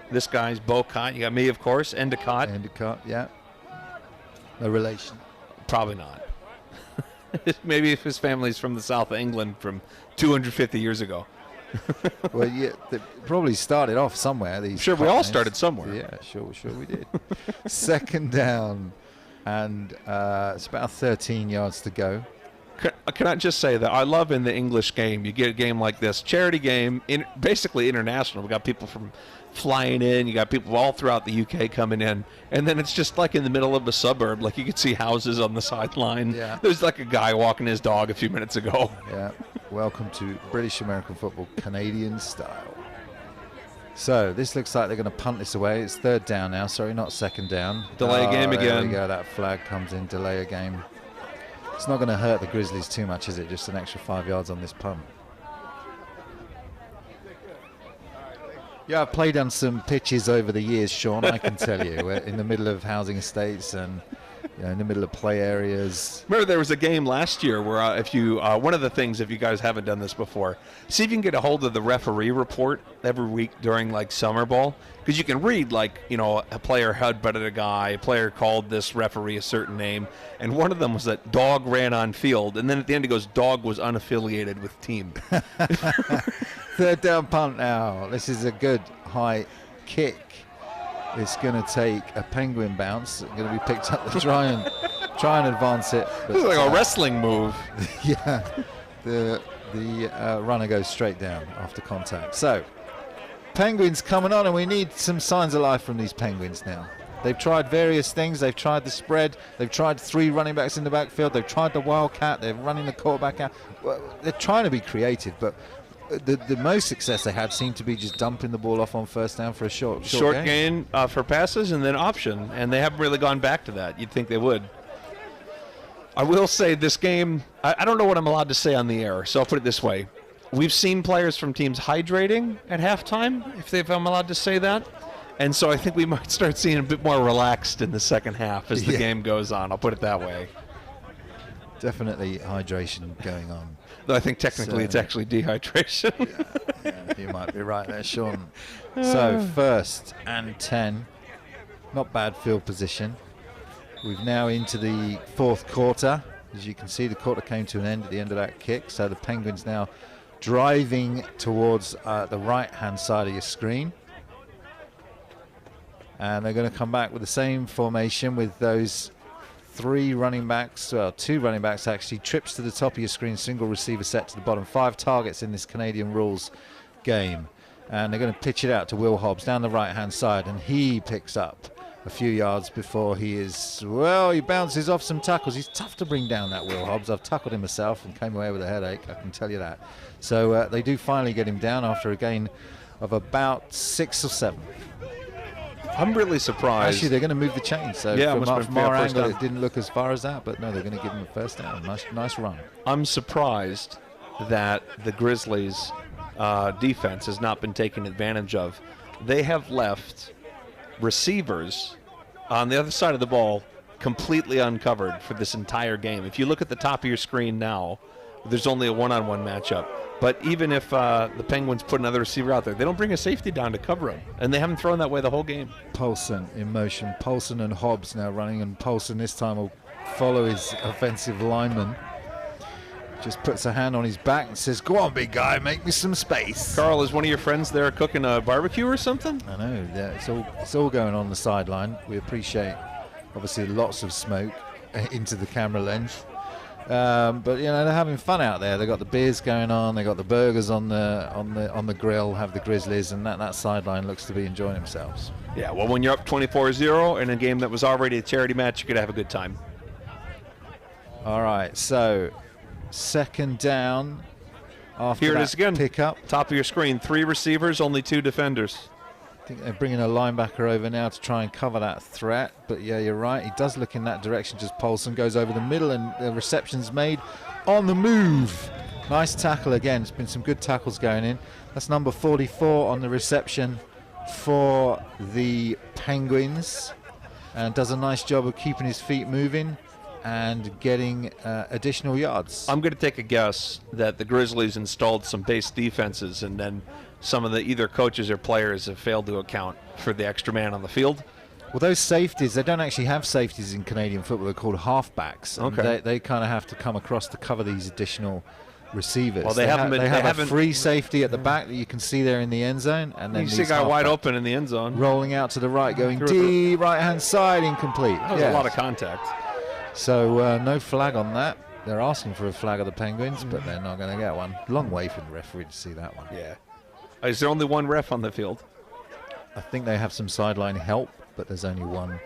this guy's Bocott. You got me, of course, Endicott. Endicott, yeah. No relation. Probably not. Maybe if his family's from the south of England from 250 years ago. Well, yeah, they probably started off somewhere. These sure, we all started somewhere. Yeah, sure we did. 2nd down, and it's about 13 yards to go. Can I just say that I love in the English game, you get a game like this, charity game, basically international. We got people from flying in, you got people all throughout the UK coming in, and then it's just like in the middle of a suburb, like you could see houses on the sideline. Yeah. There's like a guy walking his dog a few minutes ago. Yeah. Welcome to British American football, Canadian style. So this looks like they're going to punt this away. It's 3rd down now. Sorry, not 2nd down. Delay a game there again. We go. That flag comes in. Delay a game. It's not going to hurt the Grizzlies too much, is it? Just an extra 5 yards on this punt. Yeah, I've played on some pitches over the years, Sean, I can tell you. We're in the middle of housing estates and in the middle of play areas. Remember there was a game last year where if you one of the things, if you guys haven't done this before, see if you can get a hold of the referee report every week during like summer ball, because you can read like, a player headbutted a guy, a player called this referee a certain name, and one of them was that dog ran on field, and then at the end it goes, dog was unaffiliated with team. Third down punt now. This is a good high kick. It's going to take a penguin bounce. It's going to be picked up to try and advance it. But, this is like a wrestling move. Yeah, the runner goes straight down after contact. So, Penguins coming on, and we need some signs of life from these Penguins now. They've tried various things. They've tried the spread. They've tried 3 running backs in the backfield. They've tried the wildcat. They're running the quarterback out. Well, they're trying to be creative, but the most success they had seemed to be just dumping the ball off on first down for a short gain for passes and then option, and they haven't really gone back to that. You'd think they would. I will say this game, I don't know what I'm allowed to say on the air, so I'll put it this way. We've seen players from teams hydrating at halftime, if I'm allowed to say that, and so I think we might start seeing a bit more relaxed in the second half as the game goes on. I'll put it that way. Definitely hydration going on. Though I think technically it's actually dehydration. yeah, you might be right there, Sean. So 1st and 10. Not bad field position. We've now into the 4th quarter. As you can see, the quarter came to an end at the end of that kick. So the Penguins now driving towards the right-hand side of your screen. And they're going to come back with the same formation with those 2 running backs actually, trips to the top of your screen, single receiver set to the bottom, 5 targets in this Canadian rules game. And they're going to pitch it out to Will Hobbs down the right-hand side, and he picks up a few yards before he bounces off some tackles. He's tough to bring down, that Will Hobbs. I've tackled him myself and came away with a headache, I can tell you that. So they do finally get him down after a gain of about 6 or 7. I'm really surprised. Actually, they're going to move the chain. So from our angle, it didn't look as far as that. But no, they're going to give them a first down. Nice run. I'm surprised that the Grizzlies' defense has not been taken advantage of. They have left receivers on the other side of the ball completely uncovered for this entire game. If you look at the top of your screen now, there's only a one-on-one matchup. But even if the Penguins put another receiver out there, they don't bring a safety down to cover him. And they haven't thrown that way the whole game. Poulsen in motion. Poulsen and Hobbs now running. And Poulsen this time will follow his offensive lineman. Just puts a hand on his back and says, "Go on, big guy, make me some space." Carl, is one of your friends there cooking a barbecue or something? I know. Yeah, it's all going on the sideline. We appreciate, obviously, lots of smoke into the camera lens. But they're having fun out there. They got the beers going on. They got the burgers on the grill. Have the Grizzlies, and that sideline looks to be enjoying themselves. Yeah. Well, when you're up 24-0 in a game that was already a charity match, you're gonna have a good time. All right. So, 2nd down. After here it is again. Pickup. Top of your screen. 3 receivers, only 2 defenders. I think they're bringing a linebacker over now to try and cover that threat. But yeah, you're right. He does look in that direction. Just Poulsen goes over the middle, and the reception's made on the move. Nice tackle again. It's been some good tackles going in. That's number 44 on the reception for the Penguins, and does a nice job of keeping his feet moving and getting additional yards. I'm going to take a guess that the Grizzlies installed some base defenses, and then some of the either coaches or players have failed to account for the extra man on the field. Well, those safeties, they don't actually have safeties in Canadian football. They're called halfbacks. Okay. They kind of have to come across to cover these additional receivers. Well, they have a free safety at the back that you can see there in the end zone, and then you see a guy wide open in the end zone, rolling out to the right, going deep right-hand side, incomplete. That was a lot of contact. So no flag on that. They're asking for a flag of the Penguins, but they're not going to get one. Long way for the referee to see that one. Yeah. Is there only one ref on the field? I think they have some sideline help, but there's only one.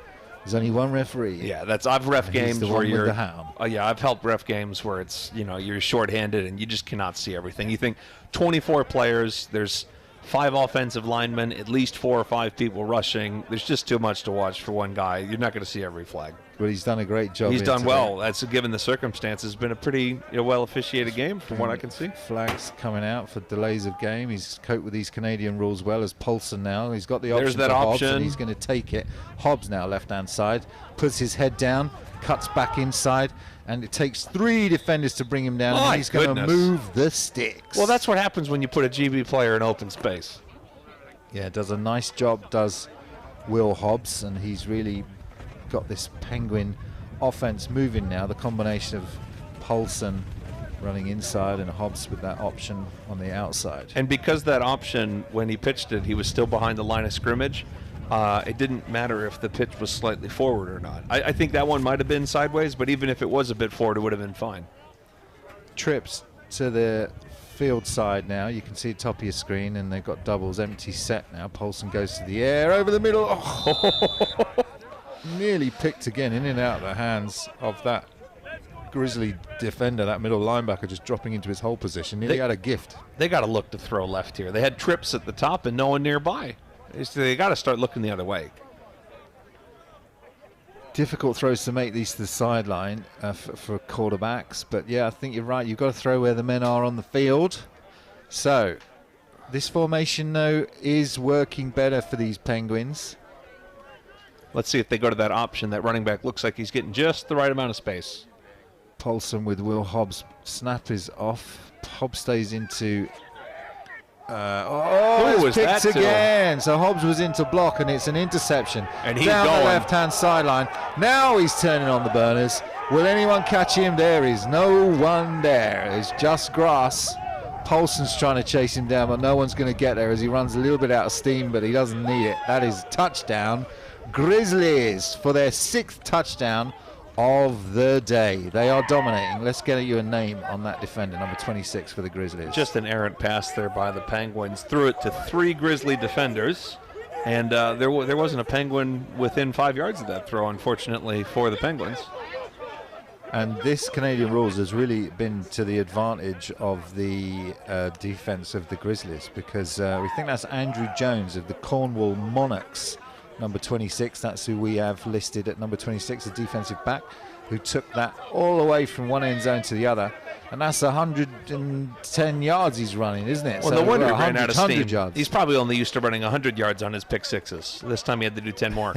There's only one referee. Yeah, I've ref games where you're. Yeah, I've helped ref games where it's you're shorthanded and you just cannot see everything. You think 24 players, there's 5 offensive linemen, at least 4 or 5 people rushing. There's just too much to watch for one guy. You're not going to see every flag. But he's done a great job. He's here done today. well. That's given the circumstances. Been a pretty well officiated game from what I can see. Flags coming out for delays of game. He's coped with these Canadian rules well as Poulsen now. He's got the option. There's that for Hobbs, option. and he's going to take it. Hobbs now left-hand side, puts his head down, cuts back inside, and it takes 3 defenders to bring him down. My And he's going to goodness. move the sticks. Well, that's what happens when you put a GB player in open space. Yeah, does a nice job, does Will Hobbs, and he's really got this Penguin offense moving now. The combination of Poulsen running inside and Hobbs with that option on the outside. And because that option, when he pitched it, he was still behind the line of scrimmage. It didn't matter if the pitch was slightly forward or not. I think that one might have been sideways, but even if it was a bit forward, it would have been fine. Trips to the field side now. You can see the top of your screen, and they've got doubles. Empty set now. Poulsen goes to the air over the middle. Oh. Nearly picked again, in and out of the hands of that Grizzly defender, that middle linebacker, just dropping into his hole position. Nearly had a gift. They got to look to throw left here. They had trips at the top and no one nearby. They got to start looking the other way. Difficult throws to make these to the sideline for quarterbacks, but yeah, I think you're right. You've got to throw where the men are on the field. So this formation, though, is working better for these Penguins. Let's see if they go to that option. That running back looks like he's getting just the right amount of space. Poulsen with Will Hobbs. Snap is off. Hobbs stays into... Who was picked that to? again. So Hobbs was into block, and it's an interception. And he's down going. the left-hand sideline. Now he's turning on the burners. Will anyone catch him? There is no one there. It's just grass. Poulsen's trying to chase him down, but no one's going to get there as he runs a little bit out of steam, but he doesn't need it. That is touchdown. Grizzlies for their 6th touchdown of the day. They are dominating. Let's get you a name on that defender, number 26 for the Grizzlies. Just an errant pass there by the Penguins. Threw it to 3 Grizzly defenders, and there wasn't a Penguin within 5 yards of that throw, unfortunately, for the Penguins. And this Canadian rules has really been to the advantage of the defense of the Grizzlies, because we think that's Andrew Jones of the Cornwall Monarchs, number 26. That's who we have listed at number 26, a defensive back, who took that all the way from one end zone to the other. And that's 110 yards he's running, isn't it? Well, so no wonder he 100, ran out of 100 steam. yards. He's probably only used to running 100 yards on his pick sixes. This time he had to do 10 more.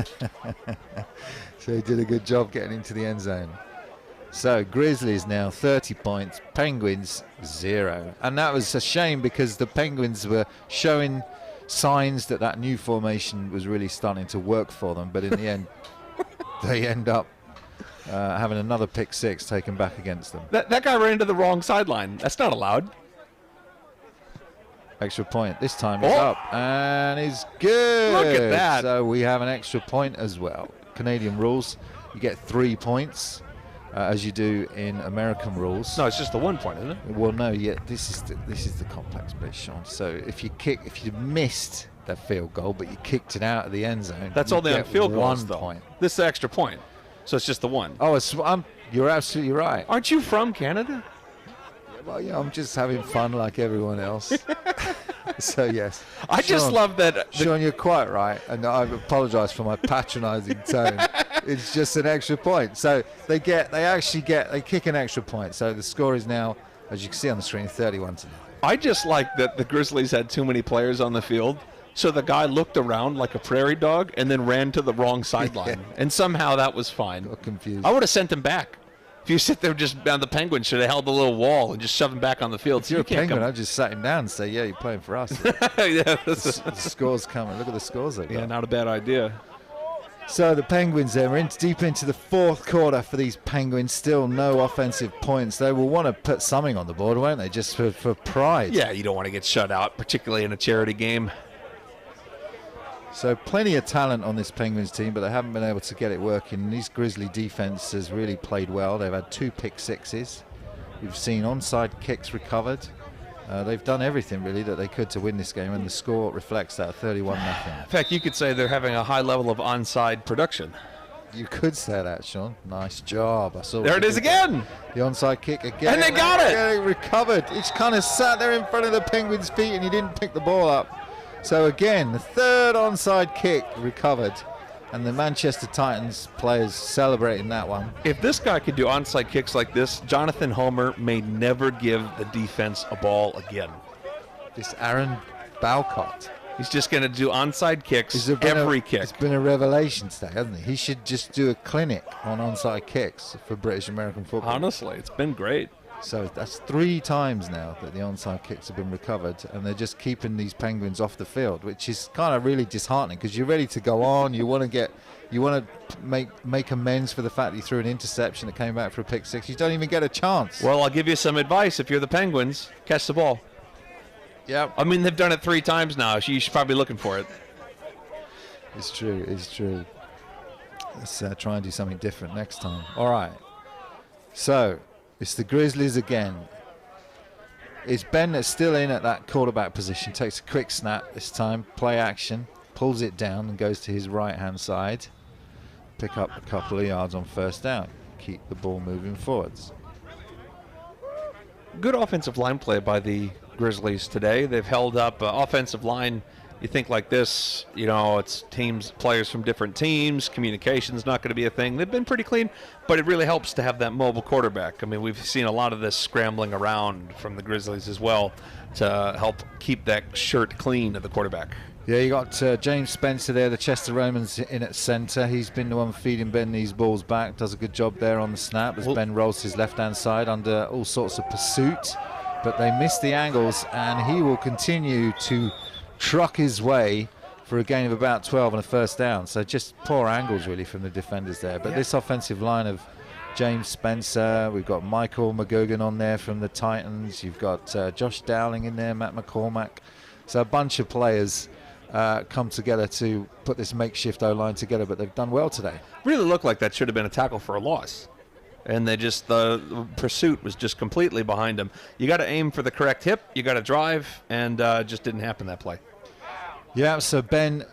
So he did a good job getting into the end zone. So Grizzlies now 30 points, Penguins 0. And that was a shame, because the Penguins were showing signs that new formation was really starting to work for them. But in the end, they end up having another pick 6 taken back against them. That guy ran into the wrong sideline. That's not allowed. Extra point. This time it's up and it's good. Look at that. So we have an extra point as well. Canadian rules, you get 3 points. As you do in American rules. No, it's just the 1 point, isn't it? Well, no, yeah, this is the complex bit, Sean. So if you missed that field goal, but you kicked it out of the end zone, That's you all the get field goals, 1 though. point. This is the extra point. So it's just the 1. Oh, you're absolutely right. Aren't you from Canada? Well, yeah, I'm just having fun like everyone else. So yes, I just Sean, love that. Sean, you're quite right, and I apologise for my patronising tone. It's just an extra point. So they kick an extra point. So the score is now, as you can see on the screen, 31-9. I just like that the Grizzlies had too many players on the field, so the guy looked around like a prairie dog and then ran to the wrong sideline, and somehow that was fine. Got confused. I would have sent him back. If you sit there just down, the Penguins should have held a little wall and just shoved him back on the field. If you're a Penguin, I'd just sat him down and say, yeah, you're playing for us. Yeah, The score's coming. Look at the scores they've got. yeah, not a bad idea. So the Penguins then are deep into the 4th quarter for these Penguins. Still no offensive points. They will want to put something on the board, won't they, just for pride. Yeah, you don't want to get shut out, particularly in a charity game. So plenty of talent on this Penguins team, but they haven't been able to get it working. And these Grizzly defense has really played well. They've had 2 pick 6s. We've seen onside kicks recovered. They've done everything really that they could to win this game, and the score reflects that, 31-0. In fact, you could say they're having a high level of onside production. You could say that, Sean. Nice job. I saw. There it is again. The onside kick again. And they got it. Getting recovered. It's kind of sat there in front of the Penguins' feet, and he didn't pick the ball up. So again, the 3rd onside kick recovered And the Manchester Titans players celebrating that one. If this guy could do onside kicks like this, Jonathan Homer may never give the defense a ball again. This Aaron Balcott. He's just going to do onside kicks every kick. It's been a revelation today, hasn't he? He should just do a clinic on onside kicks for British American football. Honestly, it's been great. So that's 3 times now that the onside kicks have been recovered, and they're just keeping these Penguins off the field, which is kind of really disheartening because you're ready to go on. You want to make amends for the fact that you threw an interception that came back for a pick six. You don't even get a chance. Well, I'll give you some advice. If you're the Penguins, catch the ball. Yeah. I mean, they've done it 3 times now, so you should probably be looking for it. It's true. It's true. Let's try and do something different next time. All right. So it's the Grizzlies again. It's Ben that's still in at that quarterback position. Takes a quick snap this time. Play action. Pulls it down and goes to his right-hand side. Pick up a couple of yards on first down. Keep the ball moving forwards. Good offensive line play by the Grizzlies today. They've held up offensive line. You think like this, it's players from different teams. Communication's not going to be a thing. They've been pretty clean, but it really helps to have that mobile quarterback. I mean, we've seen a lot of this scrambling around from the Grizzlies as well to help keep that shirt clean of the quarterback. Yeah, you got James Spencer there, the Chester Romans in at centre. He's been the one feeding Ben these balls back. Does a good job there on the snap as Ben rolls his left-hand side under all sorts of pursuit. But they miss the angles, and he will continue to truck his way for a gain of about 12 and a first down. So just poor angles, really, from the defenders there. But this offensive line of James Spencer, we've got Michael McGugan on there from the Titans. You've got Josh Dowling in there, Matt McCormack. So a bunch of players come together to put this makeshift O-line together, but they've done well today. Really looked like that should have been a tackle for a loss. And the pursuit was just completely behind him. You got to aim for the correct hip, you got to drive, and just didn't happen that play. Yeah, so Ben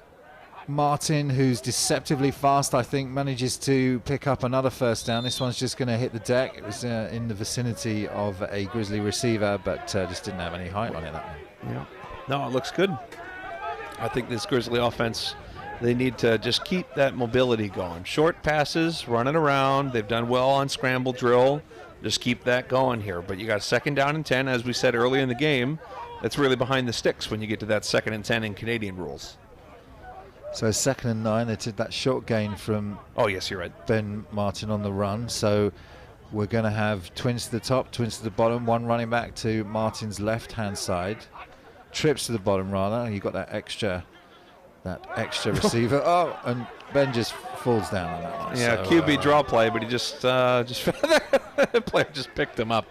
Martin, who's deceptively fast, I think, manages to pick up another first down. This one's just going to hit the deck. It was in the vicinity of a Grizzly receiver, but just didn't have any height on it, that one. Yeah. No, it looks good. I think this Grizzly offense, they need to just keep that mobility going. Short passes, running around. They've done well on scramble drill. Just keep that going here. But you got 2nd down and 10, as we said earlier in the game. That's really behind the sticks when you get to that 2nd and 10 in Canadian rules. So 2nd and 9, they took that short gain from yes, you're right. Ben Martin on the run. So we're going to have twins to the top, twins to the bottom, one running back to Martin's left-hand side. Trips to the bottom, rather. You got that extra receiver. Oh, and Ben just falls down on that one. Yeah, so, QB draw play, but he just the player just picked him up.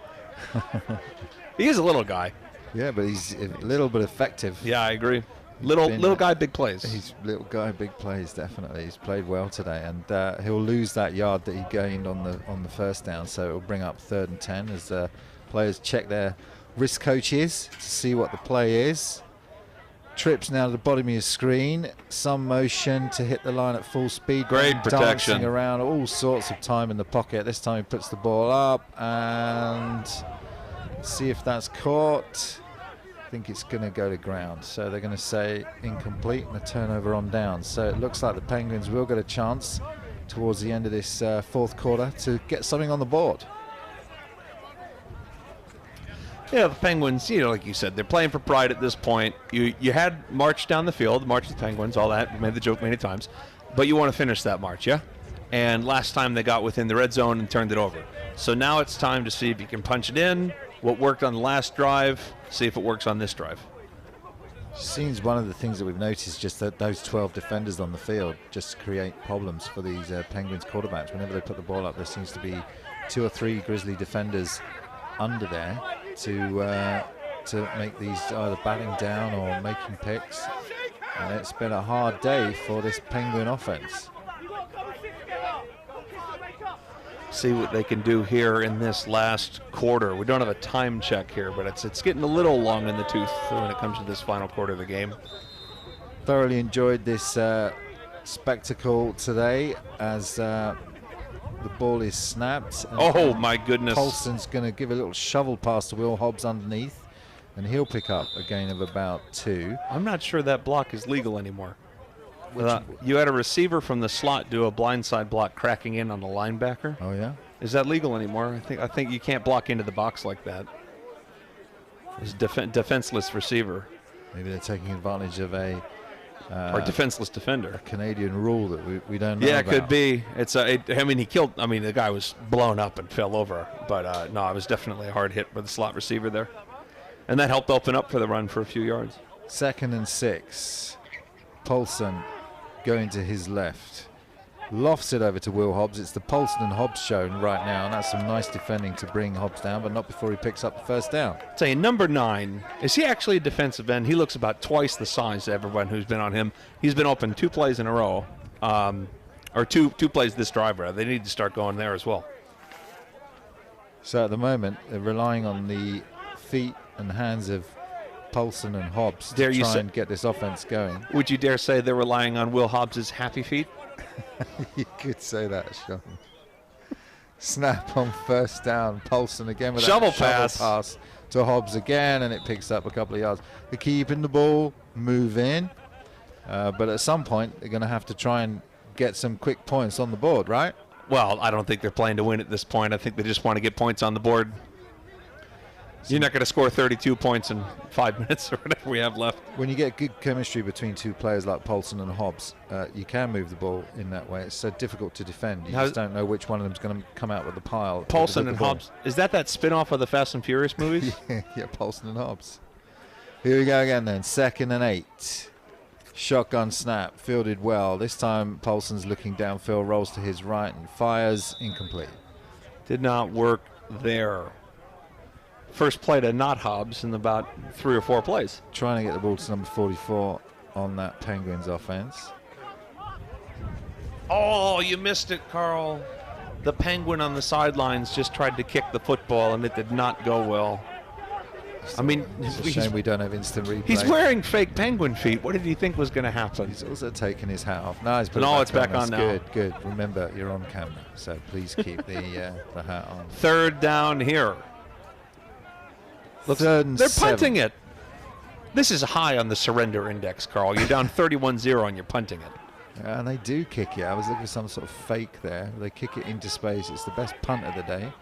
He is a little guy. Yeah, but he's a little bit effective. Yeah, I agree. Little guy, big plays. He's little guy, big plays, definitely. He's played well today, and he'll lose that yard that he gained on the first down, so it'll bring up 3rd and 10 as players check their wrist coaches to see what the play is. Trips now to the bottom of your screen. Some motion to hit the line at full speed. Great protection. Dancing around, all sorts of time in the pocket. This time he puts the ball up and see if that's caught. I think it's going to go to ground. So they're going to say incomplete and a turnover on down. So it looks like the Penguins will get a chance towards the end of this 4th quarter to get something on the board. Yeah, the Penguins, like you said, they're playing for pride at this point. You had march down the field, march the Penguins, all that. We made the joke many times. But you want to finish that march, yeah? And last time they got within the red zone and turned it over. So now it's time to see if you can punch it in. What worked on the last drive, see if it works on this drive. Seems one of the things that we've noticed, just that those 12 defenders on the field just create problems for these Penguins quarterbacks. Whenever they put the ball up, there seems to be 2 or 3 Grizzly defenders under there to make these either batting down or making picks. And it's been a hard day for this Penguin offense. See what they can do here in this last quarter. We don't have a time check here, but it's getting a little long in the tooth when it comes to this final quarter of the game. Thoroughly enjoyed this spectacle today as the ball is snapped. Oh my goodness. Paulson's going to give a little shovel pass to Will Hobbs underneath, and he'll pick up a gain of about 2. I'm not sure that block is legal anymore. You had a receiver from the slot do a blindside block cracking in on the linebacker. Oh, yeah? Is that legal anymore? I think you can't block into the box like that. It's defenseless receiver. Maybe they're taking advantage of a or defenseless defender. Canadian rule that we don't know Yeah, about. it could be. The guy was blown up and fell over. But, no, it was definitely a hard hit by the slot receiver there. And that helped open up for the run for a few yards. 2nd and 6. Paulson going to his left. Lofts it over to Will Hobbs. It's the Paulson and Hobbs show right now, and that's some nice defending to bring Hobbs down, but not before he picks up the first down. Say, number 9, is he actually a defensive end? He looks about twice the size of everyone who's been on him. He's been open 2 plays in a row, or two plays this drive, rather. They need to start going there as well. So at the moment, they're relying on the feet and hands of Paulson and Hobbs to try and get this offense going. Would you dare say they're relying on Will Hobbs' happy feet? You could say that, Sean. Snap on first down. Paulson again with shovel that pass to Hobbs again, and it picks up a couple of yards. They're keeping the ball, move in, but at some point they're going to have to try and get some quick points on the board, right? Well, I don't think they're playing to win at this point. I think they just want to get points on the board. You're not going to score 32 points in 5 minutes or whatever we have left. When you get good chemistry between two players like Paulson and Hobbs, you can move the ball in that way. It's so difficult to defend. You just don't know which one of them is going to come out with the pile. Paulson and Hobbs. Is that spin-off of the Fast and Furious movies? Yeah, Paulson and Hobbs. Here we go again then. 2nd and 8. Shotgun snap. Fielded well. This time Paulson's looking downfield, rolls to his right and fires. Incomplete. Did not work there. First play to not Hobbs in about 3 or 4 plays. Trying to get the ball to number 44 on that Penguins offense. Oh, you missed it, Carl. The Penguin on the sidelines just tried to kick the football, and it did not go well. It's a shame we don't have instant replay. He's wearing fake Penguin feet. What did he think was going to happen? He's also taken his hat off. No, it's back on now. Good. Remember, you're on camera, so please keep the hat on. 3rd down here. They're punting it. This is high on the surrender index, Carl. You're down 31-0 and you're punting it. And they do kick it. I was looking for some sort of fake there. They kick it into space. It's the best punt of the day.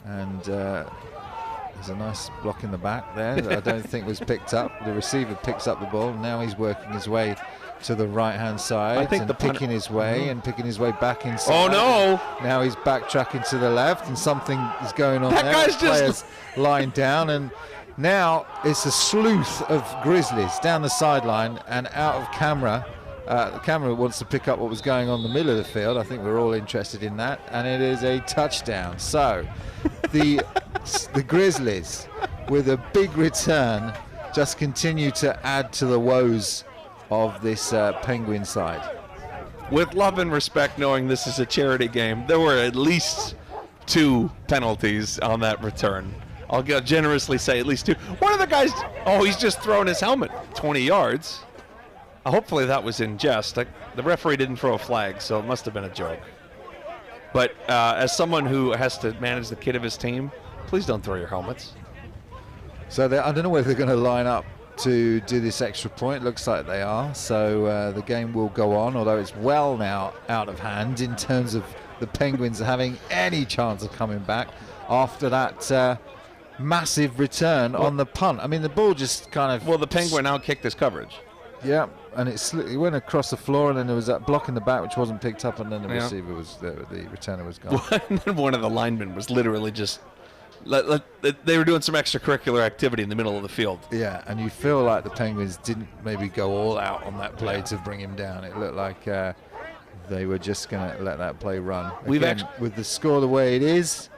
And there's a nice block in the back there that I don't think was picked up. The receiver picks up the ball. Now he's working his way to the right-hand side. I think picking his way and picking his way back inside. Oh, no. Now he's backtracking to the left, and something is going on there. That guy's just lying down, and now it's a sleuth of Grizzlies down the sideline and out of camera. The camera wants to pick up what was going on in the middle of the field. I think we're all interested in that, and it is a touchdown. So the Grizzlies, with a big return, just continue to add to the woes of this Penguin side. With love and respect, knowing this is a charity game, there were at least 2 penalties on that return. I'll generously say at least 2. One of the guys, he's just thrown his helmet 20 yards. Hopefully that was in jest. The referee didn't throw a flag, so it must have been a joke. But as someone who has to manage the kid of his team, please don't throw your helmets. So I don't know whether they're going to line up to do this extra point. Looks like they are. So the game will go on, although it's well now out of hand in terms of the Penguins having any chance of coming back after that massive return on the punt. I mean, the ball just kind of... Well, the Penguin outkicked his coverage. Yeah, and it went across the floor, and then there was that block in the back which wasn't picked up, and then the receiver was the returner was gone. And then one of the linemen was literally just... They were doing some extracurricular activity in the middle of the field. Yeah, and you feel like the Penguins didn't maybe go all out on that play to bring him down. It looked like they were just going to let that play run. Again, with the score the way it is,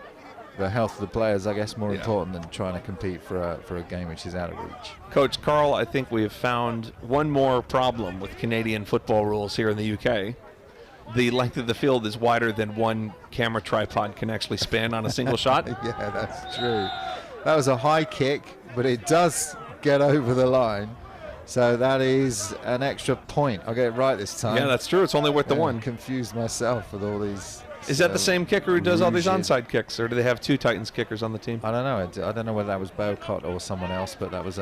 the health of the players, I guess, more important than trying to compete for a game which is out of reach. Coach Carl, I think we have found one more problem with Canadian football rules here in the UK. The length of the field is wider than one camera tripod can actually span on a single shot. Yeah, that's true. That was a high kick, but it does get over the line. So that is an extra point. I'll get it right this time. Yeah, that's true. It's only worth the one. Confused myself with all these. Is that the same kicker who does all these onside kicks, or do they have 2 Titans kickers on the team? I don't know. I don't know whether that was Bowcott or someone else, but that was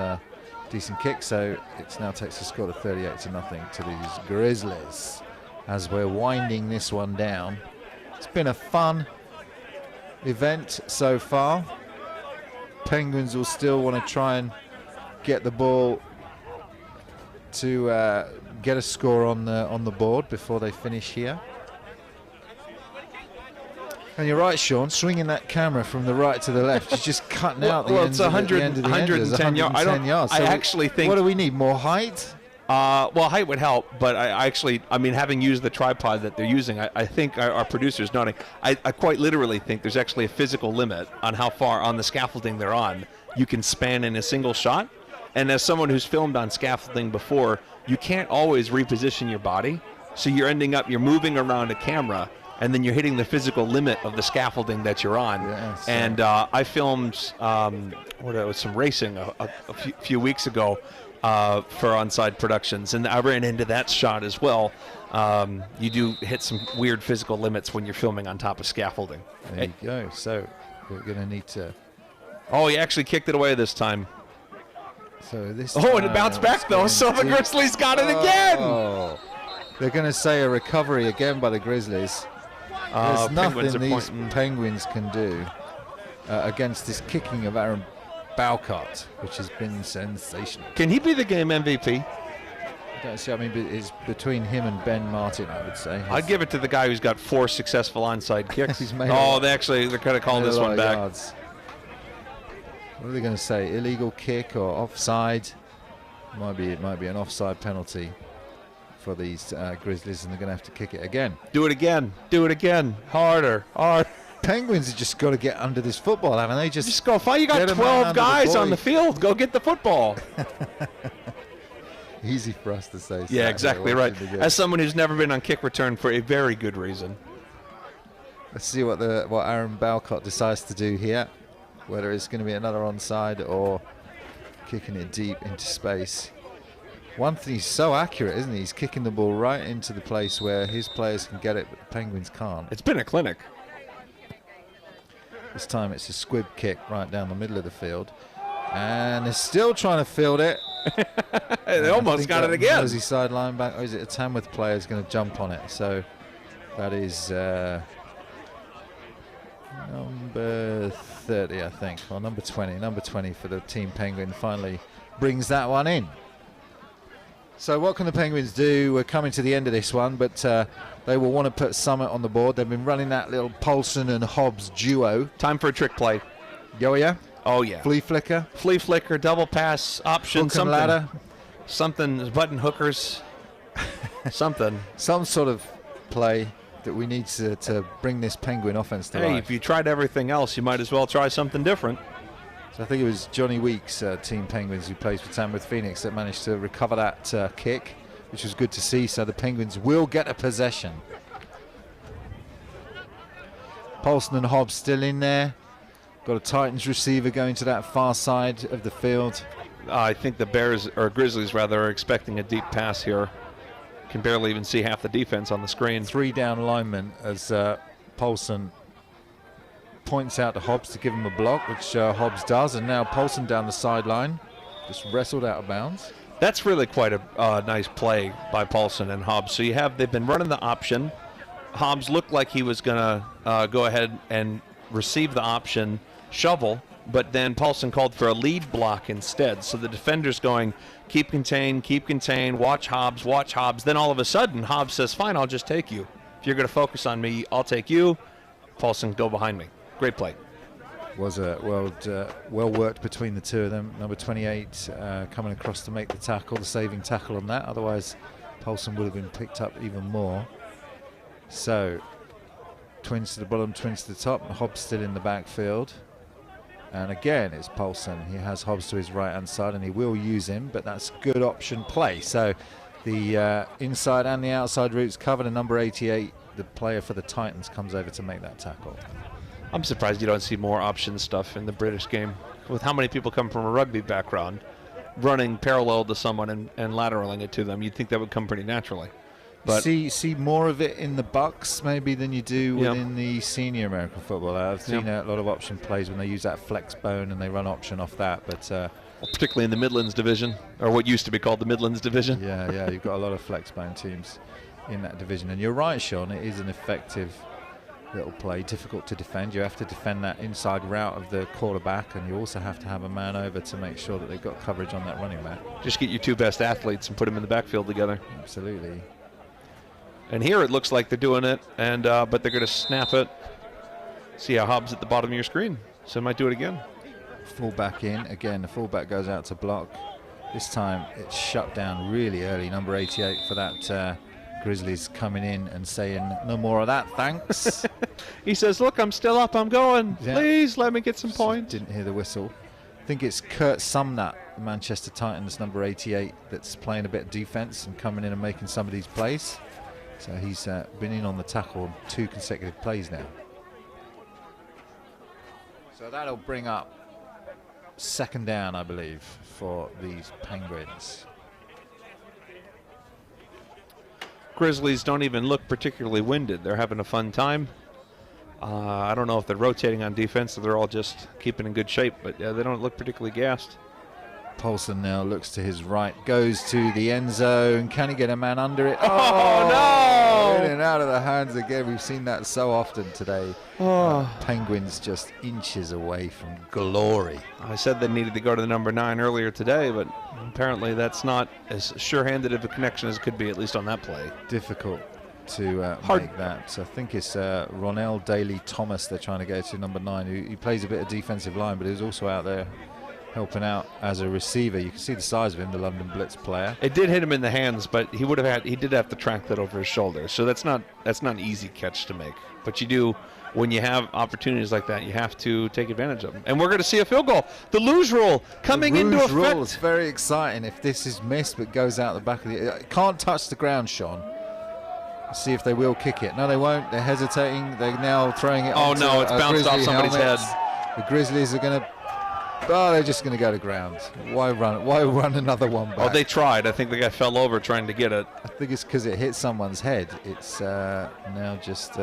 decent kick. So it now takes the score to 38-0 to these Grizzlies as we're winding this one down. It's been a fun event so far. Penguins will still want to try and get the ball to get a score on the board before they finish here. And you're right, Sean, swinging that camera from the right to the left. You're just cutting out the end of the end. 110 yards. So I actually think... What do we need, more height? Well, height would help, but I mean, having used the tripod that they're using, I think our producer's nodding. I quite literally think there's actually a physical limit on how far on the scaffolding they're on you can span in a single shot. And as someone who's filmed on scaffolding before, you can't always reposition your body. So you're moving around a camera, and then you're hitting the physical limit of the scaffolding that you're on. Yes, and I filmed some racing a few weeks ago for Onside Productions, and I ran into that shot as well. You do hit some weird physical limits when you're filming on top of scaffolding. There you go. So we're going to need to... Oh, he actually kicked it away this time. So this. And it bounced back though. So the Grizzlies got it again. They're going to say a recovery again by the Grizzlies. There's nothing these Penguins can do against this kicking of Aaron Balcott, which has been sensational. Can he be the game MVP? I don't see. I mean, it's between him and Ben Martin, I would say. I'd give it to the guy who's got 4 successful onside kicks. They're going to call this one back. Yards. What are they going to say? Illegal kick or offside? It might be an offside penalty for these Grizzlies, and they're going to have to kick it again. Do it again. Harder. Penguins have just got to get under this football, haven't they? Just go find. You got 12 guys on the field. Go get the football. Easy for us to say. Yeah, exactly right. As someone who's never been on kick return for a very good reason. Let's see what Aaron Balcott decides to do here. Whether it's going to be another onside or kicking it deep into space. One thing, he's so accurate, isn't he? He's kicking the ball right into the place where his players can get it, but the Penguins can't. It's been a clinic. This time it's a squib kick right down the middle of the field. And they're still trying to field it. They almost got it again. Is he sideline back? Or is it a Tamworth player is going to jump on it? So that is number 30, I think. Or number 20. Number 20 for the Team Penguin finally brings that one in. So what can the Penguins do? We're coming to the end of this one, but they will want to put Summit on the board. They've been running that little Paulson and Hobbs duo. Time for a trick play. Oh, yeah? Oh, yeah. Flea flicker, double pass, option, hook and ladder. Something, button hookers, something. Some sort of play that we need to bring this Penguin offense to life. Hey, if you tried everything else, you might as well try something different. So I think it was Johnny Weeks, Team Penguins, who plays for Tamworth Phoenix, that managed to recover that kick, which was good to see. So the Penguins will get a possession. Paulson and Hobbs still in there. Got a Titans receiver going to that far side of the field. I think the Grizzlies rather, are expecting a deep pass here. Can barely even see half the defense on the screen. 3 down linemen as Paulson points out to Hobbs to give him a block, which Hobbs does, and now Paulson down the sideline, just wrestled out of bounds. That's really quite a nice play by Paulson and Hobbs. So they've been running the option. Hobbs looked like he was going to go ahead and receive the option shovel, but then Paulson called for a lead block instead. So the defender's going, keep contained, watch Hobbs. Then all of a sudden, Hobbs says, fine, I'll just take you. If you're going to focus on me, I'll take you. Paulson, go behind me. Great play. Was well worked between the two of them. Number 28 coming across to make the tackle, the saving tackle on that. Otherwise, Paulson would have been picked up even more. So, twins to the bottom, twins to the top. Hobbs still in the backfield. And again, it's Paulson. He has Hobbs to his right-hand side, and he will use him, but that's good option play. So, the inside and the outside routes covered, and number 88, the player for the Titans, comes over to make that tackle. I'm surprised you don't see more option stuff in the British game. With how many people come from a rugby background, running parallel to someone and lateraling it to them, you'd think that would come pretty naturally. But see more of it in the Bucks maybe than you do within the senior American football. I've seen a lot of option plays when they use that flex bone and they run option off that, but particularly in the Midlands division, or what used to be called the Midlands division. Yeah, you've got a lot of flex-bone teams in that division. And you're right, Sean, it is an effective little play, difficult to defend. You have to defend that inside route of the quarterback, and you also have to have a man over to make sure that they've got coverage on that running back. Just get your 2 best athletes and put them in the backfield together. Absolutely. And here it looks like they're doing it, and but they're going to snap it. See how Hobbs at the bottom of your screen, so they might do it again. Fullback in. Again, the fullback goes out to block. This time it's shut down really early. Number 88 for that Grizzlies coming in and saying, no more of that, thanks. He says, look, I'm still up, I'm going. Yeah. Please let me get some points. Didn't hear the whistle. I think it's Kurt Sumner, the Manchester Titans, number 88, that's playing a bit of defense and coming in and making some of these plays. So he's been in on the tackle 2 consecutive plays now. So that'll bring up 2nd down, I believe, for these Penguins. Grizzlies don't even look particularly winded. They're having a fun time. I don't know if they're rotating on defense or they're all just keeping in good shape, but yeah, they don't look particularly gassed. Paulson now looks to his right, goes to the end zone. Can he get a man under it? Oh, no! In and out of the hands again. We've seen that so often today. Penguins just inches away from glory. I said they needed to go to the number 9 earlier today, but apparently that's not as sure-handed of a connection as it could be, at least on that play. Difficult to make that. So I think it's Ronell Daly-Thomas they're trying to go to, number 9, who plays a bit of defensive line, but who's also out there helping out as a receiver. You can see the size of him, the London Blitz player. It did hit him in the hands, but he did have to track that over his shoulder. So that's not an easy catch to make. But you do, when you have opportunities like that, you have to take advantage of them. And we're going to see a field goal. The luge rule coming into effect. Rule is very exciting if this is missed but goes out the back of the... It can't touch the ground, Sean. Let's see if they will kick it. No, they won't. They're hesitating. They're now throwing it onto no, it's bounced off somebody's head. The Grizzlies are going to... Oh, they're just going to go to ground. Why run another one back? Oh, they tried. I think the guy fell over trying to get it. I think it's because it hit someone's head. It's now just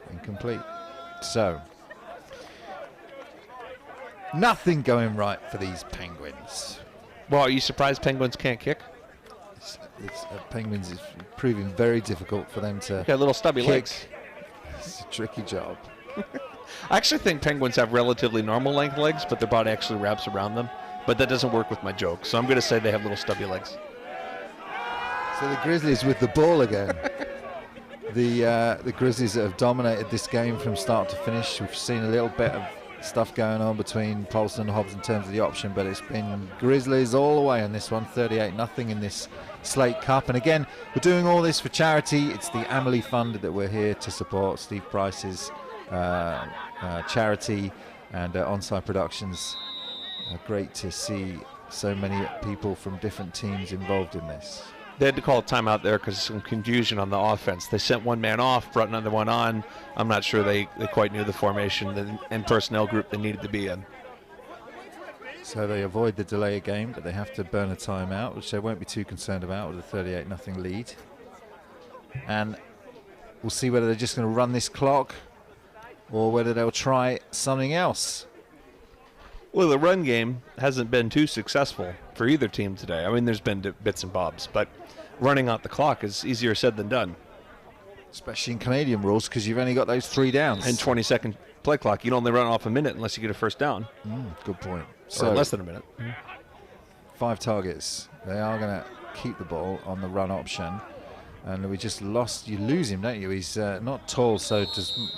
incomplete. So, nothing going right for these Penguins. Well, are you surprised Penguins can't kick? Penguins is proving very difficult for them to got little stubby kick. legs. It's a tricky job. I actually think penguins have relatively normal length legs, but their body actually wraps around them. But that doesn't work with my joke, so I'm going to say they have little stubby legs. So the Grizzlies with the ball again. The Grizzlies that have dominated this game from start to finish. We've seen a little bit of stuff going on between Paulson and Hobbs in terms of the option, but it's been Grizzlies all the way on this one, 38-0 in this Slate Cup. And again, we're doing all this for charity. It's the Amelie Fund that we're here to support, Steve Price's charity and Onside Productions. Great to see so many people from different teams involved in this. They had to call a timeout there because of some confusion on the offense. They sent one man off, brought another one on. I'm not sure they quite knew the formation and personnel group they needed to be in. So they avoid the delay of game, but they have to burn a timeout, which they won't be too concerned about with a 38-0 lead. And we'll see whether they're just going to run this clock or whether they'll try something else. Well, the run game hasn't been too successful for either team today. I mean, there's been bits and bobs, but running out the clock is easier said than done. Especially in Canadian rules, because you've only got those 3 downs. And 20-second play clock. You'd only run off a minute unless you get a first down. Good point. So less than a minute. 5 targets. They are going to keep the ball on the run option. And we just lost. You lose him, don't you? He's not tall, so does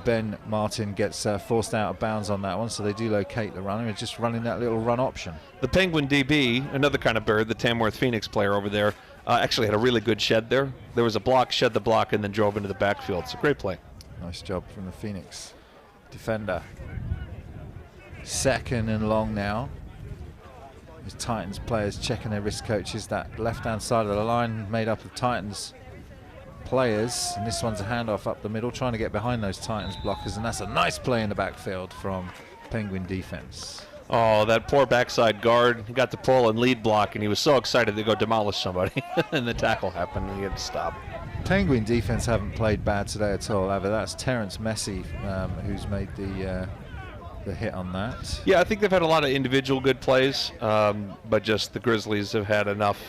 Ben Martin gets forced out of bounds on that one, so they do locate the runner. He's just running that little run option. The Penguin DB, another kind of bird, the Tamworth Phoenix player over there, actually had a really good shed there. There was a block, shed the block, and then drove into the backfield. It's a great play. Nice job from the Phoenix defender. 2nd and long now. These Titans players checking their wrist coaches. That left-hand side of the line made up of Titans players, and this one's a handoff up the middle, trying to get behind those Titans blockers, and that's a nice play in the backfield from Penguin defense. Oh, that poor backside guard. He got the pull and lead block, and he was so excited to go demolish somebody, and the tackle happened, and he had to stop. Penguin defense haven't played bad today at all, have they? That's Terrence Messi, who's made the the hit on that. Yeah, I think they've had a lot of individual good plays, but just the Grizzlies have had enough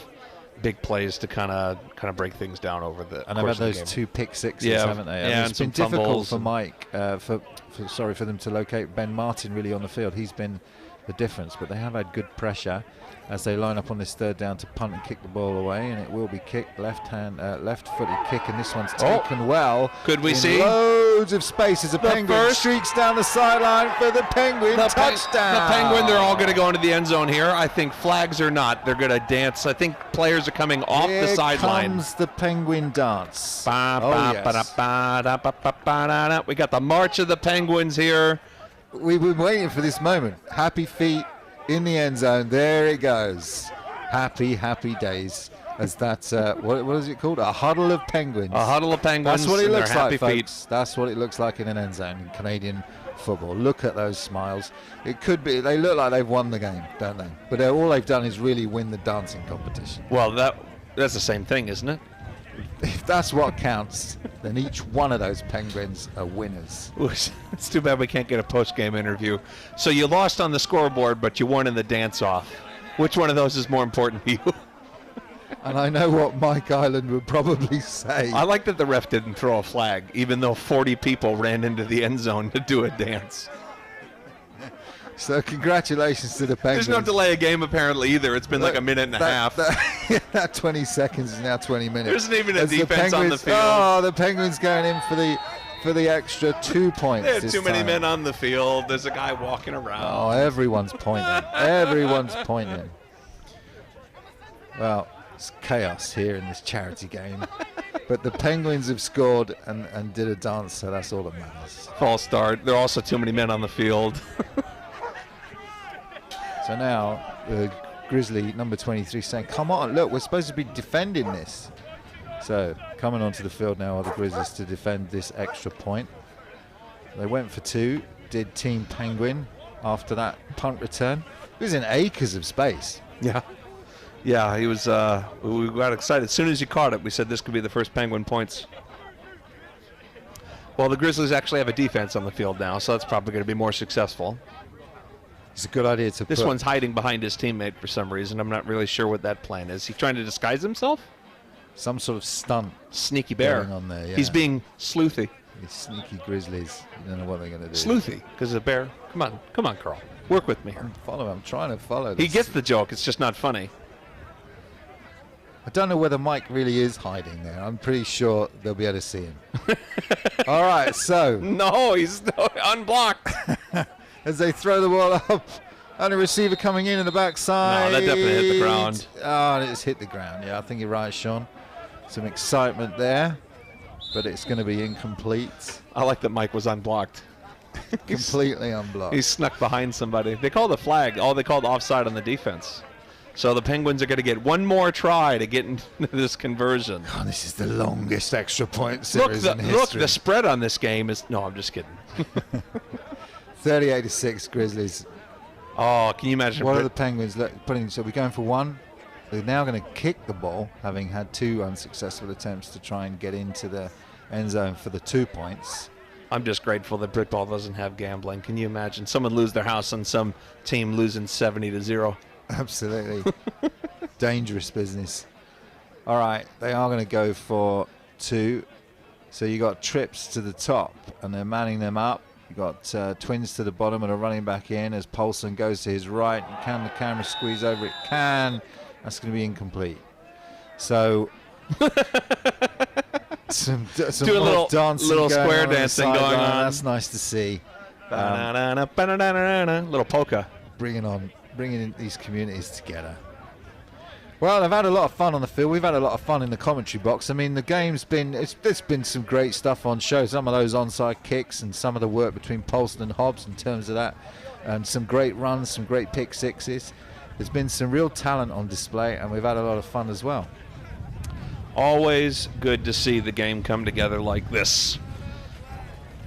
big plays to kind of break things down over the and course they've had of the those game. 2 pick sixes, Yeah, haven't they? yeah, And it's been difficult for and Mike, for them to locate Ben Martin really on the field. He's been the difference, but they have had good pressure as they line up on this third down to punt and kick the ball away, and it will be kicked left-footed kick, and this one's taken well. Could we in see loads of space as a Penguin streaks down the sideline for the Penguin touchdown. The Penguin, they're all going to go into the end zone here. I think flags or not, they're going to dance. I think players are coming off the sideline. Here comes the Penguin dance. We got the march of the Penguins here. We've been waiting for this moment. Happy feet in the end zone. There it goes. Happy days. As that's what is it called? A huddle of penguins. A huddle of penguins. That's what it looks like, feet. folks. That's what it looks like in an end zone in Canadian football. Look at those smiles. It could be. They look like they've won the game, don't they? But all they've done is really win the dancing competition. Well, that's the same thing, isn't it? If that's what counts, then each one of those penguins are winners. It's too bad we can't get a post-game interview. So you lost on the scoreboard, but you won in the dance-off. Which one of those is more important to you? And I know what Mike Island would probably say. I like that the ref didn't throw a flag, even though 40 people ran into the end zone to do a dance. So congratulations to the Penguins. There's no delay of game apparently either. It's been like a minute and a half. That 20 seconds is now 20 minutes. There isn't even a defense on the field. Oh, the Penguins going in for the extra 2 points. They had too many men on the field. There's a guy walking around. Oh, everyone's pointing. Everyone's pointing. Well, it's chaos here in this charity game. But the Penguins have scored and did a dance, so that's all that matters. False start. There are also too many men on the field. So now, Grizzly number 23 saying, come on, look, we're supposed to be defending this. So coming onto the field now are the Grizzlies to defend this extra point. They went for 2, did Team Penguin after that punt return. It was in acres of space. Yeah. Yeah, he was. We got excited. As soon as he caught it, we said this could be the first Penguin points. Well, the Grizzlies actually have a defense on the field now, so that's probably going to be more successful. It's a good idea to This one's hiding behind his teammate for some reason. I'm not really sure what that plan is. He trying to disguise himself? Some sort of stunt. Sneaky bear. Going on there, yeah. He's being sleuthy. These sneaky Grizzlies. You don't know what they're going to do. Sleuthy, because a bear. Come on, Carl. Work with me here. I'm trying to follow this. He gets the joke. It's just not funny. I don't know whether Mike really is hiding there. I'm pretty sure they'll be able to see him. All right, so. No, he's unblocked. As they throw the ball up, and a receiver coming in the backside. No, that definitely hit the ground. Oh, it's hit the ground. Yeah, I think you're right, Sean. Some excitement there, but it's going to be incomplete. I like that Mike was unblocked. Completely unblocked. He snuck behind somebody. They called the flag. They called offside on the defense. So the Penguins are going to get one more try to get into this conversion. Oh, this is the longest extra point series in history. Look, the spread on this game is... No, I'm just kidding. 38-6 Grizzlies. Oh, can you imagine? What are the Penguins putting? So we're going for 1. They're now going to kick the ball, having had 2 unsuccessful attempts to try and get into the end zone for the 2 points. I'm just grateful that Britball doesn't have gambling. Can you imagine someone lose their house on some team losing 70-0? Absolutely. Dangerous business. All right, they are going to go for 2. So you got trips to the top, and they're manning them up. You got twins to the bottom and a running back in as Paulson goes to his right. Can the camera squeeze over? It can. That's going to be incomplete. So some do a little dancing, little going square on dancing going on. That's nice to see. Little polka. Bringing in these communities together. Well, they've had a lot of fun on the field. We've had a lot of fun in the commentary box. I mean, the game's there's been some great stuff on show. Some of those onside kicks and some of the work between Paulson and Hobbs in terms of that. And some great runs, some great pick sixes. There's been some real talent on display, and we've had a lot of fun as well. Always good to see the game come together like this.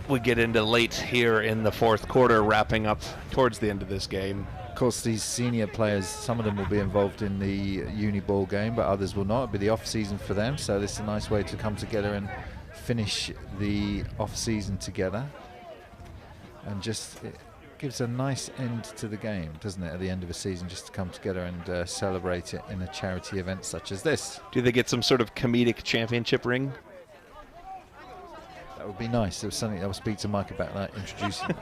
We get into late here in the fourth quarter, wrapping up towards the end of this game. Of course, these senior players, some of them will be involved in the uni ball game, but others will not. It'll be the off season for them, so this is a nice way to come together and finish the off season together. And just gives a nice end to the game, doesn't it, at the end of a season, just to come together and celebrate it in a charity event such as this. Do they get some sort of comedic championship ring? That would be nice. There was something, I'll speak to Mike about that, introducing.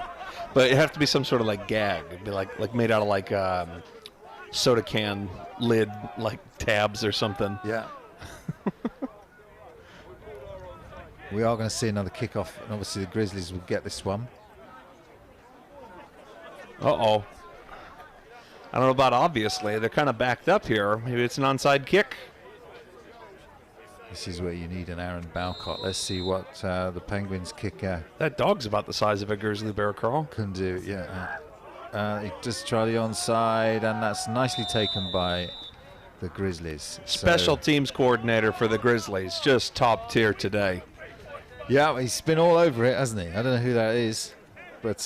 But it'd have to be some sort of like gag. It'd be like made out of like soda can lid, like tabs or something. Yeah. We are going to see another kickoff, and obviously the Grizzlies will get this one. Uh-oh. I don't know about obviously. They're kind of backed up here. Maybe it's an onside kick. This is where you need an Aaron Balcott. Let's see what the Penguins kicker That dog's about the size of a grizzly bear, Carl. can do. Yeah. He just try the onside, and that's nicely taken by the Grizzlies. Special So, teams coordinator for the Grizzlies. Just top tier today. yeah, he's been all over it, hasn't he? I don't know who that is, but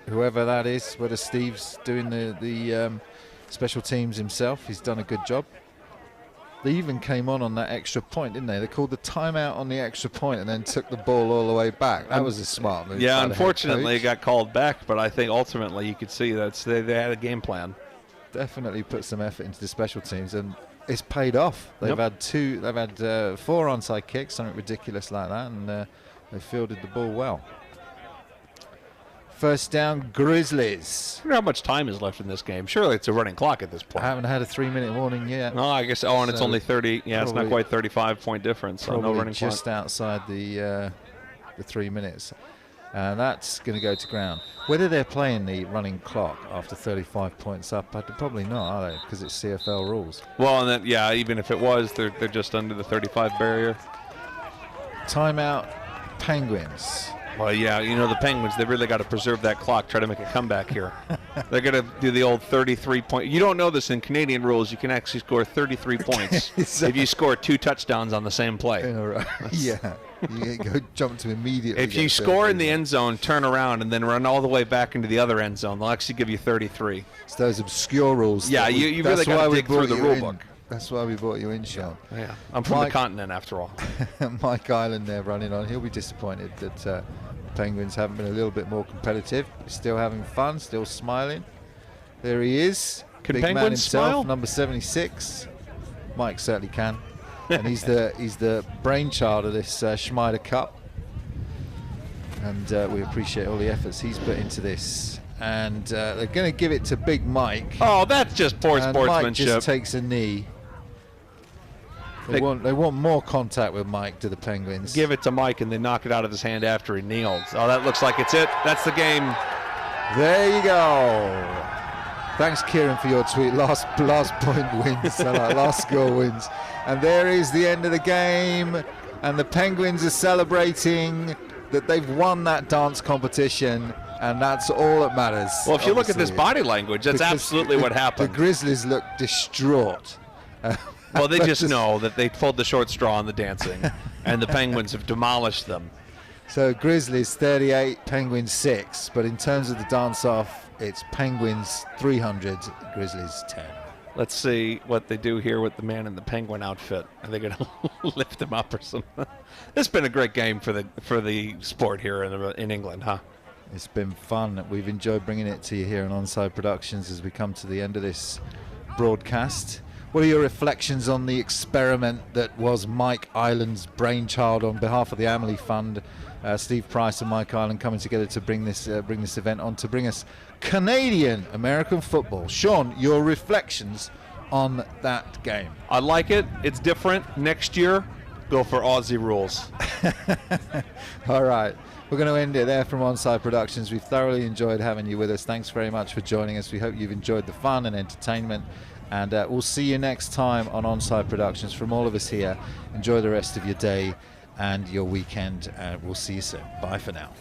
whoever that is, whether Steve's doing the special teams himself, he's done a good job. They even came on that extra point, didn't they? They called the timeout on the extra point and then took the ball all the way back. That was a smart move. Yeah, by the head unfortunately it coach. got called back, but I think ultimately you could see that they had a game plan. Definitely put some effort into the special teams, and it's paid off. They've Yep. had 4 onside kicks, something ridiculous like that, and they fielded the ball well. First down, Grizzlies. I wonder how much time is left in this game. Surely it's a running clock at this I point. haven't had a 3-minute warning yet. No, I guess. Oh, and it's So only 30. Yeah, it's not probably- quite 35-point difference. So no Probably running just clock. outside the 3 minutes. That's going to go to ground. Whether they're playing the running clock after 35 points up, probably not, are they? Because it's CFL rules. Well, and then yeah, even if it was, they're just under the 35 barrier. Timeout, Penguins. Well, yeah, you know the Penguins, they really got to preserve that clock, try to make a comeback here. They're going to do the old 33-point. You don't know this in Canadian rules. You can actually score 33 points if you score 2 touchdowns on the same play. Yeah. You go jump to immediately. If you score in the end zone, turn around, and then run all the way back into the other end zone, they'll actually give you 33. It's those obscure rules. Yeah, you really got to dig through the rule book. That's why we brought you in, Sean. Yeah, I'm from the continent after all. Mike Island there running on. He'll be disappointed that the Penguins haven't been a little bit more competitive. Still having fun, still smiling. There he is. Can Big man Penguins himself, smile? number 76. Mike certainly can. And he's the brainchild of this Schneider Cup. And we appreciate all the efforts he's put into this. And they're going to give it to Big Mike. Oh, that's just poor And Mike sportsmanship. just takes a knee. They want more contact with Mike, to the Penguins. Give it to Mike, and they knock it out of his hand after he kneels. Oh, that looks like it's it. That's the game. There you go. Thanks, Kieran, for your tweet. Last point wins, last score wins. And there is the end of the game. And the Penguins are celebrating that they've won that dance competition. And that's all that matters. Well, if you look at this obviously. body language, that's Because absolutely what happened. The Grizzlies look distraught. Well, they just know that they pulled the short straw on the dancing, and the Penguins have demolished them. So Grizzlies 38, Penguins 6. But in terms of the dance-off, it's Penguins 300, Grizzlies 10. Let's see what they do here with the man in the Penguin outfit. Are they going to lift him up or something? It's been a great game for the sport here in England, huh? It's been fun. We've enjoyed bringing it to you here on Onside Productions as we come to the end of this broadcast. What are your reflections on the experiment that was Mike Island's brainchild on behalf of the Amelie Fund? Steve Price and Mike Island coming together to bring this event on, to bring us Canadian American football. Sean, your reflections on that game? I like it. It's different. Next year, go for Aussie rules. All right. We're going to end it there from Onside Productions. We've thoroughly enjoyed having you with us. Thanks very much for joining us. We hope you've enjoyed the fun and entertainment. And we'll see you next time on Onside Productions. From all of us here, enjoy the rest of your day and your weekend. And we'll see you soon. Bye for now.